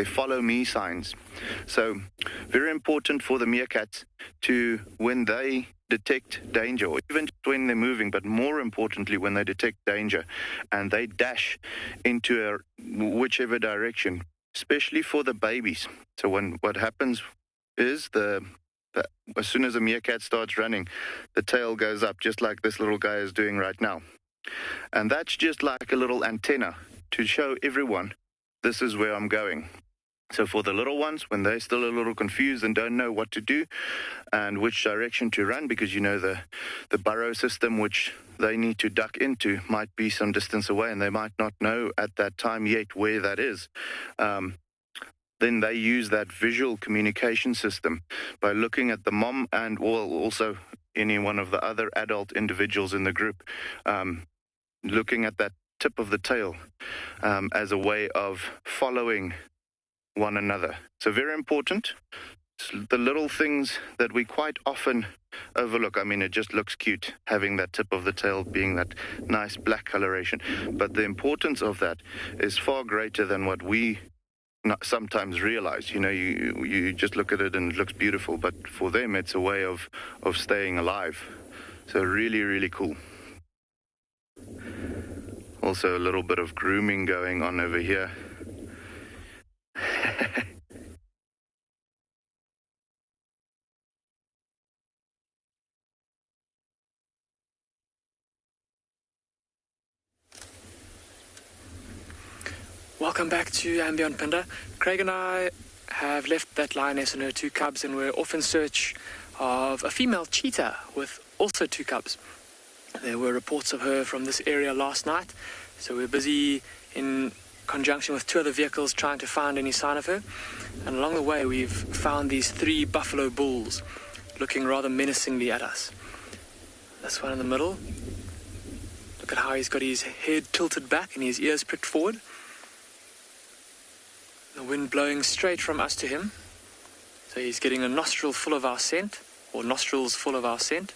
S10: follow me signs. So very important for the meerkats to, when they detect danger, or even when they're moving, but more importantly when they detect danger and they dash into whichever direction, especially for the babies. So what happens is as soon as a meerkat starts running, the tail goes up just like this little guy is doing right now. And that's just like a little antenna to show everyone, this is where I'm going. So for the little ones, when they're still a little confused and don't know what to do and which direction to run, because the burrow system which they need to duck into might be some distance away and they might not know at that time yet where that is, then they use that visual communication system by looking at the mom and also any one of the other adult individuals in the group, looking at that tip of the tail as a way of following one another. So very important. The little things that we quite often overlook. I mean, it just looks cute having that tip of the tail being that nice black coloration, but the importance of that is far greater than what we sometimes realize. You just look at it and it looks beautiful, but for them it's a way of staying alive. So really, really cool. Also a little bit of grooming going on over here.
S9: Welcome back to Ambient Pinda. Craig and I have left that lioness and her 2 cubs and we're off in search of a female cheetah with also 2 cubs. There were reports of her from this area last night, so we're busy in conjunction with 2 other vehicles trying to find any sign of her. And along the way we've found these 3 buffalo bulls looking rather menacingly at us. This one in the middle, look at how he's got his head tilted back and his ears pricked forward. The wind blowing straight from us to him, so he's getting a nostril full of our scent, or nostrils full of our scent.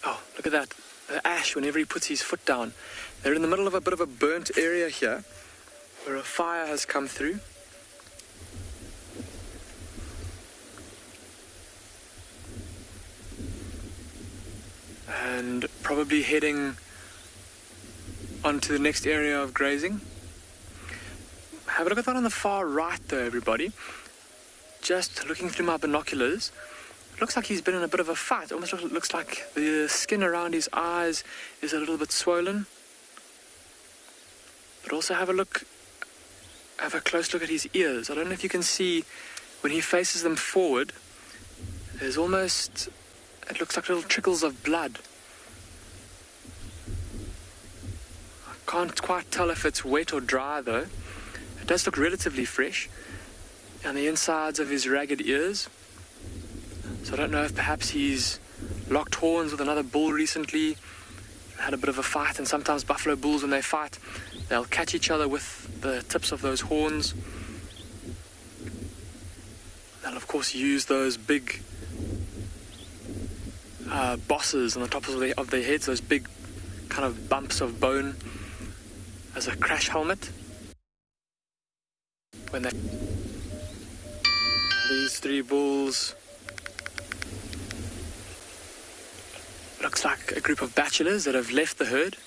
S9: Oh, look at that, the ash whenever he puts his foot down. They're in the middle of a bit of a burnt area here, where a fire has come through. And probably heading onto the next area of grazing. Have a look at that on the far right though, everybody. Just looking through my binoculars, looks like he's been in a bit of a fight. Almost looks like the skin around his eyes is a little bit swollen. But also have a close look at his ears. I don't know if you can see when he faces them forward, there's almost, it looks like little trickles of blood. I can't quite tell if it's wet or dry though. It does look relatively fresh. And the insides of his ragged ears. So I don't know if perhaps he's locked horns with another bull recently, had a bit of a fight, and sometimes buffalo bulls, when they fight, they'll catch each other with the tips of those horns. They'll of course use those big bosses on the top of their heads, those big kind of bumps of bone, as a crash helmet. When these 3 bulls, looks like a group of bachelors that have left the herd.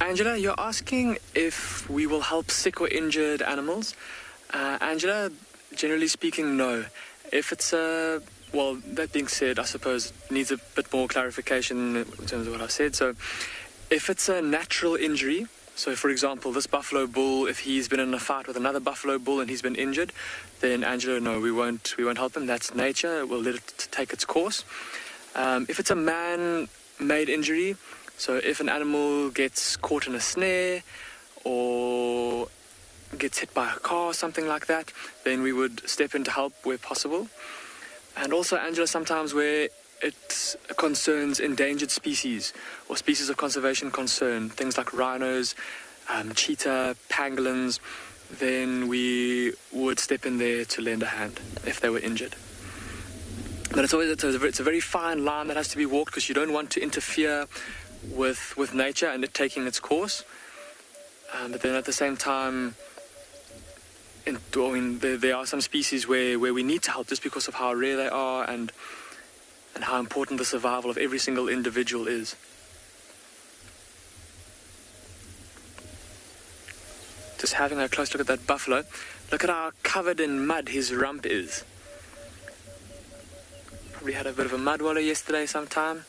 S9: Angela, you're asking if we will help sick or injured animals. Angela, generally speaking, no. If it's well, that being said, I suppose it needs a bit more clarification in terms of what I said. So if it's a natural injury, So, for example, this buffalo bull, if he's been in a fight with another buffalo bull and he's been injured, then Angela, no, we won't help him. That's nature. We'll let it take its course. If it's a man-made injury, so if an animal gets caught in a snare or gets hit by a car, something like that, then we would step in to help where possible. And also, Angela, sometimes where it concerns endangered species or species of conservation concern, things like rhinos, cheetah, pangolins, then we would step in there to lend a hand if they were injured. But it's a very fine line that has to be walked, because you don't want to interfere with nature and it taking its course. But then at the same time, there are some species where we need to help just because of how rare they are and how important the survival of every single individual is. Just having a close look at that buffalo. Look at how covered in mud his rump is. Probably had a bit of a mud wallow yesterday sometime.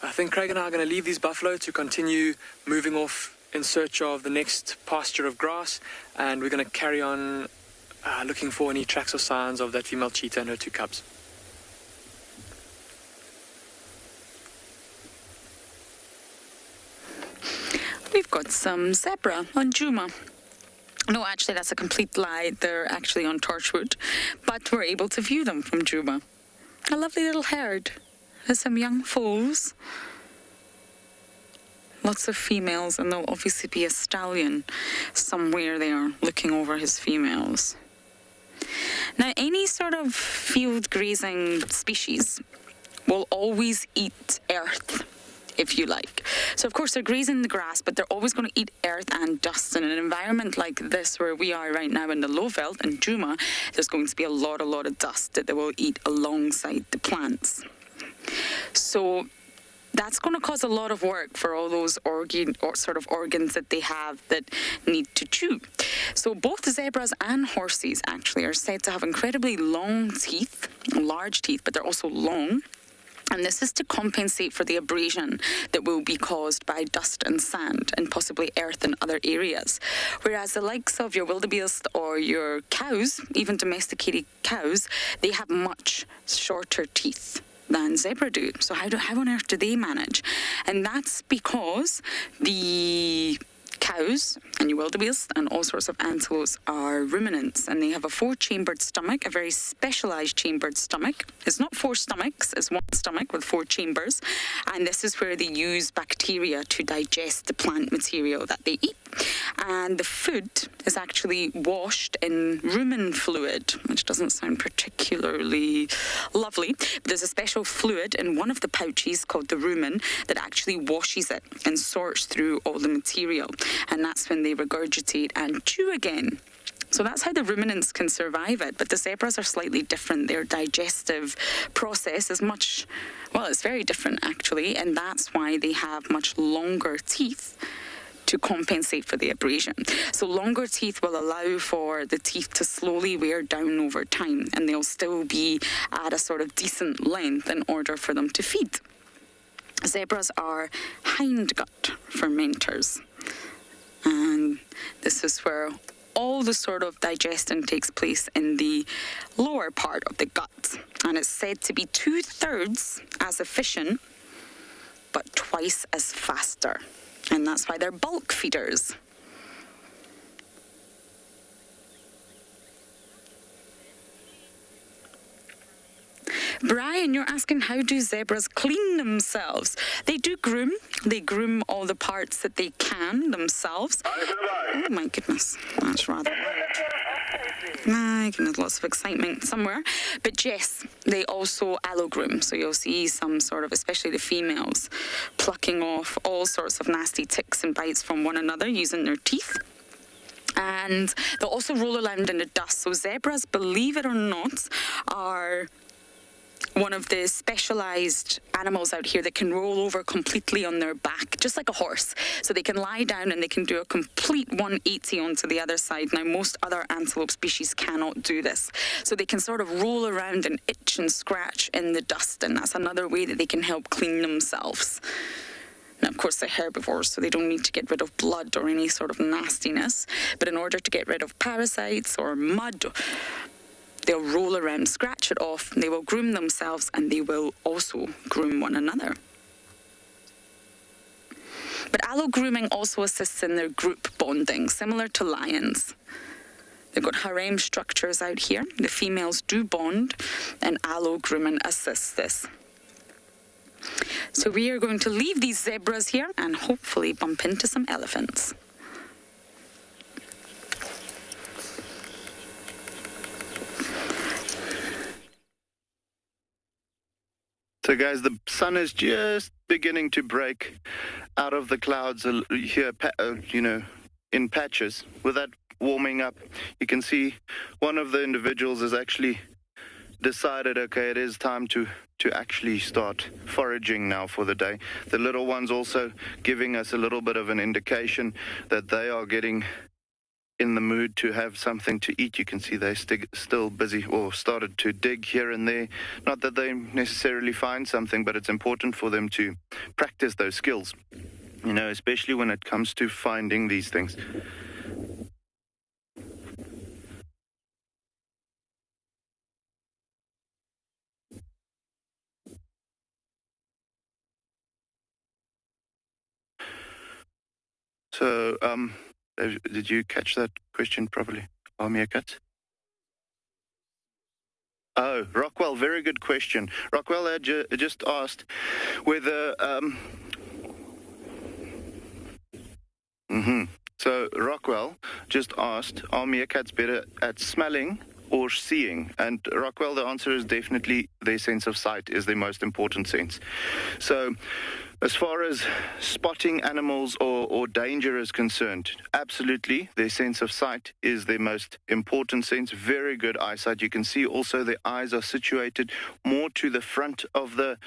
S9: I think Craig and I are going to leave these buffalo to continue moving off in search of the next pasture of grass, and we're going to carry on looking for any tracks or signs of that female cheetah and her 2 cubs.
S4: We've got some zebra on Djuma. No, actually, that's a complete lie. They're actually on Torchwood, but we're able to view them from Djuma. A lovely little herd. There's some young foals. Lots of females, and there'll obviously be a stallion somewhere there looking over his females. Now, any sort of field grazing species will always eat earth, if you like. So, of course, they're grazing the grass, but they're always going to eat earth and dust. In an environment like this, where we are right now in the low veld in Djuma, there's going to be a lot of dust that they will eat alongside the plants. So that's going to cause a lot of work for all those organs that they have that need to chew. So both zebras and horses actually are said to have incredibly long teeth, large teeth, but they're also long. And this is to compensate for the abrasion that will be caused by dust and sand and possibly earth in other areas. Whereas the likes of your wildebeest or your cows, even domesticated cows, they have much shorter teeth than zebra do. So how on earth do they manage? And that's because the cows and your wildebeest and all sorts of antelopes are ruminants, and they have a 4-chambered stomach, a very specialized chambered stomach. It's not 4 stomachs, it's 1 stomach with 4 chambers, and this is where they use bacteria to digest the plant material that they eat. And the food is actually washed in rumen fluid, which doesn't sound particularly lovely, but there's a special fluid in one of the pouches called the rumen that actually washes it and sorts through all the material. And that's when they regurgitate and chew again. So that's how the ruminants can survive it. But the zebras are slightly different. Their digestive process is it's very different actually. And that's why they have much longer teeth to compensate for the abrasion. So longer teeth will allow for the teeth to slowly wear down over time, and they'll still be at a sort of decent length in order for them to feed. Zebras are hindgut fermenters. And this is where all the sort of digestion takes place in the lower part of the gut. And it's said to be 2/3 as efficient, but twice as faster. And that's why they're bulk feeders. Brian, you're asking, how do zebras clean themselves? They do groom. They groom all the parts that they can themselves. Oh my goodness, that's rather loud. My goodness, lots of excitement somewhere. But yes, they also allogroom. So you'll see some sort of, especially the females, plucking off all sorts of nasty ticks and bites from one another using their teeth. And they'll also roll around in the dust. So zebras, believe it or not, are one of the specialized animals out here that can roll over completely on their back, just like a horse. So they can lie down and they can do a complete 180 onto the other side. Now, most other antelope species cannot do this. So they can sort of roll around and itch and scratch in the dust, and that's another way that they can help clean themselves. Now, of course, they're herbivores, so they don't need to get rid of blood or any sort of nastiness. But in order to get rid of parasites or mud, they'll roll around, scratch it off, they will groom themselves, and they will also groom one another. But allo grooming also assists in their group bonding, similar to lions. They've got harem structures out here. The females do bond, and allo grooming assists this. So we are going to leave these zebras here and hopefully bump into some elephants.
S10: So guys, the sun is just beginning to break out of the clouds here, in patches. With that warming up, you can see one of the individuals has actually decided, okay, it is time to actually start foraging now for the day. The little ones also giving us a little bit of an indication that they are getting in the mood to have something to eat. You can see they're still busy or started to dig here and there. Not that they necessarily find something, but it's important for them to practice those skills, especially when it comes to finding these things. So, did you catch that question properly? Are meerkats? Oh, Rockwell, very good question. Rockwell had just asked whether... So, Rockwell just asked, are meerkats better at smelling or seeing? And Rockwell, the answer is definitely their sense of sight is their most important sense. So, as far as spotting animals or danger is concerned, absolutely, their sense of sight is their most important sense. Very good eyesight. You can see also their eyes are situated more to the front of the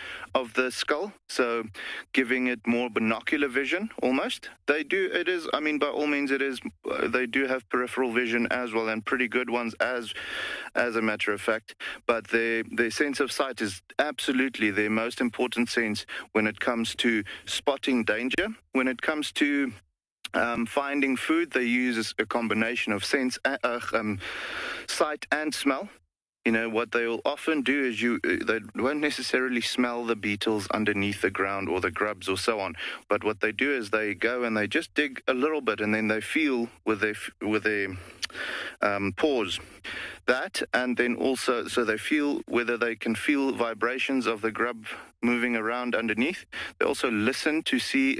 S10: skull, so giving it more binocular vision almost. They do, it is, by all means it is, they do have peripheral vision as well, and pretty good ones as a matter of fact, but their sense of sight is absolutely their most important sense when it comes to spotting danger. When it comes to finding food, they use a combination of sight and smell. What they will often do is they won't necessarily smell the beetles underneath the ground or the grubs or so on, but what they do is they go and they just dig a little bit, and then they feel with their paws that, and then also so they feel whether they can feel vibrations of the grub moving around underneath. They also listen to see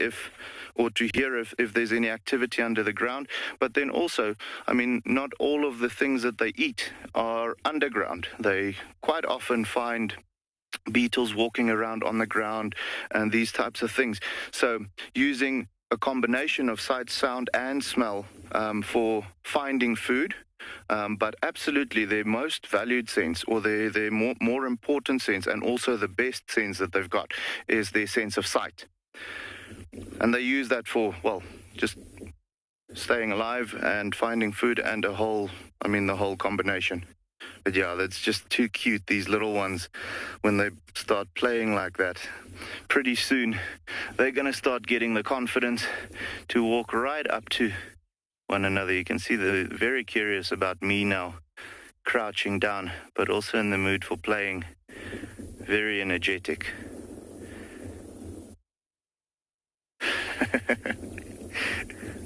S10: to hear if there's any activity under the ground. But then also, not all of the things that they eat are underground. They quite often find beetles walking around on the ground and these types of things. So using a combination of sight, sound, and smell for finding food. But absolutely, their most valued sense, or their more important sense, and also the best sense that they've got, is their sense of sight. And they use that for, just staying alive and finding food, and the whole combination. But yeah, that's just too cute, these little ones, when they start playing like that. Pretty soon, they're going to start getting the confidence to walk right up to one another. You can see they're very curious about me now, crouching down, but also in the mood for playing. Very energetic.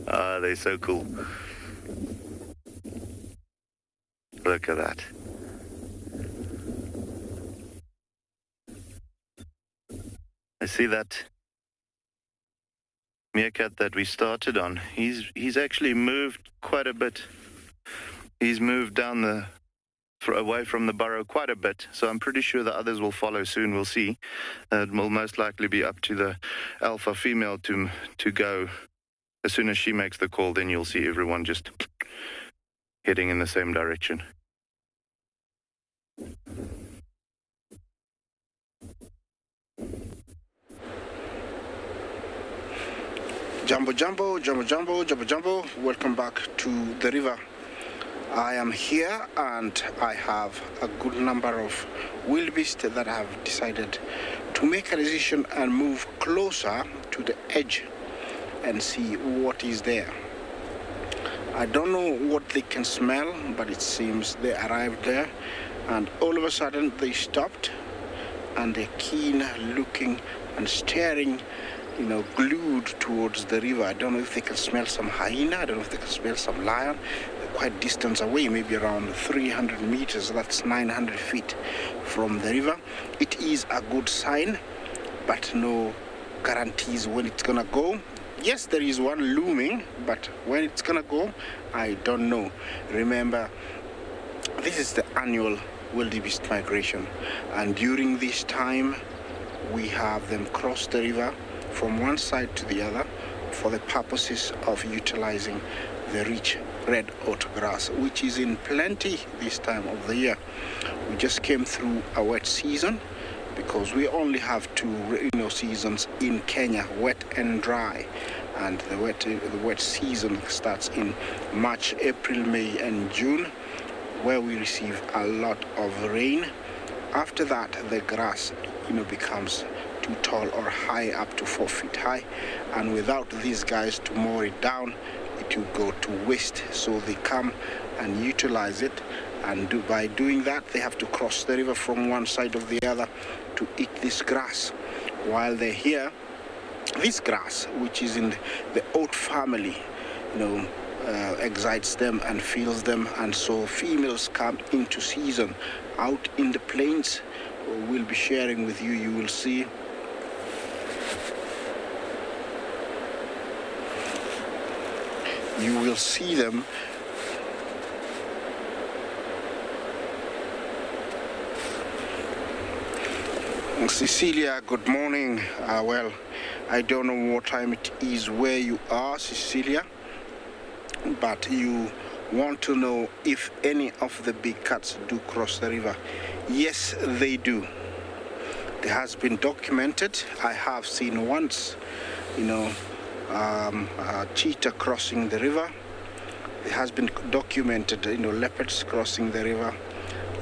S10: They're so cool. Look at that. I see that meerkat that we started on. He's actually moved quite a bit. He's moved down away from the burrow quite a bit, so I'm pretty sure the others will follow soon. We'll see. It will most likely be up to the alpha female to go. As soon as she makes the call, then you'll see everyone just heading in the same direction.
S3: Jumbo, jumbo, jumbo, jumbo, jumbo, jumbo. Welcome back to the river. I am here and I have a good number of wildebeest that have decided to make a decision and move closer to the edge and see what is there. I don't know what they can smell, but it seems they arrived there, and all of a sudden they stopped, and they're keen looking and staring, glued towards the river. I don't know if they can smell some hyena. I don't know if they can smell some lion. They're quite distant away, maybe around 300 meters. That's 900 feet from the river. It is a good sign, but no guarantees when it's gonna go. Yes, there is one looming, but when it's gonna go, I don't know. Remember, this is the annual wildebeest migration, and during this time we have them cross the river from one side to the other for the purposes of utilizing the rich red oat grass, which is in plenty this time of the year. We just came through a wet season because we only have two seasons in Kenya, wet and dry, and the wet season starts in March, April, May and June, where we receive a lot of rain. After that, the grass becomes too tall or high, up to 4 feet high, and without these guys to mow it down, it will go to waste. So they come and utilize it, and by doing that, they have to cross the river from one side of the other to eat this grass. While they're here, this grass, which is in the oat family, excites them and fills them, and so females come into season out in the plains. We'll be sharing with you. You will see them Cecilia, good morning. Well, I don't know what time it is where you are, Cecilia, but you want to know if any of the big cats do cross the river. Yes, they do. It has been documented. I have seen once, a cheetah crossing the river. It has been documented, leopards crossing the river.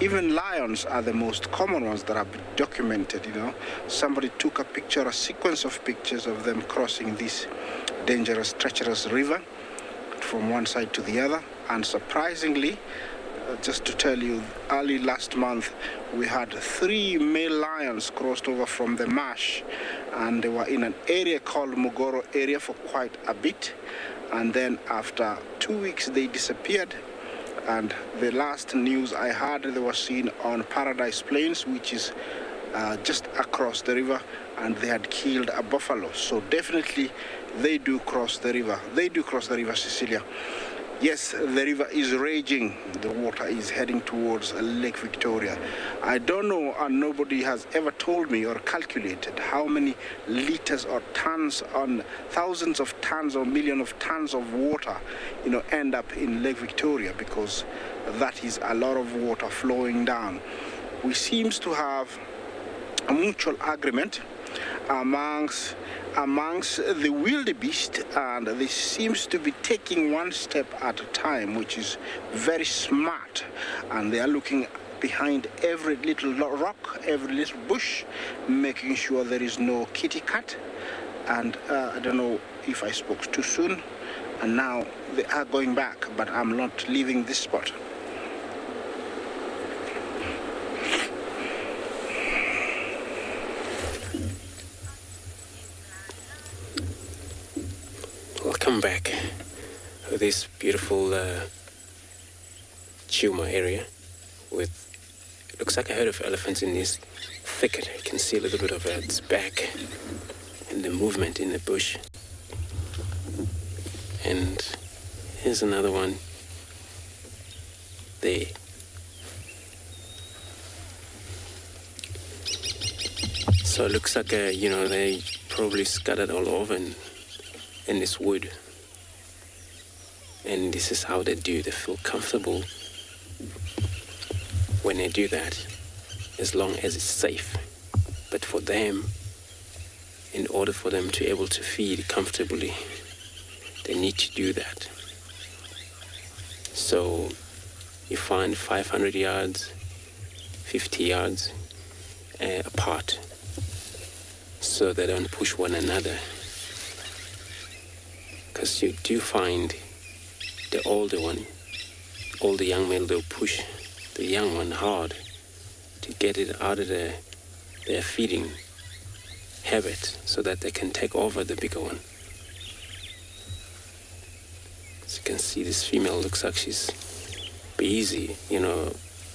S3: Even lions are the most common ones that have been documented, Somebody took a sequence of pictures of them crossing this dangerous, treacherous river from one side to the other. And surprisingly, just to tell you, early last month, we had 3 male lions crossed over from the marsh, and they were in an area called Mugoro area for quite a bit. And then after 2 weeks, they disappeared. And the last news I heard, they were seen on Paradise Plains, which is just across the river, and they had killed a buffalo. So definitely they do cross the river. They do cross the river, Cecilia. Yes, the river is raging. The water is heading towards Lake Victoria. I don't know, and nobody has ever told me or calculated how many liters or tons, on thousands of tons or millions of tons of water, end up in Lake Victoria, because that is a lot of water flowing down. We seem to have a mutual agreement amongst the wildebeest, and they seems to be taking one step at a time, which is very smart, and they are looking behind every little rock, every little bush, making sure there is no kitty cat. And I don't know if I spoke too soon, and now they are going back, but I'm not leaving this spot.
S5: Welcome back to this beautiful Chuma area with, it looks like a herd of elephants in this thicket. You can see a little bit of its back and the movement in the bush. And here's another one there. So it looks like, they probably scattered all over in this wood, and this is how they do. They feel comfortable when they do that, as long as it's safe. But for them, in order for them to be able to feed comfortably, they need to do that. So you find 500 yards, 50 yards apart, so they don't push one another because you do find the older young male, they'll push the young one hard to get it out of their feeding habit so that they can take over the bigger one. As you can see, this female looks like she's busy.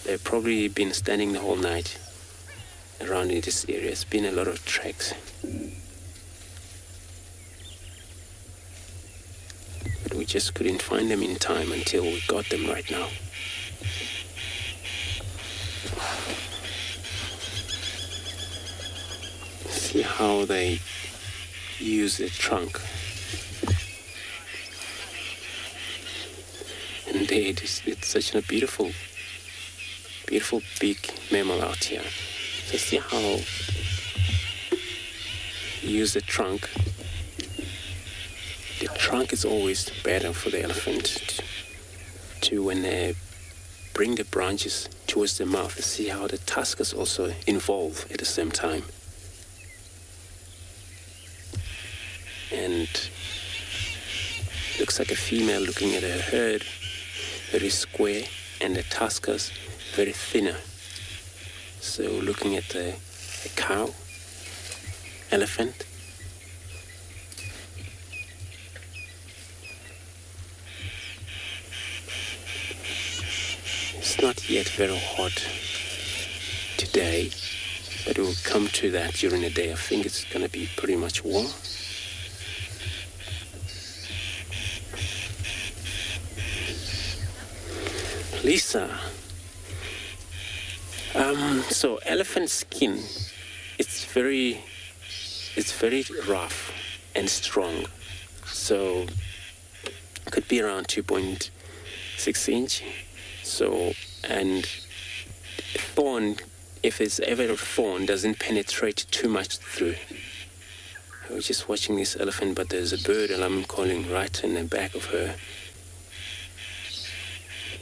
S5: They've probably been standing the whole night around in this area. It's been a lot of tracks. But we just couldn't find them in time until we got them right now. See how they use the trunk. And it's such a beautiful big mammal out here. So see how you use the trunk. The trunk is always better for the elephant to when they bring the branches towards the mouth. See how the tuskers also involve at the same time. And looks like a female looking at her herd, very square, and the tuskers very thinner. So looking at the cow, elephant, it's not yet very hot today, but we'll come to that during the day. I think it's going to be pretty much warm. Lisa. So elephant skin, it's very rough and strong. So it could be around 2.6 inch. So, and thorn, if it's ever a thorn, doesn't penetrate too much through. I was just watching this elephant, but there's a bird alarm calling right in the back of her.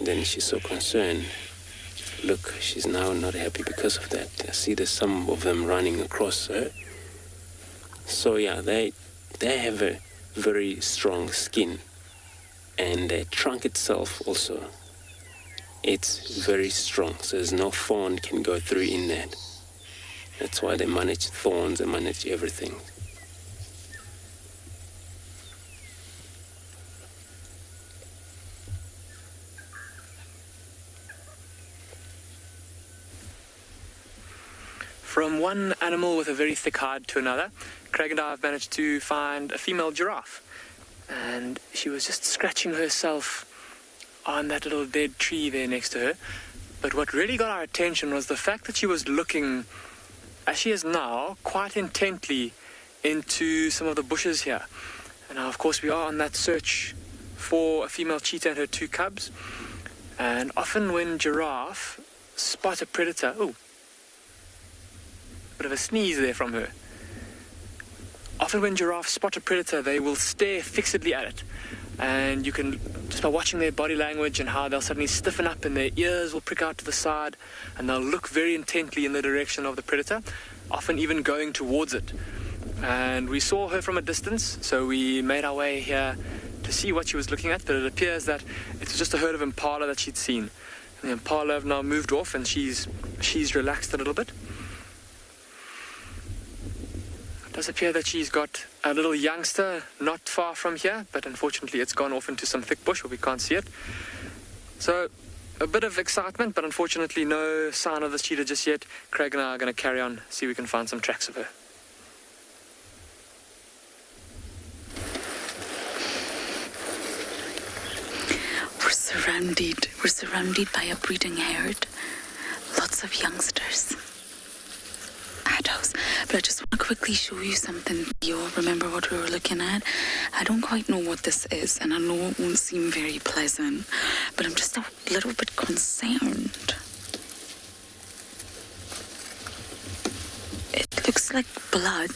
S5: Then she's so concerned. Look, she's now not happy because of that. I see there's some of them running across her. So yeah, they have a very strong skin. And the trunk itself also, it's very strong. So there's no thorn can go through in that. That's why they manage thorns and manage everything.
S9: From one animal with a very thick hide to another, Craig and I have managed to find a female giraffe. And she was just scratching herself on that little dead tree there next to her. But what really got our attention was the fact that she was looking, as she is now, quite intently into some of the bushes here. And now, of course, we are on that search for a female cheetah and her 2 cubs. And often when giraffe spot a predator... Oh, bit of a sneeze there from her. Often when giraffes spot a predator, they will stare fixedly at it. And you can, just by watching their body language and how they'll suddenly stiffen up and their ears will prick out to the side and they'll look very intently in the direction of the predator, often even going towards it. And we saw her from a distance, so we made our way here to see what she was looking at, but it appears that it was just a herd of impala that she'd seen. And the impala have now moved off and she's relaxed a little bit. It does appear that she's got a little youngster not far from here, but unfortunately it's gone off into some thick bush where we can't see it. So a bit of excitement, but unfortunately no sign of this cheetah just yet. Craig and I are going to carry on, see if we can find some tracks of her.
S4: We're surrounded by a breeding herd. Lots of youngsters. Adults. But I just want to quickly show you something. You'll remember what we were looking at? I don't quite know what this is, and I know it won't seem very pleasant, but I'm just a little bit concerned. It looks like blood,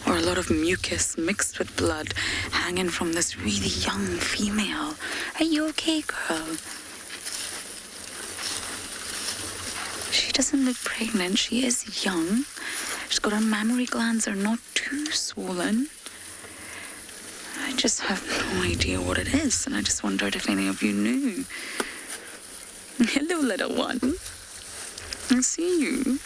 S4: or a lot of mucus mixed with blood hanging from this really young female. Are you okay, girl? She doesn't look pregnant. She is young. She's got her mammary glands are not too swollen. I just have no idea what it is, and I just wondered if any of you knew. Hello, little one. I see you.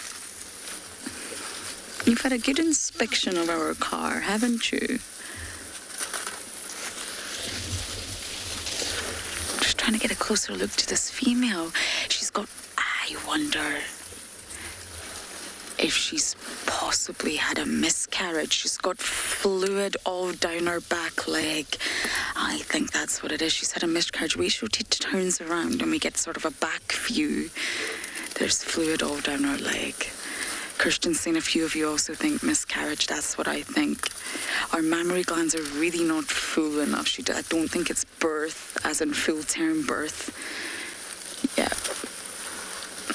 S4: You've had a good inspection of our car, haven't you? Just trying to get a closer look to this female. She's got, I wonder if she's possibly had a miscarriage. She's got fluid all down her back leg. I think that's what it is. She's had a miscarriage. Wait till she turns around and we get sort of a back view. There's fluid all down her leg. Kirsten's seen a few of you also think miscarriage. That's what I think. Our mammary glands are really not full enough. I don't think it's birth, as in full-term birth. Yeah.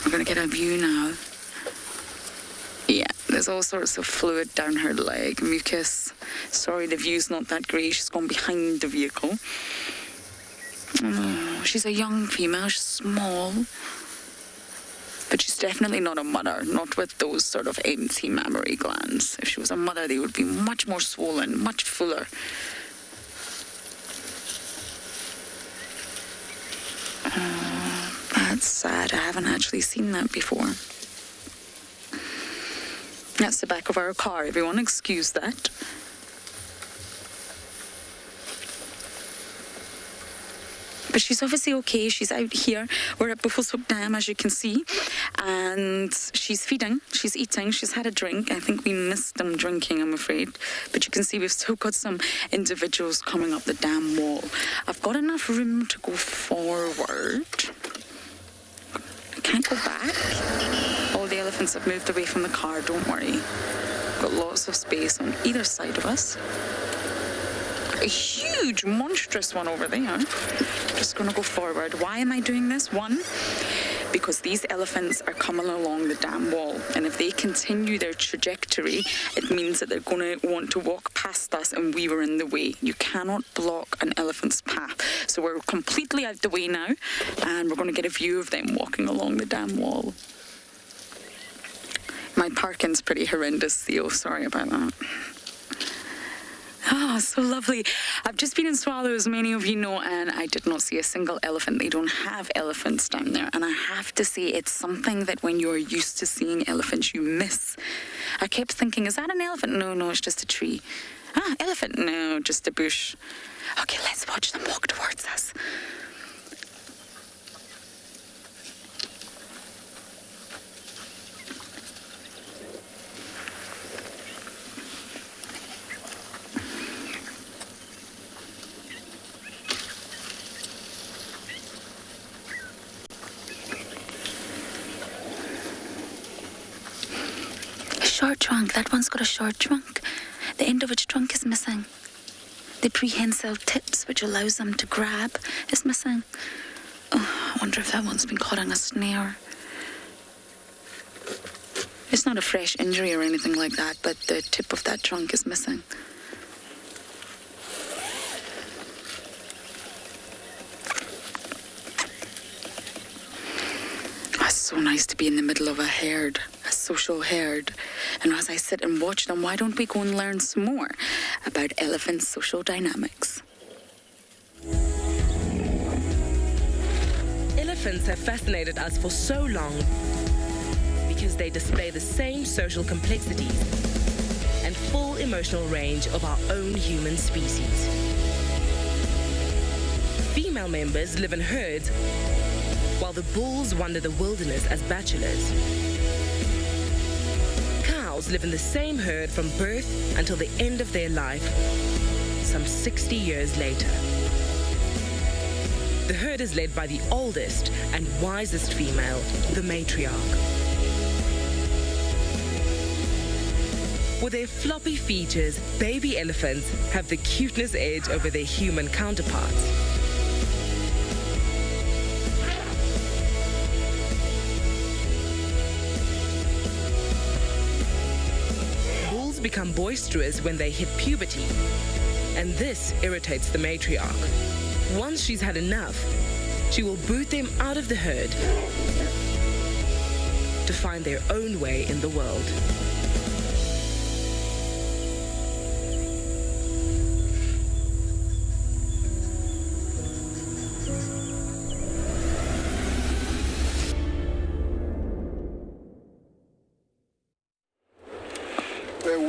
S4: We're going to get a view now. Yeah, there's all sorts of fluid down her leg, mucus. Sorry, the view's not that great. She's gone behind the vehicle. She's a young female. She's small. But she's definitely not a mother, not with those sort of empty mammary glands. If she was a mother, they would be much more swollen, much fuller. That's sad. I haven't actually seen that before. That's the back of our car. Everyone, excuse that. But she's obviously okay. She's out here. We're at Buffelshoek Dam, as you can see. And she's feeding. She's eating. She's had a drink. I think we missed them drinking, I'm afraid. But you can see we've still got some individuals coming up the dam wall. I've got enough room to go forward. I can't go back. All the elephants have moved away from the car. Don't worry. Got lots of space on either side of us. A huge, monstrous one over there. Just going to go forward. Why am I doing this? One, because these elephants are coming along the dam wall, and if they continue their trajectory, it means that they're going to want to walk past us, and we were in the way. You cannot block an elephant's path. So we're completely out the way now, and we're going to get a view of them walking along the dam wall. My parking's pretty horrendous, Theo. Sorry about that. Oh, so lovely. I've just been in Tswalu, as many of you know, and I did not see a single elephant. They don't have elephants down there. And I have to say, it's something that when you're used to seeing elephants, you miss. I kept thinking, is that an elephant? No, it's just a tree. Ah, elephant? No, just a bush. Okay, let's watch them walk towards us. Short trunk. That one's got a short trunk. The end of its trunk is missing. The prehensile tips, which allows them to grab, is missing. Oh, I wonder if that one's been caught in a snare. It's not a fresh injury or anything like that, but the tip of that trunk is missing. It's so nice to be in the middle of a herd, a social herd. And as I sit and watch them, why don't we go and learn some more about elephant social dynamics?
S1: Elephants have fascinated us for so long because they display the same social complexities and full emotional range of our own human species. Female members live in herds while the bulls wander the wilderness as bachelors. Cows live in the same herd from birth until the end of their life, some 60 years later. The herd is led by the oldest and wisest female, the matriarch. With their floppy features, baby elephants have the cuteness edge over their human counterparts. Become boisterous when they hit puberty, and this irritates the matriarch. Once she's had enough, she will boot them out of the herd to find their own way in the world.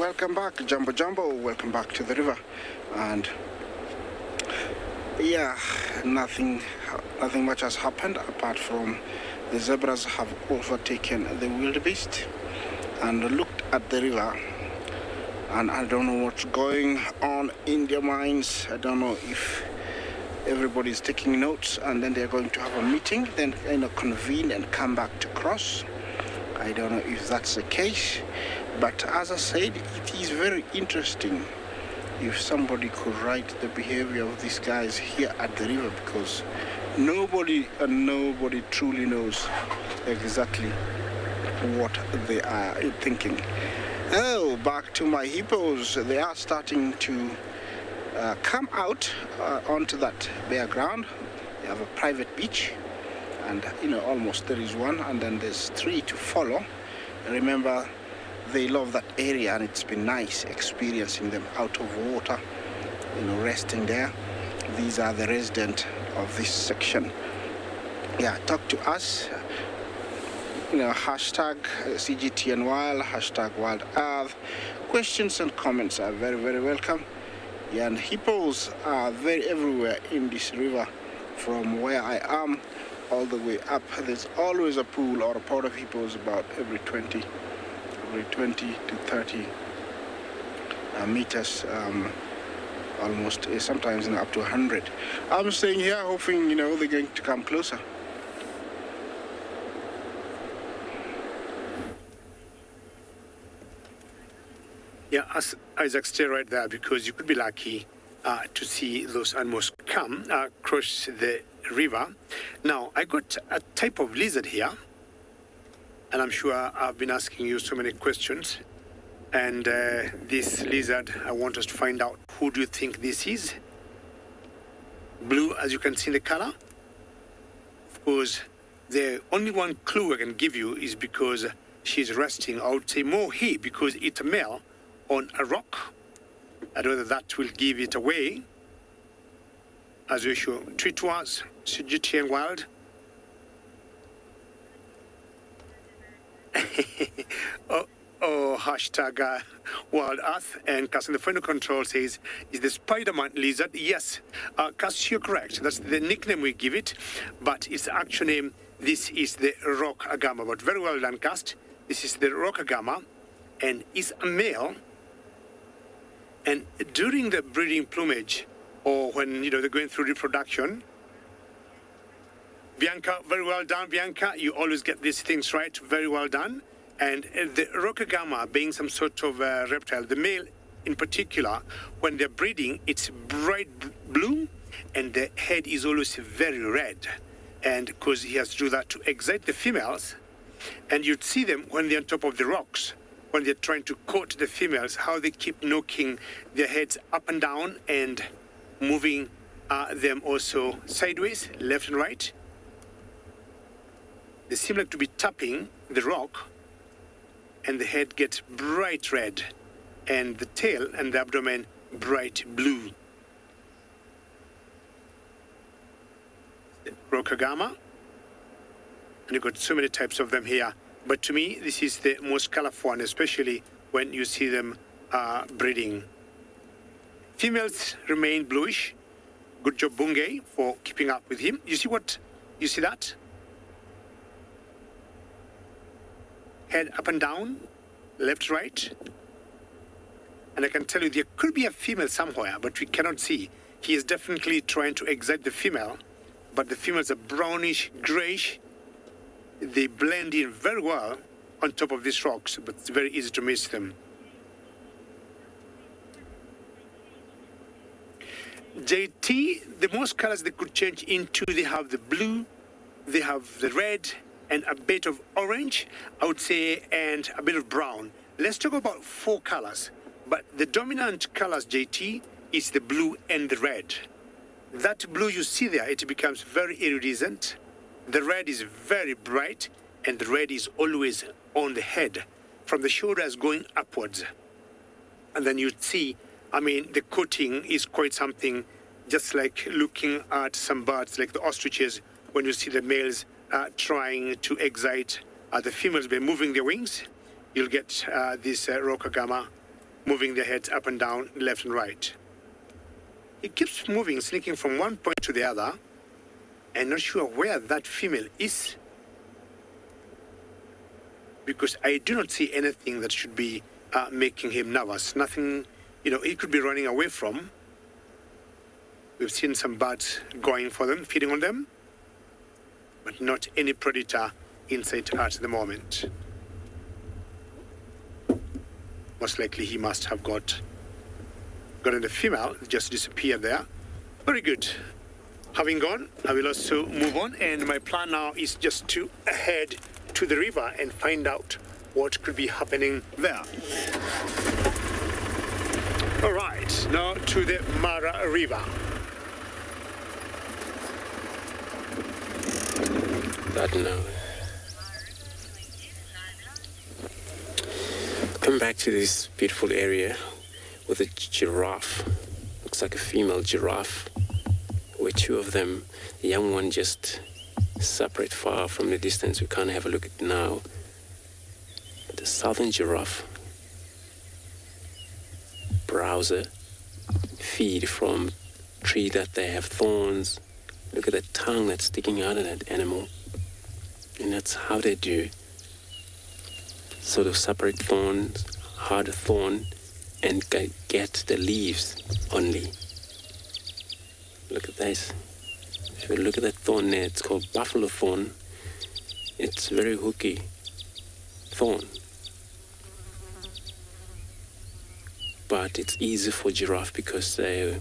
S3: welcome back. Jumbo Jumbo, welcome back to the river. And yeah, nothing much has happened apart from the zebras have overtaken the wildebeest and looked at the river. And I don't know what's going on in their minds. I don't know if everybody's taking notes and then they're going to have a meeting, then convene and come back to cross. I don't know if that's the case, but as I said, it is very interesting if somebody could write the behavior of these guys here at the river, because nobody truly knows exactly what they are thinking. Oh, back to my hippos. They are starting to come out onto that bare ground. They have a private beach, and almost there is one, and then there's 3 to follow. Remember, they love that area, and it's been nice experiencing them out of water, resting there. These are the residents of this section. Yeah, talk to us. Hashtag CGTNWild, hashtag Wild Earth. Questions and comments are very, very welcome. Yeah, and hippos are very everywhere in this river. From where I am all the way up, there's always a pool or a pod of hippos about every 20 to 30 meters, almost sometimes up to 100. I'm staying here hoping they're going to come closer.
S8: Yeah, as Isaac, stay right there because you could be lucky to see those animals come across the river. Now, I got a type of lizard here, and I'm sure I've been asking you so many questions. And this lizard, I want us to find out who do you think this is? Blue, as you can see in the color. Of course, the only one clue I can give you is because she's resting. I would say more he because it's a male on a rock. I don't know whether that will give it away. As usual, treat to us, CGTN Wild. Hashtag Wild Earth. And Cass in the final control says, is the Spider-Man lizard? Yes. Cass, you're correct. That's the nickname we give it. But its actual name, this is the rock agama. But very well done, Cass. This is the rock agama. And is a male. And during the breeding plumage, or when they're going through reproduction, Bianca, very well done, Bianca. You always get these things right. Very well done. And the rocagama, being some sort of reptile, the male in particular, when they're breeding, it's bright blue, and the head is always very red. And because he has to do that to excite the females, and you'd see them when they're on top of the rocks. When they're trying to court the females, how they keep knocking their heads up and down and moving them also sideways, left and right. They seem like to be tapping the rock, and the head gets bright red, and the tail and the abdomen bright blue. Rocagama, and you've got so many types of them here. But to me, this is the most colorful one, especially when you see them breeding. Females remain bluish. Good job, Bungay, for keeping up with him. You see that? Head up and down, left, right. And I can tell you there could be a female somewhere, but we cannot see. He is definitely trying to excite the female, but the females are brownish, grayish. They blend in very well on top of these rocks, but it's very easy to miss them. JT, the most colors they could change into, they have the blue, they have the red, and a bit of orange, I would say, and a bit of brown. Let's talk about 4 colors. But the dominant colors, JT, is the blue and the red. That blue you see there, it becomes very iridescent. The red is very bright, and the red is always on the head, from the shoulders going upwards. And then you'd see, the coating is quite something, just like looking at some birds, like the ostriches, when you see the males trying to excite the females by moving their wings. You'll get this rocagama moving their heads up and down, left and right. He keeps moving, sneaking from one point to the other, and not sure where that female is, because I do not see anything that should be making him nervous. Nothing, he could be running away from. We've seen some birds going for them, feeding on them, but not any predator in sight at the moment. Most likely he must have gotten the female, just disappeared there. Very good. Having gone, I will also move on, and my plan now is just to head to the river and find out what could be happening there. All right, now to the Mara River.
S5: That now. Come back to this beautiful area with a giraffe. Looks like a female giraffe, where two of them, the young one just separate far from the distance. We can't have a look at it now. But the southern giraffe, browser, feed from tree that they have thorns. Look at the tongue that's sticking out of that animal. And that's how they do. Sort of separate thorns, hard thorn, and get the leaves only. Look at this. If you look at that thorn there, it's called buffalo thorn. It's very hooky thorn. But it's easy for giraffe because they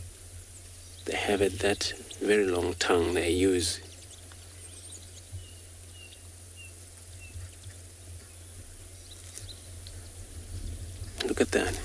S5: have that very long tongue they use. Look at that.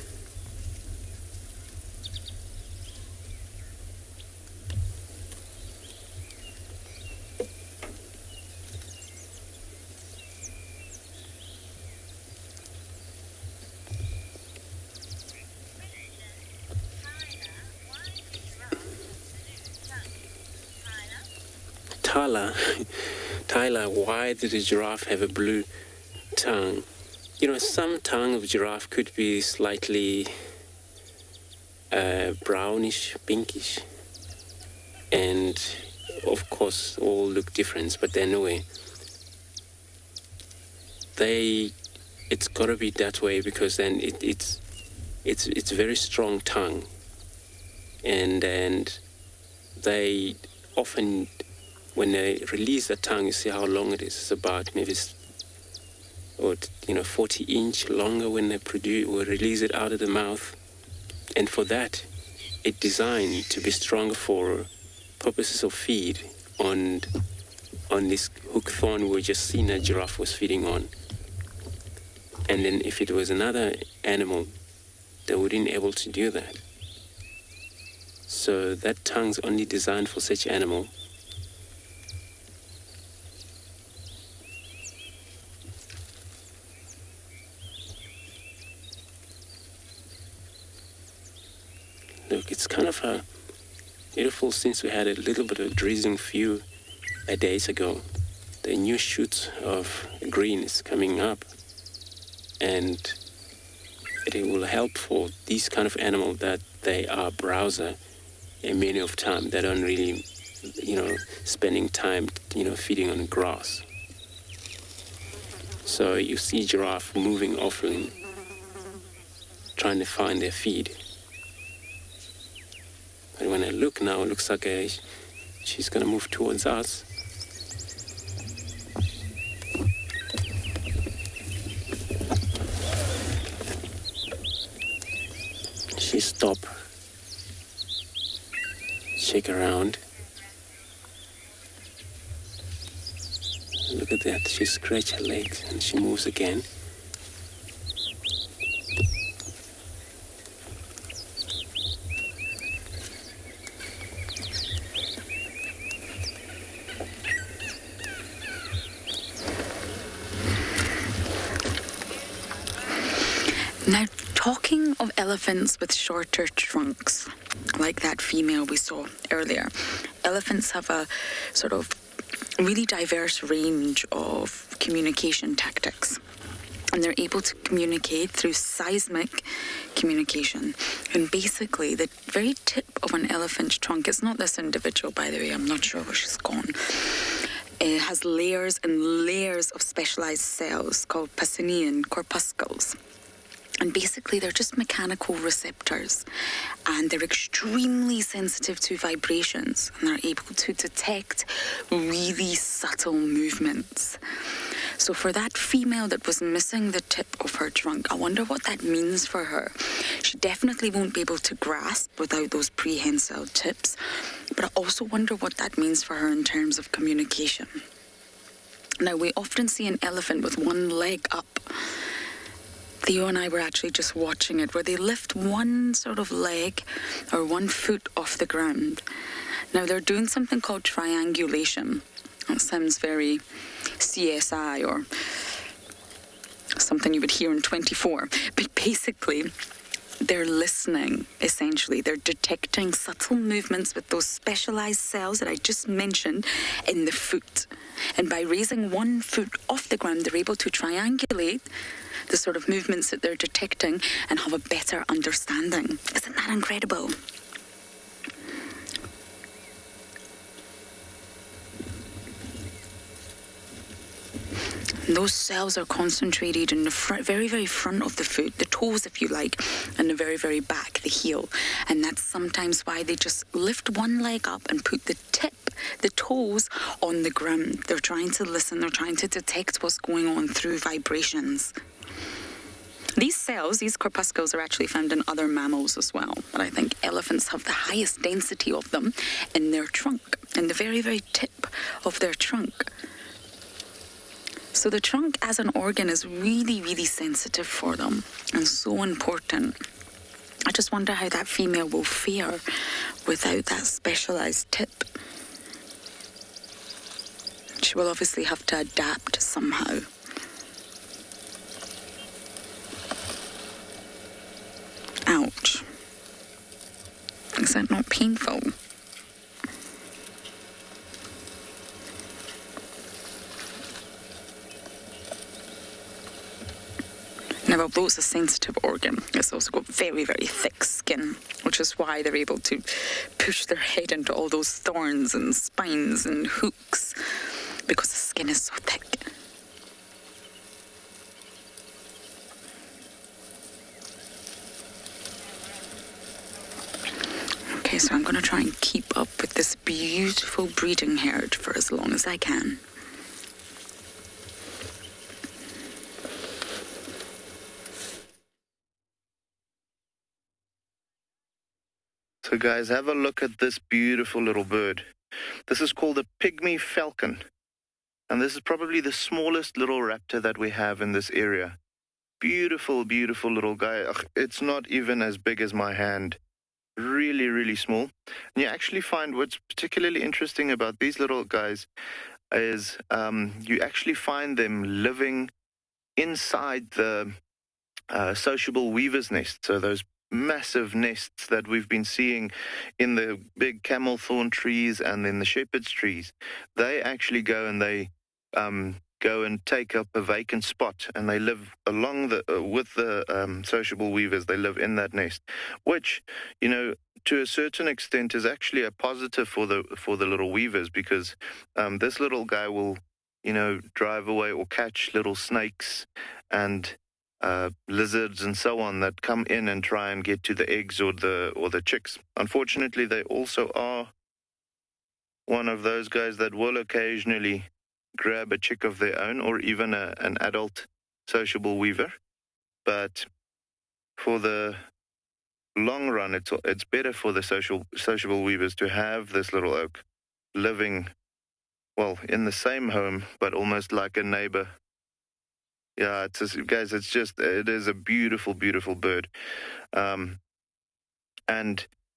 S5: Tyler, why did a giraffe have a blue tongue? Some tongue of giraffe could be slightly brownish, pinkish, and of course all look different. But anyway, it's got to be that way because then it's very strong tongue, and they often, when they release the tongue, you see how long it is. It's about maybe 40-inch longer when they release it out of the mouth. And for that, it's designed to be stronger for purposes of feed on this hook thorn we just seen a giraffe was feeding on. And then if it was another animal, they wouldn't be able to do that. So that tongue's only designed for such animal. Look, it's kind of beautiful since we had a little bit of drizzling few days ago. The new shoots of green is coming up, and it will help for these kind of animal that they are browser, and many of time they don't really, spending time, feeding on grass. So you see giraffe moving often, trying to find their feed. And when I look now, it looks like she's going to move towards us. She stop, shake around. Look at that, she scratches her legs and she moves again.
S4: Now, talking of elephants with shorter trunks, like that female we saw earlier, elephants have a sort of really diverse range of communication tactics. And they're able to communicate through seismic communication. And basically, the very tip of an elephant's trunk, it's not this individual, by the way, I'm not sure where she's gone. It has layers and layers of specialized cells called Pacinian corpuscles. And basically, they're just mechanical receptors. And they're extremely sensitive to vibrations. And they're able to detect really subtle movements. So for that female that was missing the tip of her trunk, I wonder what that means for her. She definitely won't be able to grasp without those prehensile tips. But I also wonder what that means for her in terms of communication. Now, we often see an elephant with one leg up. Theo and I were actually just watching it, where they lift one sort of leg or one foot off the ground. Now, they're doing something called triangulation. It sounds very CSI or something you would hear in 24. But basically, they're listening, essentially. They're detecting subtle movements with those specialized cells that I just mentioned in the foot. And by raising one foot off the ground, they're able to triangulate the sort of movements that they're detecting and have a better understanding. Isn't that incredible? And those cells are concentrated in the very, very front of the foot, the toes, if you like, and the very, very back, the heel. And that's sometimes why they just lift one leg up and put the tip, the toes, on the ground. They're trying to listen, they're trying to detect what's going on through vibrations. These cells, these corpuscles, are actually found in other mammals as well. But I think elephants have the highest density of them in their trunk, in the very, very tip of their trunk. So the trunk as an organ is really, really sensitive for them and so important. I just wonder how that female will fare without that specialized tip. She will obviously have to adapt somehow. Ouch. Is that not painful? Now, although it's a sensitive organ, it's also got very, very thick skin, which is why they're able to push their head into all those thorns and spines and hooks, because the skin is so thick. Okay, so I'm going to try and keep up with this beautiful breeding herd for as long as I can.
S10: So guys, have a look at this beautiful little bird. This is called a pygmy falcon. And this is probably the smallest little raptor that we have in this area. Beautiful, beautiful little guy. It's not even as big as my hand. Really, really small. And you actually find what's particularly interesting about these little guys is you actually find them living inside the sociable weaver's nest. So those massive nests that we've been seeing in the big camel thorn trees and in the shepherd's trees, they actually go and they go and take up a vacant spot, and they live along the with the sociable weavers. They live in that nest, which, you know, to a certain extent is actually a positive for the little weavers, because this little guy will, you know, drive away or catch little snakes and lizards and so on that come in and try and get to the eggs or the chicks. Unfortunately, they also are one of those guys that will occasionally grab a chick of their own, or even an adult sociable weaver. But for the long run, it's better for the sociable weavers to have this little oak living, well, in the same home, but almost like a neighbor. Yeah, guys, it is a beautiful, beautiful bird. And,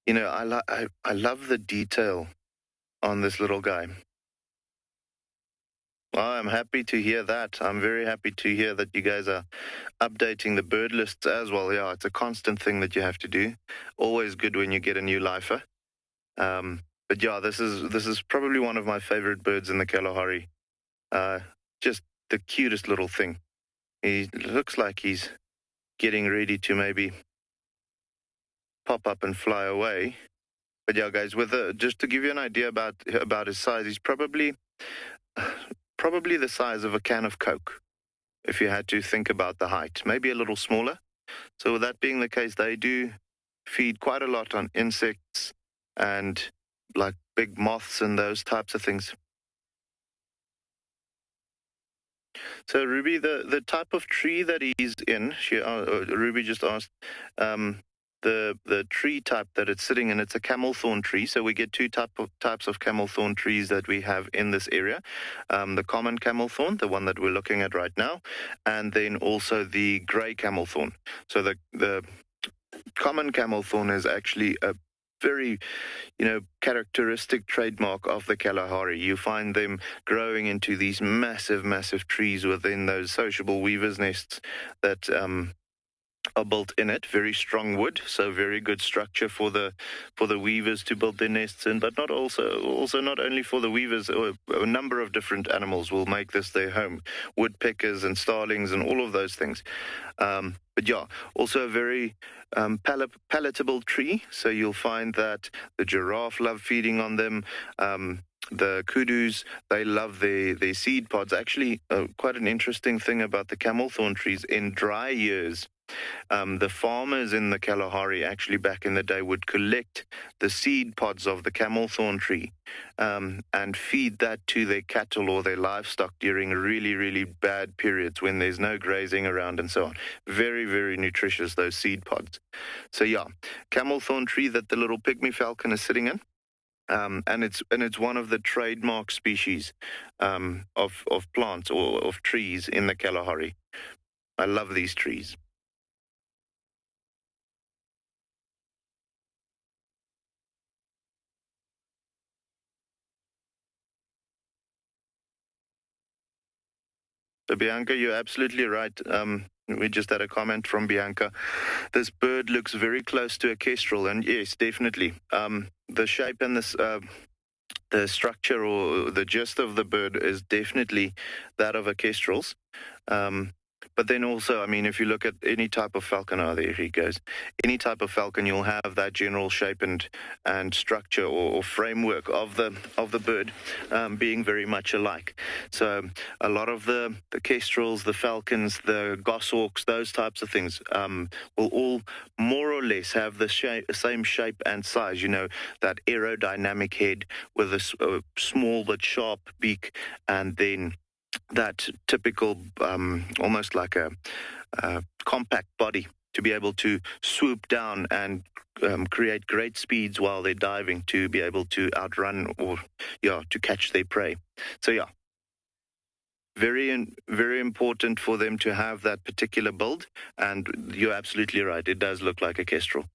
S10: you know, I love the detail on this little guy. Well, I'm happy to hear that. I'm very happy to hear that you guys are updating the bird lists as well. Yeah, it's a constant thing that you have to do. Always good when you get a new lifer. But yeah, this is probably one of my favorite birds in the Kalahari. Just the cutest little thing. He looks like he's getting ready to maybe pop up and fly away. But yeah, guys, just to give you an idea about his size, he's probably the size of a can of Coke, if you had to think about the height. Maybe a little smaller. So with that being the case, they do feed quite a lot on insects and like big moths and those types of things. So Ruby, the type of tree that he's in, Ruby just asked, the tree type that it's sitting in, it's a camel thorn tree. So we get two types of camel thorn trees that we have in this area. The common camel thorn, the one that we're looking at right now, and then also the grey camel thorn. So the common camel thorn is actually a very, characteristic trademark of the Kalahari. You find them growing into these massive, massive trees within those sociable weavers' nests that are built in it. Very strong wood, so very good structure for the weavers to build their nests in, but not only for the weavers. A number of different animals will make this their home. Woodpeckers and starlings and all of those things. But yeah, also a very palatable tree. So you'll find that the giraffe love feeding on them. The kudus, they love their seed pods. Actually, quite an interesting thing about the camel thorn trees, in dry years, the farmers in the Kalahari actually back in the day would collect the seed pods of the camel thorn tree and feed that to their cattle or their livestock during really, really bad periods when there's no grazing around and so on. Very, very nutritious, those seed pods. So yeah, camel thorn tree that the little pygmy falcon is sitting in. And it's one of the trademark species of plants or of trees in the Kalahari. I love these trees. So Bianca, you're absolutely right. We just had a comment from Bianca. This bird looks very close to a kestrel, and yes, definitely. The shape and the structure or the gist of the bird is definitely that of a kestrel's. But then also, I mean, if you look at any type of falcon, there he goes. Any type of falcon, you'll have that general shape and structure or framework of the bird being very much alike. So a lot of the kestrels, the falcons, the goshawks, those types of things will all more or less have the same shape and size. That aerodynamic head with a small but sharp beak, and then that typical, almost like a compact body to be able to swoop down and create great speeds while they're diving to be able to outrun or, to catch their prey. So, yeah, very, very important for them to have that particular build. And you're absolutely right. It does look like a kestrel.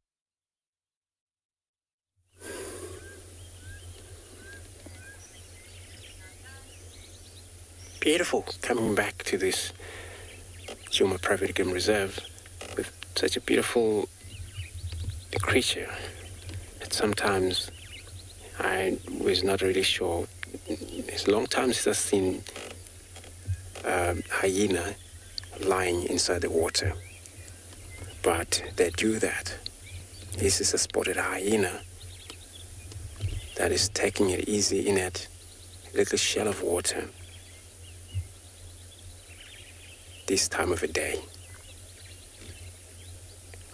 S5: Beautiful coming back to this Tswalu Private Game Reserve with such a beautiful creature that sometimes I was not really sure. It's a long time since I've seen hyena lying inside the water, but they do that. This is a spotted hyena that is taking it easy in that little shell of water this time of the day.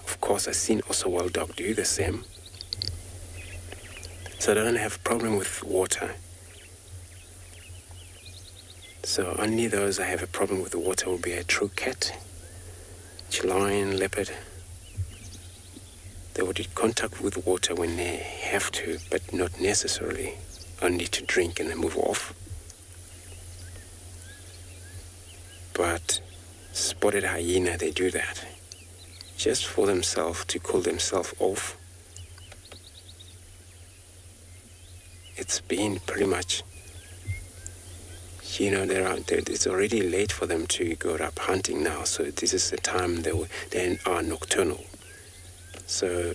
S5: Of course, I've seen also wild dog do the same. So I don't have a problem with water. So only those I have a problem with the water will be a true cat, lion, leopard. They would get contact with water when they have to, but not necessarily only to drink and then move off. But spotted hyena, they do that just for themselves, to cool themselves off. It's been pretty much, it's already late for them to go up hunting now, so this is the time they are nocturnal. So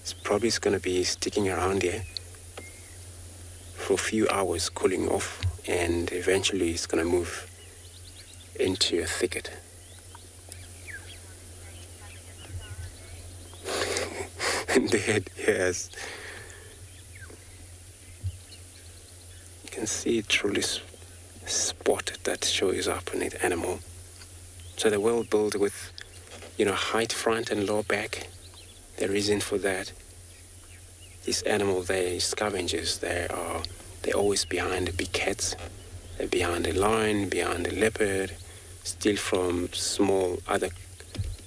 S5: it's probably going to be sticking around here for a few hours, cooling off, and eventually it's going to move into a thicket. Indeed, yes. You can see truly spotted that shows up in the animal. So they're well built with, height front and low back. The reason for that, these animals, they're scavengers. They're always behind the big cats. They're behind the lion, behind the leopard, steal from small other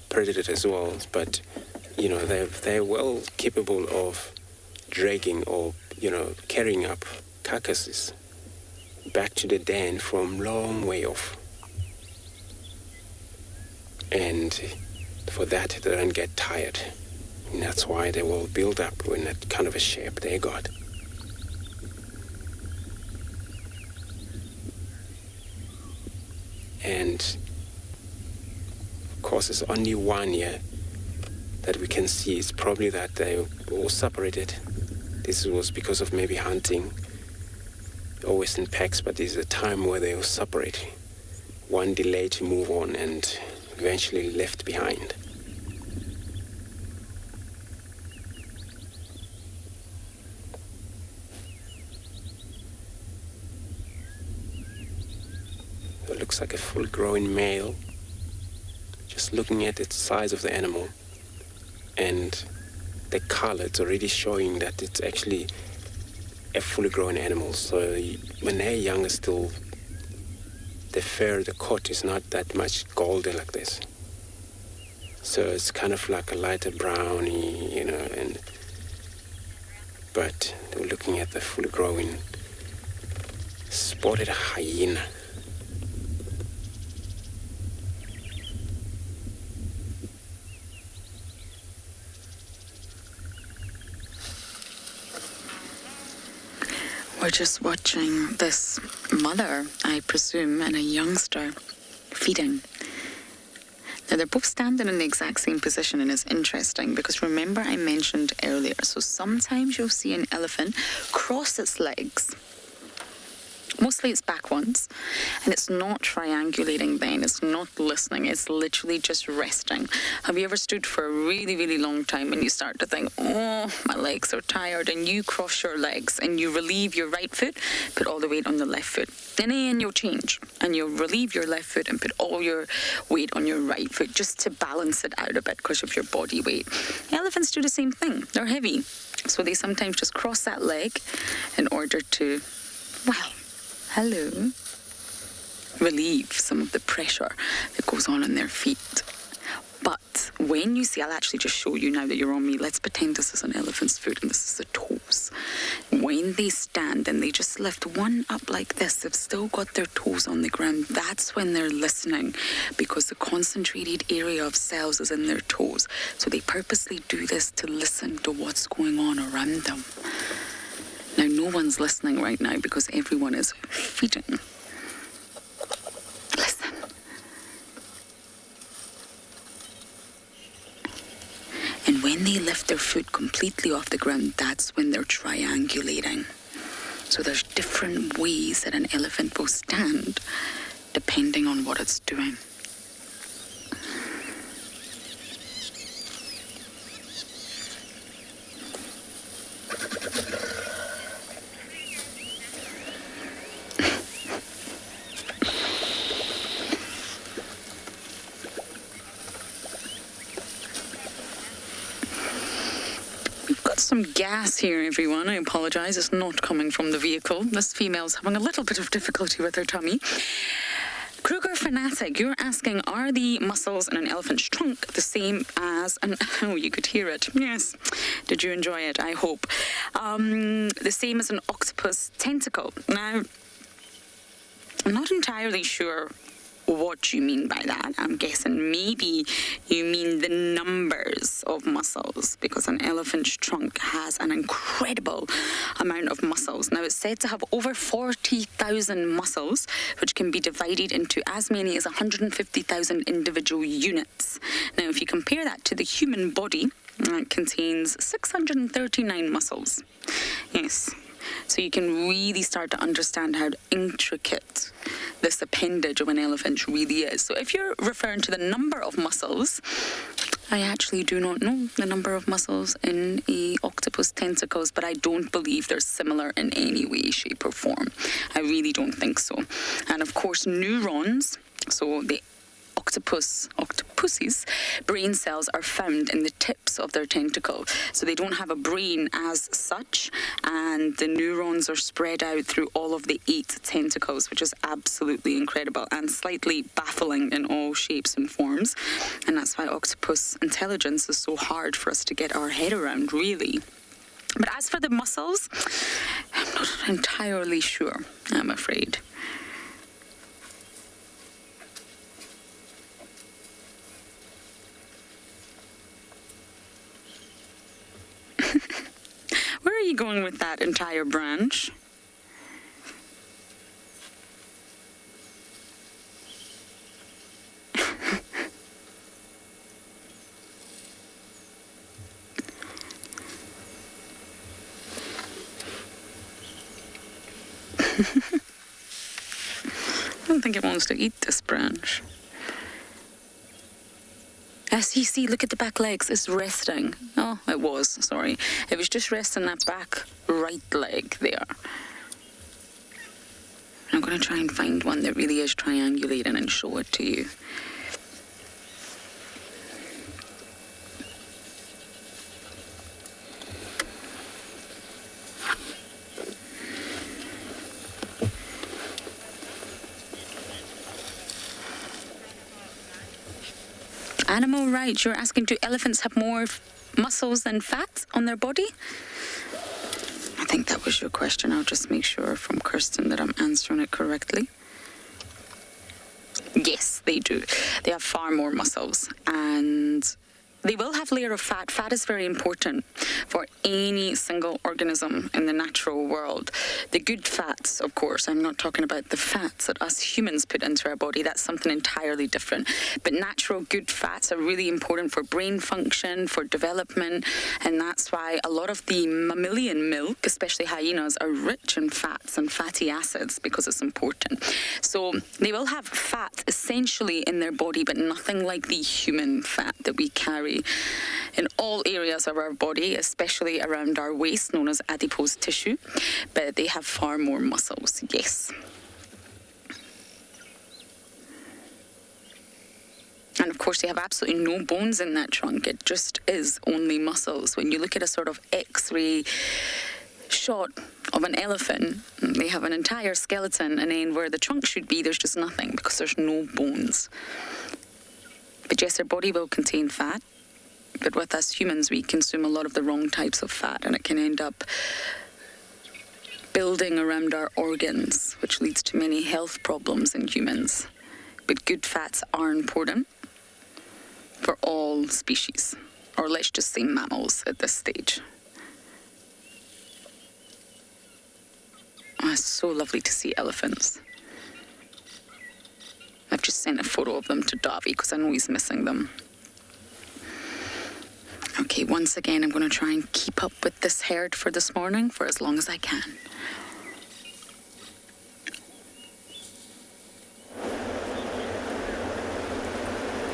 S5: predators as well. But, they're well capable of dragging or, carrying up carcasses back to the den from long way off. And for that, they don't get tired. And that's why they will build up in that kind of a shape they got. And of course, it's only one year that we can see. It's probably that they all separated. This was because of maybe hunting, always in packs, but there's a time where they will separate. One delayed to move on and eventually left behind. It looks like a full-grown male. Just looking at the size of the animal and the color, it's already showing that it's actually a fully grown animal. So when they're young, still the fur, the coat is not that much golden like this. So it's kind of like a lighter browny, but we're looking at the fully grown spotted hyena.
S4: We're just watching this mother, I presume, and a youngster feeding. Now, they're both standing in the exact same position, and it's interesting because remember I mentioned earlier, so sometimes you'll see an elephant cross its legs. Mostly it's back ones, and it's not triangulating then, it's not listening, it's literally just resting. Have you ever stood for a really, really long time and you start to think, oh, my legs are tired, and you cross your legs and you relieve your right foot, put all the weight on the left foot. Then you'll change and you'll relieve your left foot and put all your weight on your right foot just to balance it out a bit because of your body weight. Elephants do the same thing. They're heavy, so they sometimes just cross that leg in order to, relieve some of the pressure that goes on in their feet. But when you see, I'll actually just show you now that you're on me. Let's pretend this is an elephant's foot and this is the toes. When they stand and they just lift one up like this, they've still got their toes on the ground. That's when they're listening, because the concentrated area of cells is in their toes. So they purposely do this to listen to what's going on around them. Now, no one's listening right now because everyone is feeding. Listen. And when they lift their foot completely off the ground, that's when they're triangulating. So there's different ways that an elephant will stand depending on what it's doing. Some gas here, everyone. I apologise. It's not coming from the vehicle. This female's having a little bit of difficulty with her tummy. Kruger Fanatic, you're asking, are the muscles in an elephant's trunk the same as an... Oh, you could hear it. Yes. Did you enjoy it? I hope. The same as an octopus tentacle. Now, I'm not entirely sure what you mean by that. I'm guessing maybe you mean the numbers of muscles, because an elephant's trunk has an incredible amount of muscles. Now, it's said to have over 40,000 muscles, which can be divided into as many as 150,000 individual units. Now, if you compare that to the human body, it contains 639 muscles. Yes. So you can really start to understand how intricate this appendage of an elephant really is. So if you're referring to the number of muscles, I actually do not know the number of muscles in a octopus tentacles, but I don't believe they're similar in any way, shape, or form. I really don't think so. And of course, neurons, so the octopuses' brain cells are found in the tips of their tentacle. So they don't have a brain as such, and the neurons are spread out through all of the 8 tentacles, which is absolutely incredible and slightly baffling in all shapes and forms. And that's why octopus intelligence is so hard for us to get our head around, really. But as for the muscles, I'm not entirely sure, I'm afraid. Where are you going with that entire branch? I don't think it wants to eat this branch. See, look at the back legs. It's resting. Oh, it was, sorry. It was just resting that back right leg there. I'm going to try and find one that really is triangulating and show it to you. Animal rights, you're asking, do elephants have more muscles than fat on their body? I think that was your question. I'll just make sure from Kirsten that I'm answering it correctly. Yes, they do. They have far more muscles, and they will have layer of fat. Fat is very important for any single organism in the natural world. The good fats, of course, I'm not talking about the fats that us humans put into our body. That's something entirely different. But natural good fats are really important for brain function, for development, and that's why a lot of the mammalian milk, especially hyenas, are rich in fats and fatty acids because it's important. So they will have fat essentially in their body, but nothing like the human fat that we carry in all areas of our body, especially around our waist, known as adipose tissue, but they have far more muscles, yes. And of course, they have absolutely no bones in that trunk. It just is only muscles. When you look at a sort of X-ray shot of an elephant, they have an entire skeleton, and then where the trunk should be, there's just nothing because there's no bones. But yes, their body will contain fat. But with us humans, we consume a lot of the wrong types of fat, and it can end up building around our organs, which leads to many health problems in humans. But good fats are important for all species, or let's just say mammals at this stage. Oh, it's so lovely to see elephants. I've just sent a photo of them to Davi because I know he's missing them. Okay, once again, I'm going to try and keep up with this herd for this morning for as long as I can.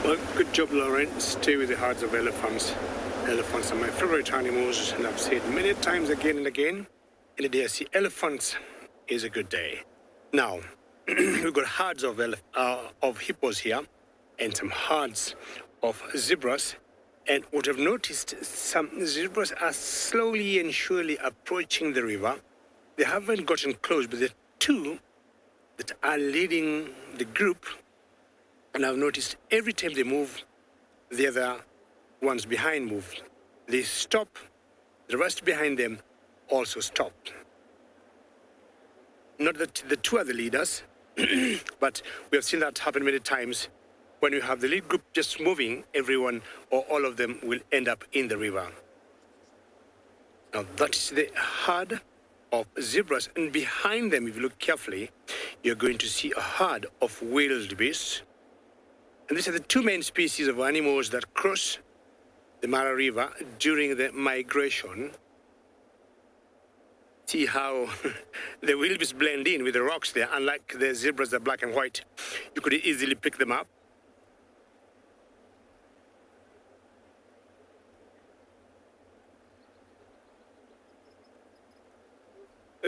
S8: Well, good job, Lauren. Stay with the herds of elephants. Elephants are my favorite animals, and I've said many times again and again, any day I see elephants is a good day. Now, we've got herds of hippos here, and some herds of zebras. And what I've noticed, some zebras are slowly and surely approaching the river. They haven't gotten close, but there are 2 that are leading the group. And I've noticed every time they move, the other ones behind move. They stop, the rest behind them also stop. Not that the 2 are the leaders, but we have seen that happen many times. When you have the lead group just moving, everyone or all of them will end up in the river. Now that is the herd of zebras, and behind them, if you look carefully, you're going to see a herd of wildebeest. And these are the 2 main species of animals that cross the Mara River during the migration. See how the wildebeest blend in with the rocks there, unlike the zebras that are black and white. You could easily pick them up.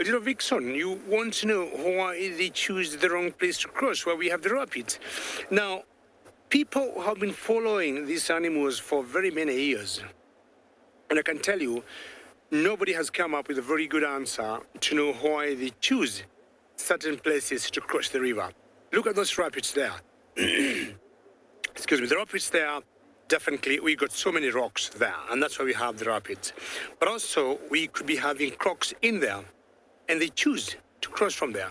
S8: Little Vixen, you want to know why they choose the wrong place to cross, where we have the rapids. Now, people have been following these animals for very many years. And I can tell you, nobody has come up with a very good answer to know why they choose certain places to cross the river. Look at those rapids there. Excuse me, the rapids there, definitely we got so many rocks there, and that's why we have the rapids. But also, we could be having crocs in there, and they choose to cross from there.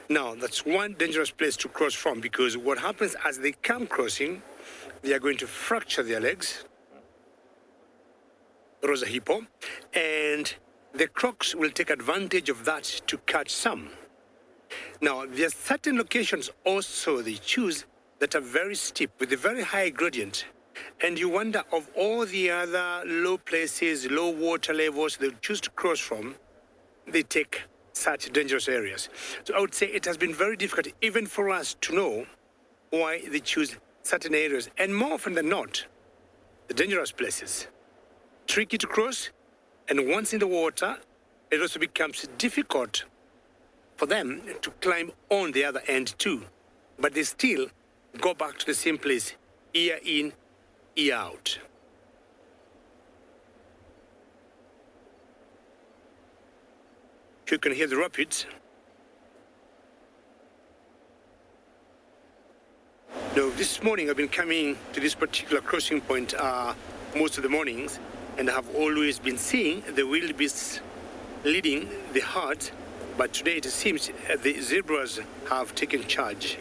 S8: Now, that's one dangerous place to cross from, because what happens as they come crossing, they are going to fracture their legs, Rosa hippo, and the crocs will take advantage of that to catch some. Now, there are certain locations also they choose that are very steep with a very high gradient. And you wonder, of all the other low places, low water levels they choose to cross from, they take such dangerous areas. So I would say it has been very difficult even for us to know why they choose certain areas. And more often than not, the dangerous places, tricky to cross, and once in the water, it also becomes difficult for them to climb on the other end too. But they still go back to the same place, year in, year out. You can hear the rapids. Now, this morning I've been coming to this particular crossing point most of the mornings, and I have always been seeing the wildebeests leading the herd, but today it seems the zebras have taken charge.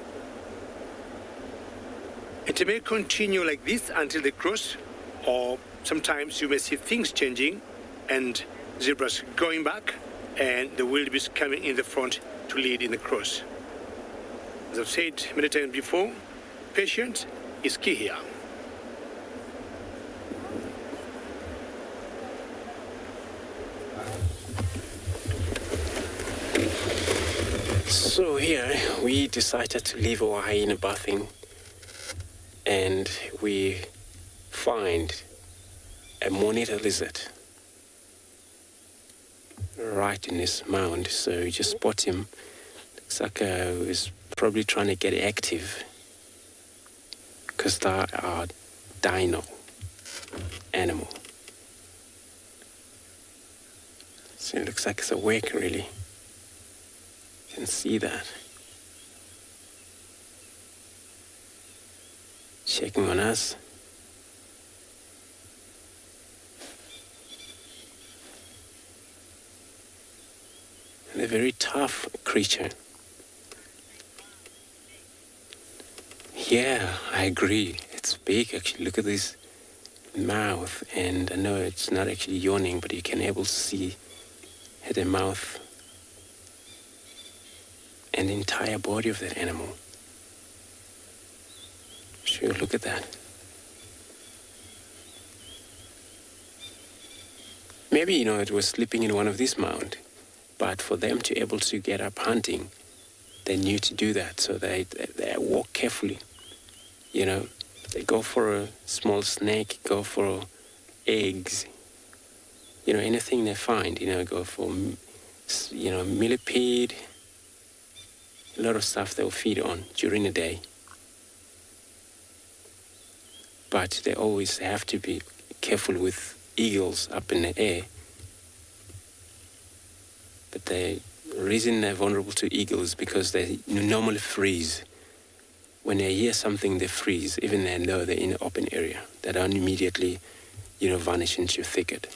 S8: It may continue like this until they cross, or sometimes you may see things changing and zebras going back and the wildebeest coming in the front to lead in the cross. As I've said many times before, patience is key here.
S5: So here we decided to leave our hyena bathing, and we find a monitor lizard right in this mound. So you just spot him. Looks like he's probably trying to get active, because that are dino animal. So it looks like it's awake, really. You can see that. Checking on us. And a very tough creature. Yeah, I agree. It's big, actually. Look at this mouth. And I know it's not actually yawning, but you can able to see the mouth and the entire body of that animal. Sure, look at that. Maybe, it was sleeping in one of these mounds, but for them to able to get up hunting, they knew to do that. So they walk carefully. They go for a small snake, go for eggs, anything they find, go for, millipede, a lot of stuff they'll feed on during the day. But they always have to be careful with eagles up in the air. But the reason they're vulnerable to eagles is because they normally freeze. When they hear something, they freeze, even though they're in an open area. They don't immediately, vanish into a thicket.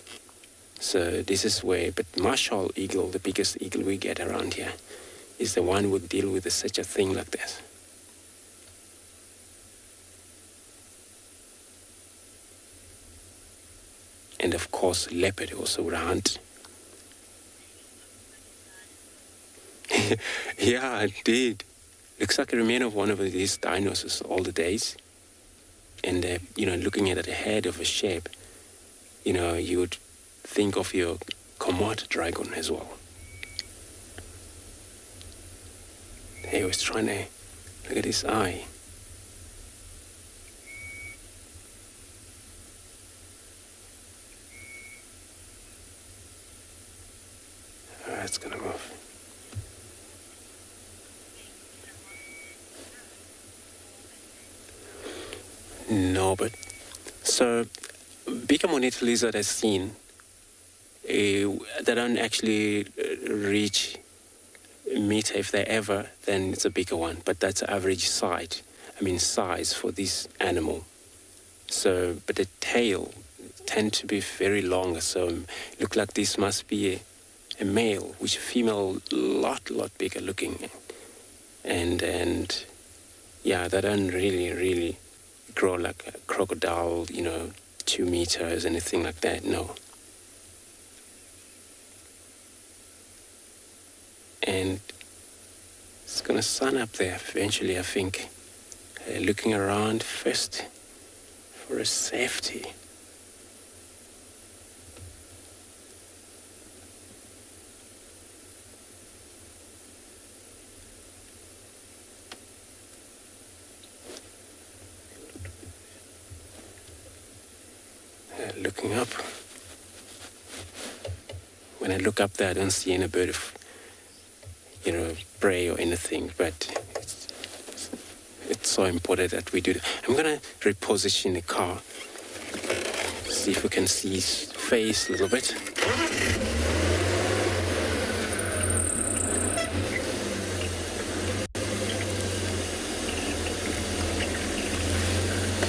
S5: So this is where, but marshall eagle, the biggest eagle we get around here, is the one who would deal with such a thing like this. And of course, leopard also would hunt. Yeah, I did. Looks like a remain of one of these dinosaurs all the days. And, looking at the head of a shape, you would think of your Komodo dragon as well. He was trying to look at his eye. that's going to move. No, but so bigger monitor lizard I've seen, they don't actually reach a meter if they ever, then it's a bigger one. But that's average size for this animal. So, but the tail tend to be very long. So, look like this must be a male, which female lot bigger looking, and yeah, they don't really grow like a crocodile, 2 meters, anything like that. No. And it's gonna sun up there eventually, I think. Looking around first for a safety. Looking up. When I look up there, I don't see any bird of, prey or anything, but it's so important that we do that. I'm going to reposition the car, see if we can see his face a little bit.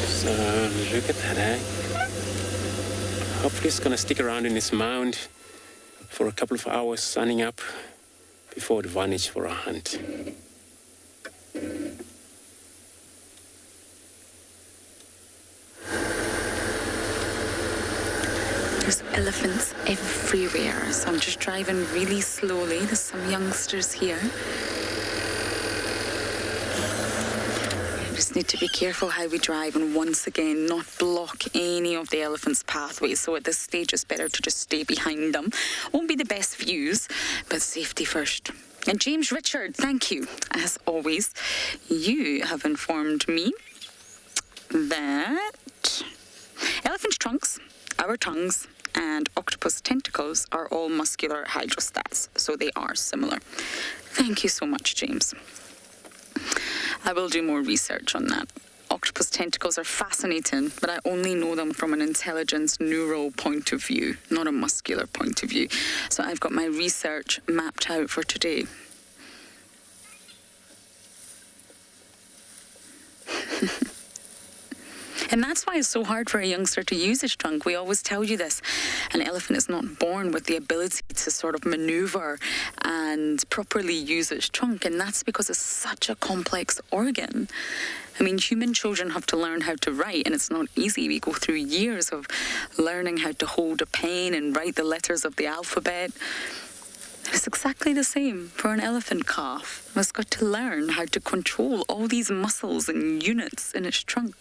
S5: So, look at that, eh? Hopefully it's going to stick around in this mound for a couple of hours, sunning up before the vanish for a hunt.
S4: There's elephants everywhere, so I'm just driving really slowly. There's some youngsters here. Just need to be careful how we drive and once again not block any of the elephants' pathways. So at this stage it's better to just stay behind them. Won't be the best views, but safety first. And James Richard, thank you. As always, you have informed me that elephant trunks, our tongues, and octopus tentacles are all muscular hydrostats, so they are similar. Thank you so much, James. I will do more research on that. Octopus tentacles are fascinating, but I only know them from an intelligence neural point of view, not a muscular point of view. So I've got my research mapped out for today. And that's why it's so hard for a youngster to use his trunk. We always tell you this. An elephant is not born with the ability to sort of maneuver and properly use its trunk. And that's because it's such a complex organ. I mean, human children have to learn how to write, and it's not easy. We go through years of learning how to hold a pen and write the letters of the alphabet. It's exactly the same for an elephant calf. It's got to learn how to control all these muscles and units in its trunk.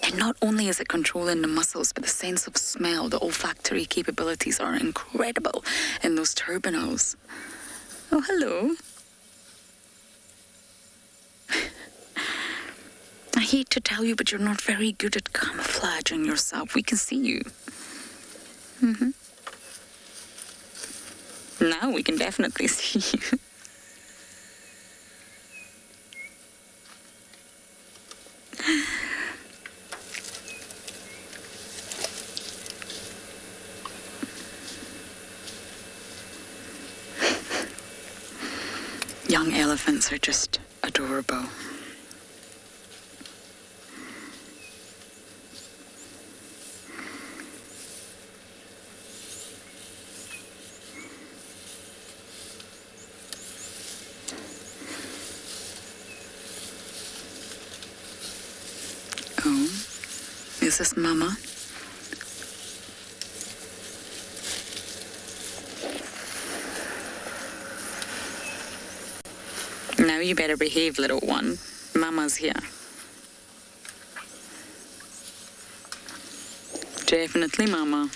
S4: And not only is it controlling the muscles, but the sense of smell, the olfactory capabilities are incredible in those turbinals. Oh, hello. I hate to tell you, but you're not very good at camouflaging yourself. We can see you. Now we can definitely see you. Young elephants are just adorable. Oh, is this Mama? Now you better behave, little one. Mama's here. Definitely Mama.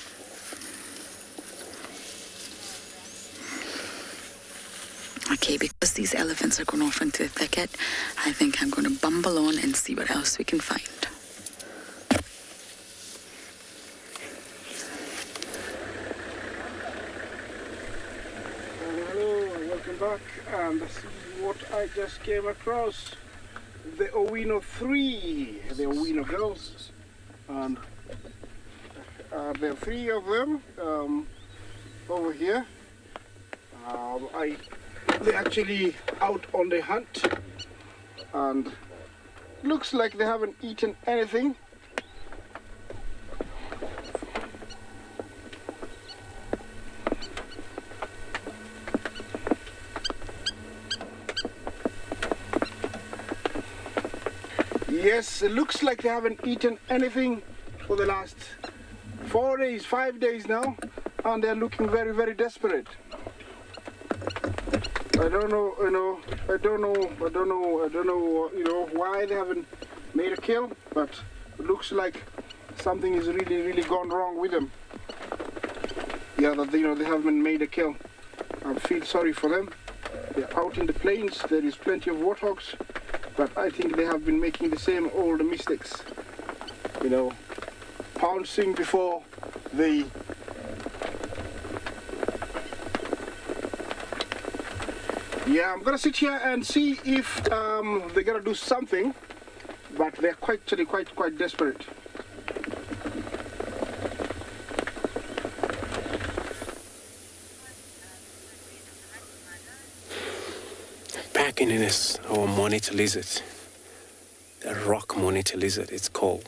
S4: I Okay, because these elephants are going off into the thicket, I think I'm going to bumble on and see what else we can find.
S3: Hello, welcome back. And this is what I just came across. The Owino 3, the Owino girls. And there are 3 of them over here. They're actually out on the hunt, and looks like they haven't eaten anything. Yes, it looks like they haven't eaten anything for the last 4 days, 5 days now, and they're looking very, very desperate. I don't know, why they haven't made a kill, but it looks like something is really, really gone wrong with them. Yeah, that they haven't made a kill. I feel sorry for them. They're out in the plains. There is plenty of warthogs, but I think they have been making the same old mistakes. Pouncing before they. Yeah, I'm gonna sit here and see if they're gonna do something, but they're quite desperate.
S5: Back in this, our monitor lizard, the rock monitor lizard, it's called,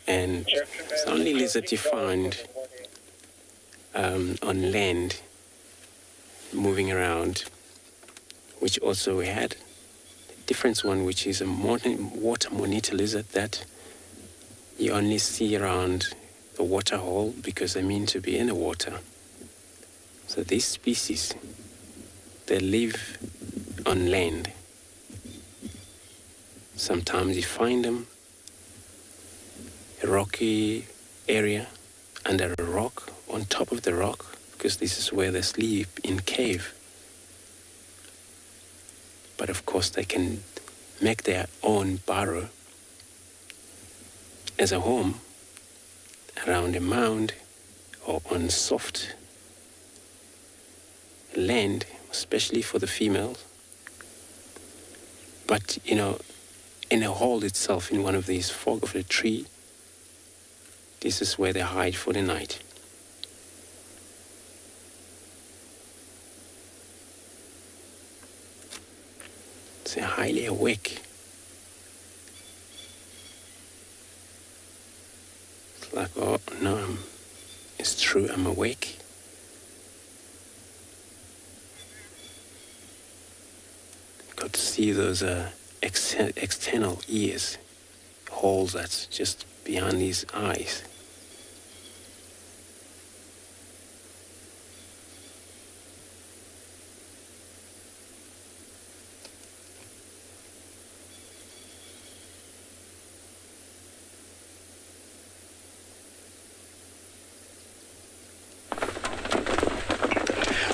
S5: and it's the only lizard you find on land, moving around. Which also we had a different one, which is a water monitor lizard that you only see around the water hole because they mean to be in the water. So these species, they live on land. Sometimes you find them a rocky area under a rock, on top of the rock, because this is where they sleep in cave. But of course they can make their own burrow as a home around a mound or on soft land, especially for the females. But, in a hole itself, in one of these fork of the tree, this is where they hide for the night. They're highly awake. It's like, oh no, it's true, I'm awake. Got to see those external ears, holes that's just behind these eyes.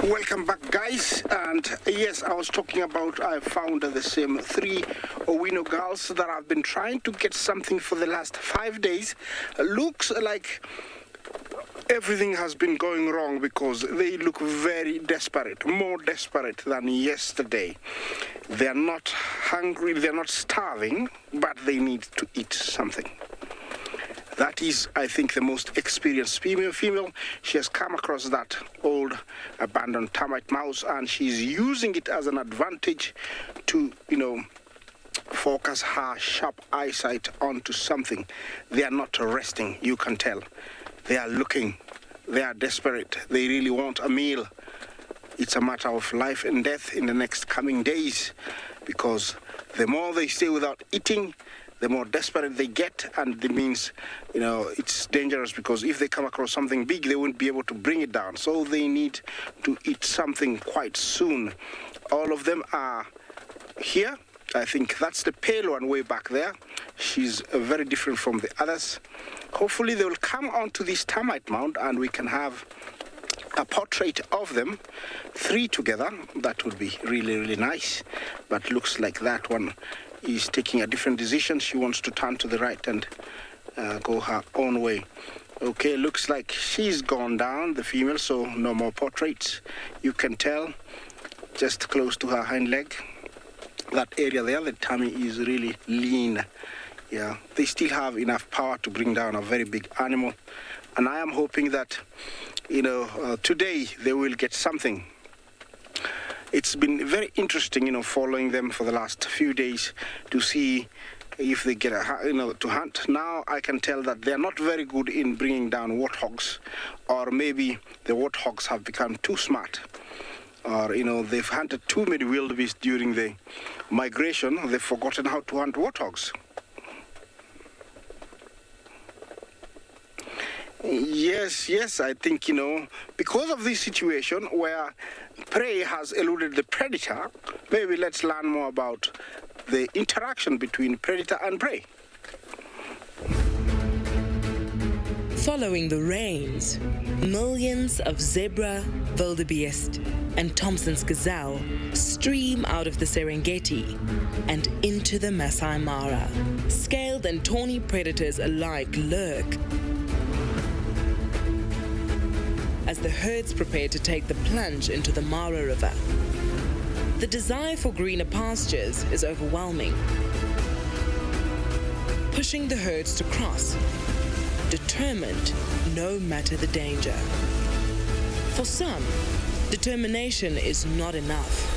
S3: Welcome back, guys. And yes, I was talking about, I found the same 3 Owino girls that I've been trying to get something for the last 5 days. Looks like everything has been going wrong because they look very desperate, more desperate than yesterday. They're not hungry, they're not starving, but they need to eat something. That is, I think, the most experienced female. She has come across that old abandoned termite mouse, and she's using it as an advantage to, focus her sharp eyesight onto something. They are not resting, you can tell. They are looking, they are desperate, they really want a meal. It's a matter of life and death in the next coming days, because the more they stay without eating, the more desperate they get, and it means, it's dangerous, because if they come across something big, they won't be able to bring it down. So they need to eat something quite soon. All of them are here. I think that's the pale one way back there. She's very different from the others. Hopefully they will come onto this termite mound and we can have a portrait of them, 3 together. That would be really, really nice. But looks like that one is taking a different decision. She wants to turn to the right and go her own way. Okay, looks like she's gone down, the female, so no more portraits. You can tell just close to her hind leg, that area there, the tummy is really lean. Yeah, they still have enough power to bring down a very big animal. And I am hoping that, today they will get something. It's been very interesting, following them for the last few days to see if they get to hunt. Now I can tell that they're not very good in bringing down warthogs, or maybe the warthogs have become too smart, or they've hunted too many wildebeest during the migration. They've forgotten how to hunt warthogs. Yes, I think, because of this situation where prey has eluded the predator, maybe let's learn more about the interaction between predator and prey.
S1: Following the rains, millions of zebra, wildebeest, and Thompson's gazelle stream out of the Serengeti and into the Masai Mara. Scaled and tawny predators alike lurk as the herds prepare to take the plunge into the Mara River. The desire for greener pastures is overwhelming, pushing the herds to cross, determined no matter the danger. For some, determination is not enough.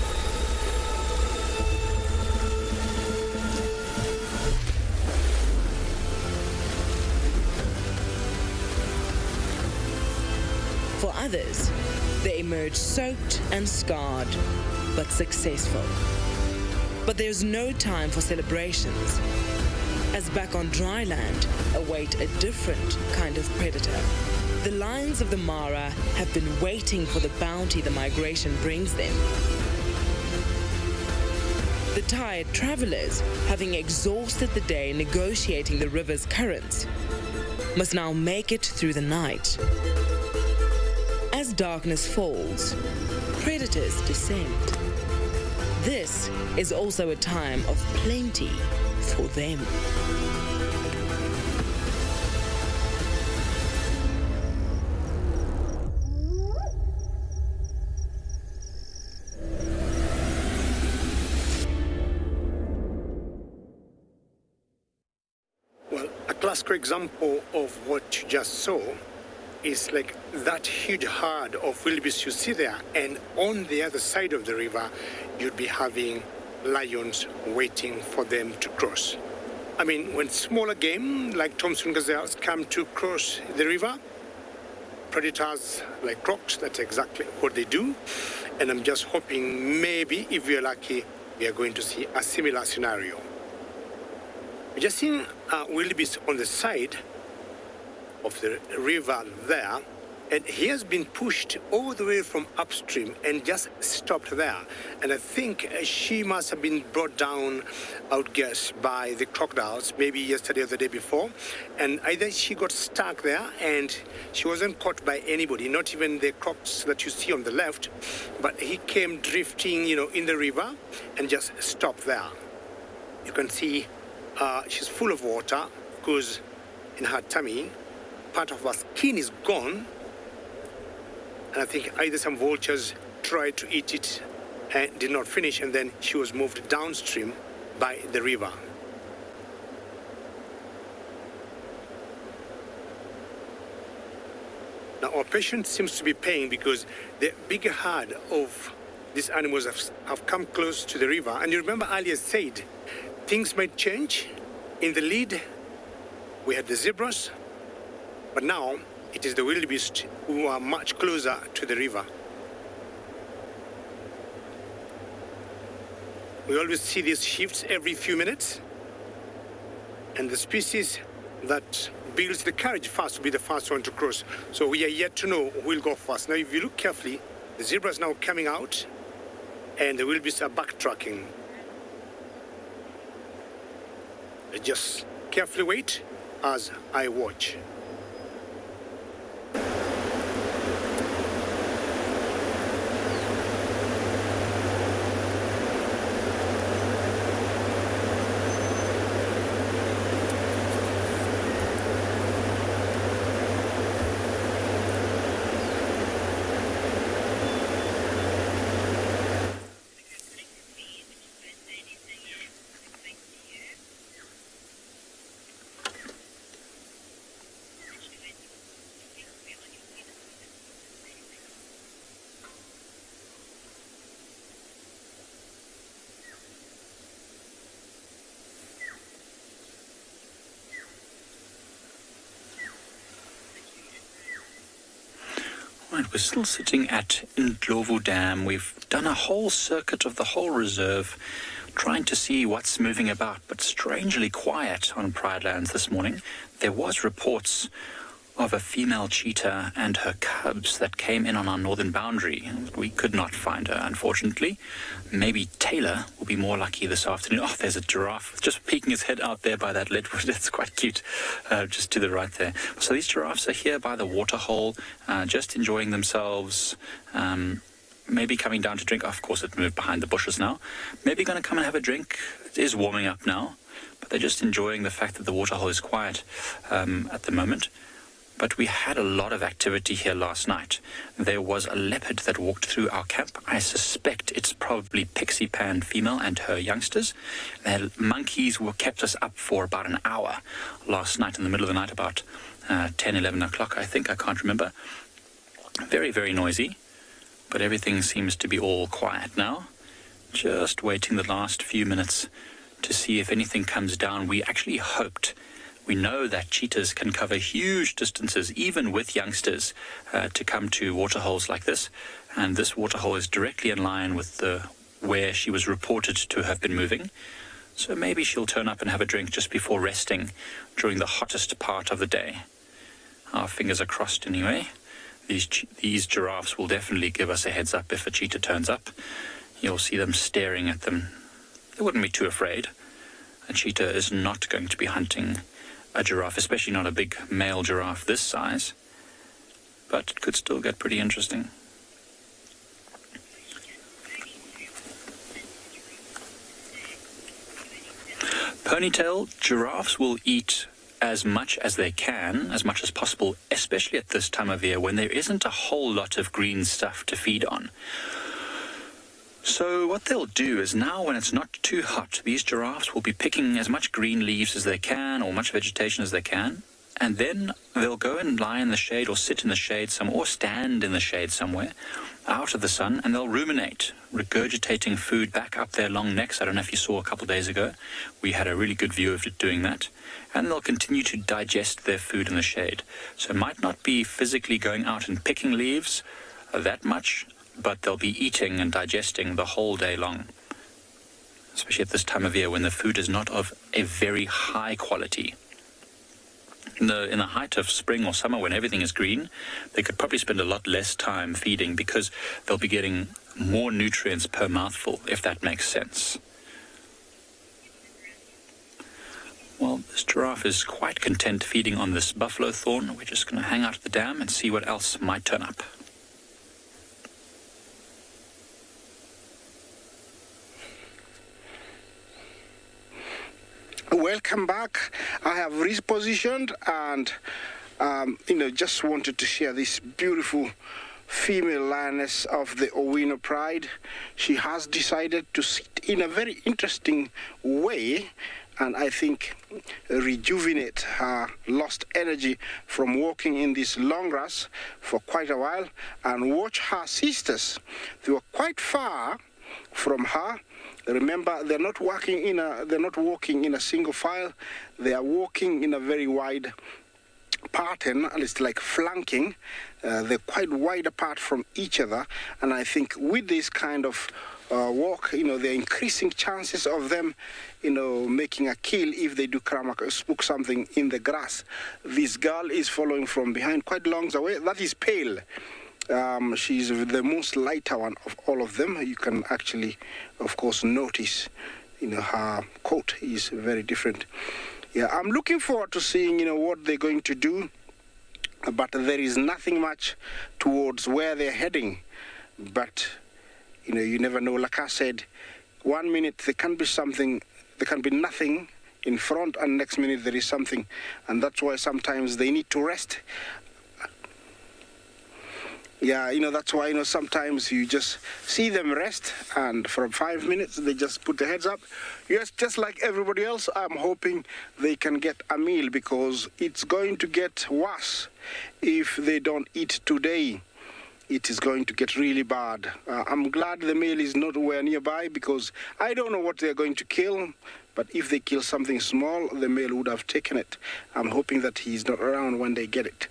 S1: For others, they emerge soaked and scarred, but successful. But there's no time for celebrations, as back on dry land await a different kind of predator. The lions of the Mara have been waiting for the bounty the migration brings them. The tired travelers, having exhausted the day negotiating the river's currents, must now make it through the night. As darkness falls, predators descend. This is also a time of plenty for them.
S8: Well, a classic example of what you just saw is like that huge herd of wildebeest you see there, and on the other side of the river you'd be having lions waiting for them to cross. I mean, when smaller game like Thompson gazelles come to cross the river, predators like crocs, that's exactly what they do. And I'm just hoping maybe if we're lucky we are going to see a similar scenario. We just seen wildebeest on the side of the river there, and he has been pushed all the way from upstream and just stopped there. And I think she must have been brought down, I would guess, by the crocodiles, maybe yesterday or the day before. And either she got stuck there and she wasn't caught by anybody, not even the crocs that you see on the left, but he came drifting, in the river and just stopped there. You can see she's full of water because in her tummy, part of her skin is gone, and I think either some vultures tried to eat it and did not finish, and then she was moved downstream by the river. Now our patient seems to be paying because the bigger herd of these animals have come close to the river, and you remember earlier said things might change. In the lead we had the zebras, but now it is the wildebeest who are much closer to the river. We always see these shifts every few minutes, and the species that builds the courage first will be the first one to cross. So we are yet to know who will go first. Now if you look carefully, the zebra is now coming out and the wildebeest are backtracking. Just carefully wait as I watch.
S2: Right, we're still sitting at Ndlovu Dam. We've done a whole circuit of the whole reserve, trying to see what's moving about, but strangely quiet on Pride Lands this morning. There was reports of a female cheetah and her cubs that came in on our northern boundary. We could not find her, unfortunately. Maybe Taylor will be more lucky this afternoon. Oh, there's a giraffe just peeking its head out there by that leadwood. That's quite cute, just to the right there. So these giraffes are here by the waterhole, just enjoying themselves, maybe coming down to drink. Of course, it moved behind the bushes now. Maybe going to come and have a drink. It is warming up now, but they're just enjoying the fact that the waterhole is quiet at the moment. But we had a lot of activity here last night. There was a leopard that walked through our camp. I suspect it's probably Pixie Pan female and her youngsters. The monkeys kept us up for about an hour last night, in the middle of the night, about 10, 11 o'clock, I think. I can't remember. Very, very noisy, but everything seems to be all quiet now. Just waiting the last few minutes to see if anything comes down. We actually hoped. We know that cheetahs can cover huge distances, even with youngsters, to come to waterholes like this. And this waterhole is directly in line with where she was reported to have been moving. So maybe she'll turn up and have a drink just before resting during the hottest part of the day. Our fingers are crossed anyway. These giraffes will definitely give us a heads up if a cheetah turns up. You'll see them staring at them. They wouldn't be too afraid. A cheetah is not going to be hunting a giraffe, especially not a big male giraffe this size, but it could still get pretty interesting. Ponytail, giraffes will eat as much as they can, as much as possible, especially at this time of year when there isn't a whole lot of green stuff to feed on. So what they'll do is now, when it's not too hot, these giraffes will be picking as much green leaves as they can, or much vegetation as they can, and then they'll go and lie in the shade or sit in the shade or stand in the shade somewhere out of the sun, and they'll ruminate, regurgitating food back up their long necks. I don't know if you saw a couple of days ago. We had a really good view of it doing that. And they'll continue to digest their food in the shade. So it might not be physically going out and picking leaves that much, but they'll be eating and digesting the whole day long, especially at this time of year when the food is not of a very high quality. In the height of spring or summer, when everything is green, they could probably spend a lot less time feeding because they'll be getting more nutrients per mouthful, if that makes sense. Well, this giraffe is quite content feeding on this buffalo thorn. We're just going to hang out at the dam and see what else might turn up.
S3: Welcome back. I have repositioned and just wanted to share this beautiful female lioness of the Owino Pride. She has decided to sit in a very interesting way and I think rejuvenate her lost energy from walking in this long grass for quite a while, and watch her sisters. They were quite far from her. Remember, they're not walking in a single file. They are walking in a very wide pattern, and it's like flanking. They're quite wide apart from each other, and I think with this kind of walk, there are increasing chances of them, making a kill if they do spook something in the grass. This girl is following from behind, quite long away. That is Pale. She's the most lighter one of all of them. You can actually, of course, notice, her coat is very different. Yeah, I'm looking forward to seeing, what they're going to do, but there is nothing much towards where they're heading. But, you never know. Like I said, 1 minute there can be something, there can be nothing in front, and next minute there is something. And that's why sometimes they need to rest. Yeah, that's why, sometimes you just see them rest, and for 5 minutes they just put their heads up. Yes, just like everybody else, I'm hoping they can get a meal, because it's going to get worse if they don't eat today. It is going to get really bad. I'm glad the meal is nowhere nearby, because I don't know what they're going to kill. But if they kill something small, the male would have taken it. I'm hoping that he's not around when they get it.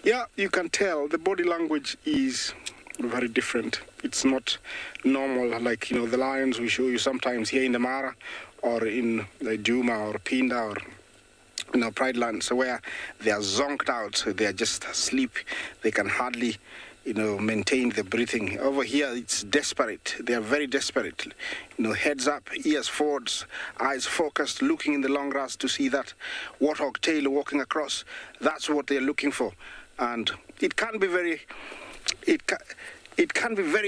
S3: Yeah, you can tell the body language is very different. It's not normal like, the lions we show you sometimes here in the Mara or in the Juma or Pinda or Pride Lands, where they are zonked out, they are just asleep, they can hardly maintain the breathing. Over here it's desperate, they are very desperate, heads up, ears forward, eyes focused, looking in the long grass to see that warthog tail walking across. That's what they're looking for. And it can be very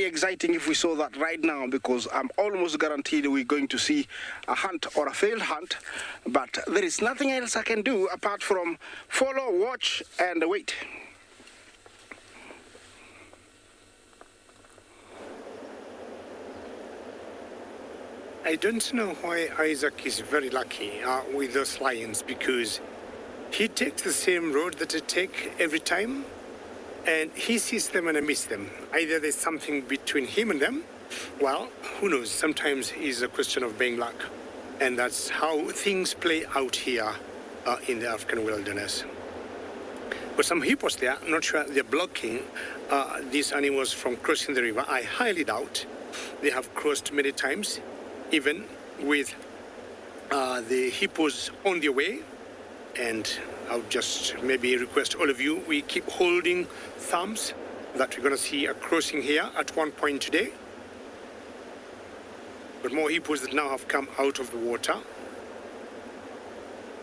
S3: exciting if we saw that right now, because I'm almost guaranteed we're going to see a hunt or a failed hunt, but there is nothing else I can do apart from follow, watch, and wait.
S8: I don't know why Isaac is very lucky with those lions, because he takes the same road that I take every time, and he sees them and I miss them. Either there's something between him and them. Well, who knows? Sometimes it's a question of being luck. And that's how things play out here in the African wilderness. But some hippos there, I'm not sure they're blocking these animals from crossing the river. I highly doubt. They have crossed many times, even with the hippos on their way. And I'll just maybe request all of you, we keep holding thumbs that we're going to see a crossing here at one point today. But more hippos that now have come out of the water.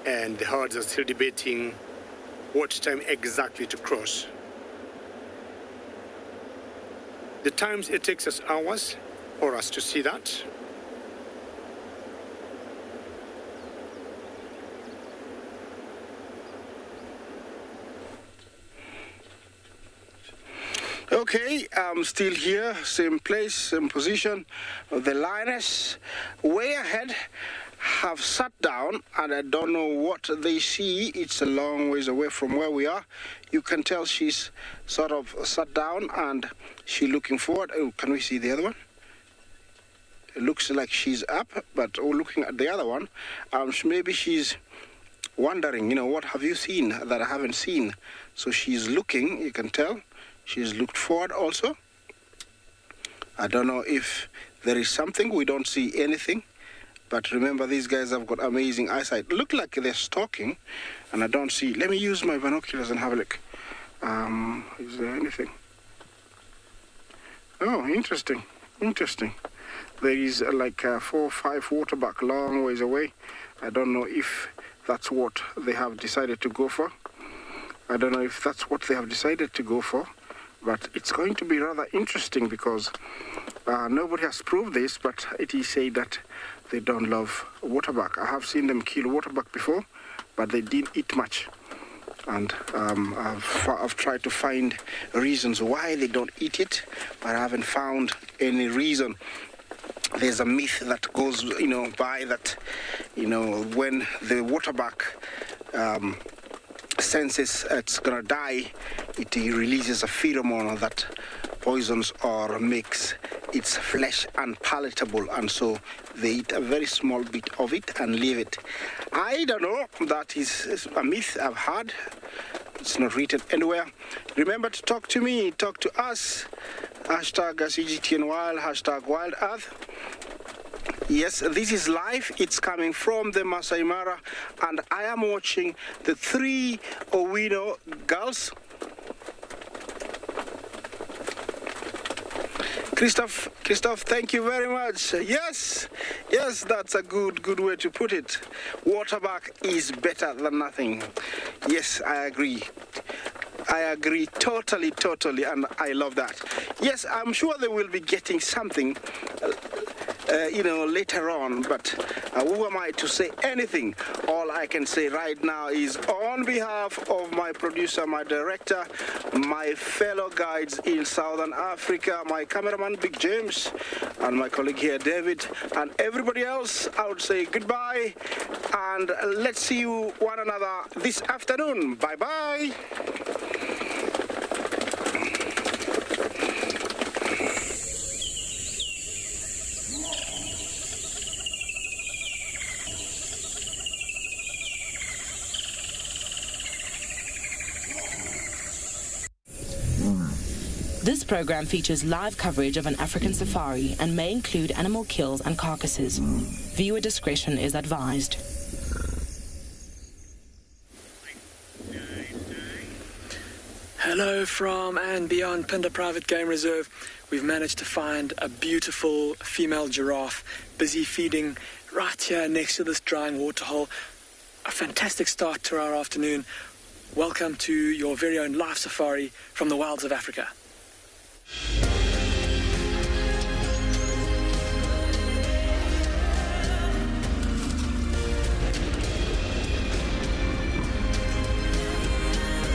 S8: And the herds are still debating what time exactly to cross. The times it takes us hours for us to see that.
S3: Okay, I'm still here, same place, same position. The lioness way ahead have sat down, and I don't know what they see. It's a long ways away from where we are. You can tell she's sort of sat down and she's looking forward. Oh, can we see the other one? It looks like she's up, but looking at the other one, maybe she's wondering, what have you seen that I haven't seen? So she's looking, you can tell. She's looked forward also. I don't know if there is something. We don't see anything. But remember, these guys have got amazing eyesight. Look like they're stalking, and I don't see. Let me use my binoculars and have a look. Is there anything? Oh, interesting. Interesting. There is like 4 or 5 waterbuck long ways away. I don't know if that's what they have decided to go for. I don't know if that's what they have decided to go for. But it's going to be rather interesting because nobody has proved this, but it is said that they don't love waterbuck. I have seen them kill waterbuck before, but they didn't eat much. And I've tried to find reasons why they don't eat it, but I haven't found any reason. There's a myth that goes, by that, when the waterbuck senses it's gonna die, it releases a pheromone that poisons or makes its flesh unpalatable, and so they eat a very small bit of it and leave it. I don't know, that is a myth I've heard. It's not written anywhere. Remember to talk to me, talk to us. Hashtag CGTN Wild, hashtag Wild Earth. Yes, this is live. It's coming from the Masai Mara, and I am watching the 3 Owino girls. Christoph, thank you very much. Yes, that's a good way to put it. Waterbuck is better than nothing. Yes, I agree totally, and I love that. Yes, I'm sure they will be getting something later on, but who am I to say anything? All I can say right now is on behalf of my producer, my director, my fellow guides in Southern Africa, my cameraman, Big James, and my colleague here, David, and everybody else, I would say goodbye, and let's see you one another this afternoon. Bye-bye.
S1: This program features live coverage of an African safari and may include animal kills and carcasses. Viewer discretion is advised.
S9: Hello from and beyond Pinda Private Game Reserve. We've managed to find a beautiful female giraffe busy feeding right here next to this drying waterhole. A fantastic start to our afternoon. Welcome to your very own live safari from the wilds of Africa.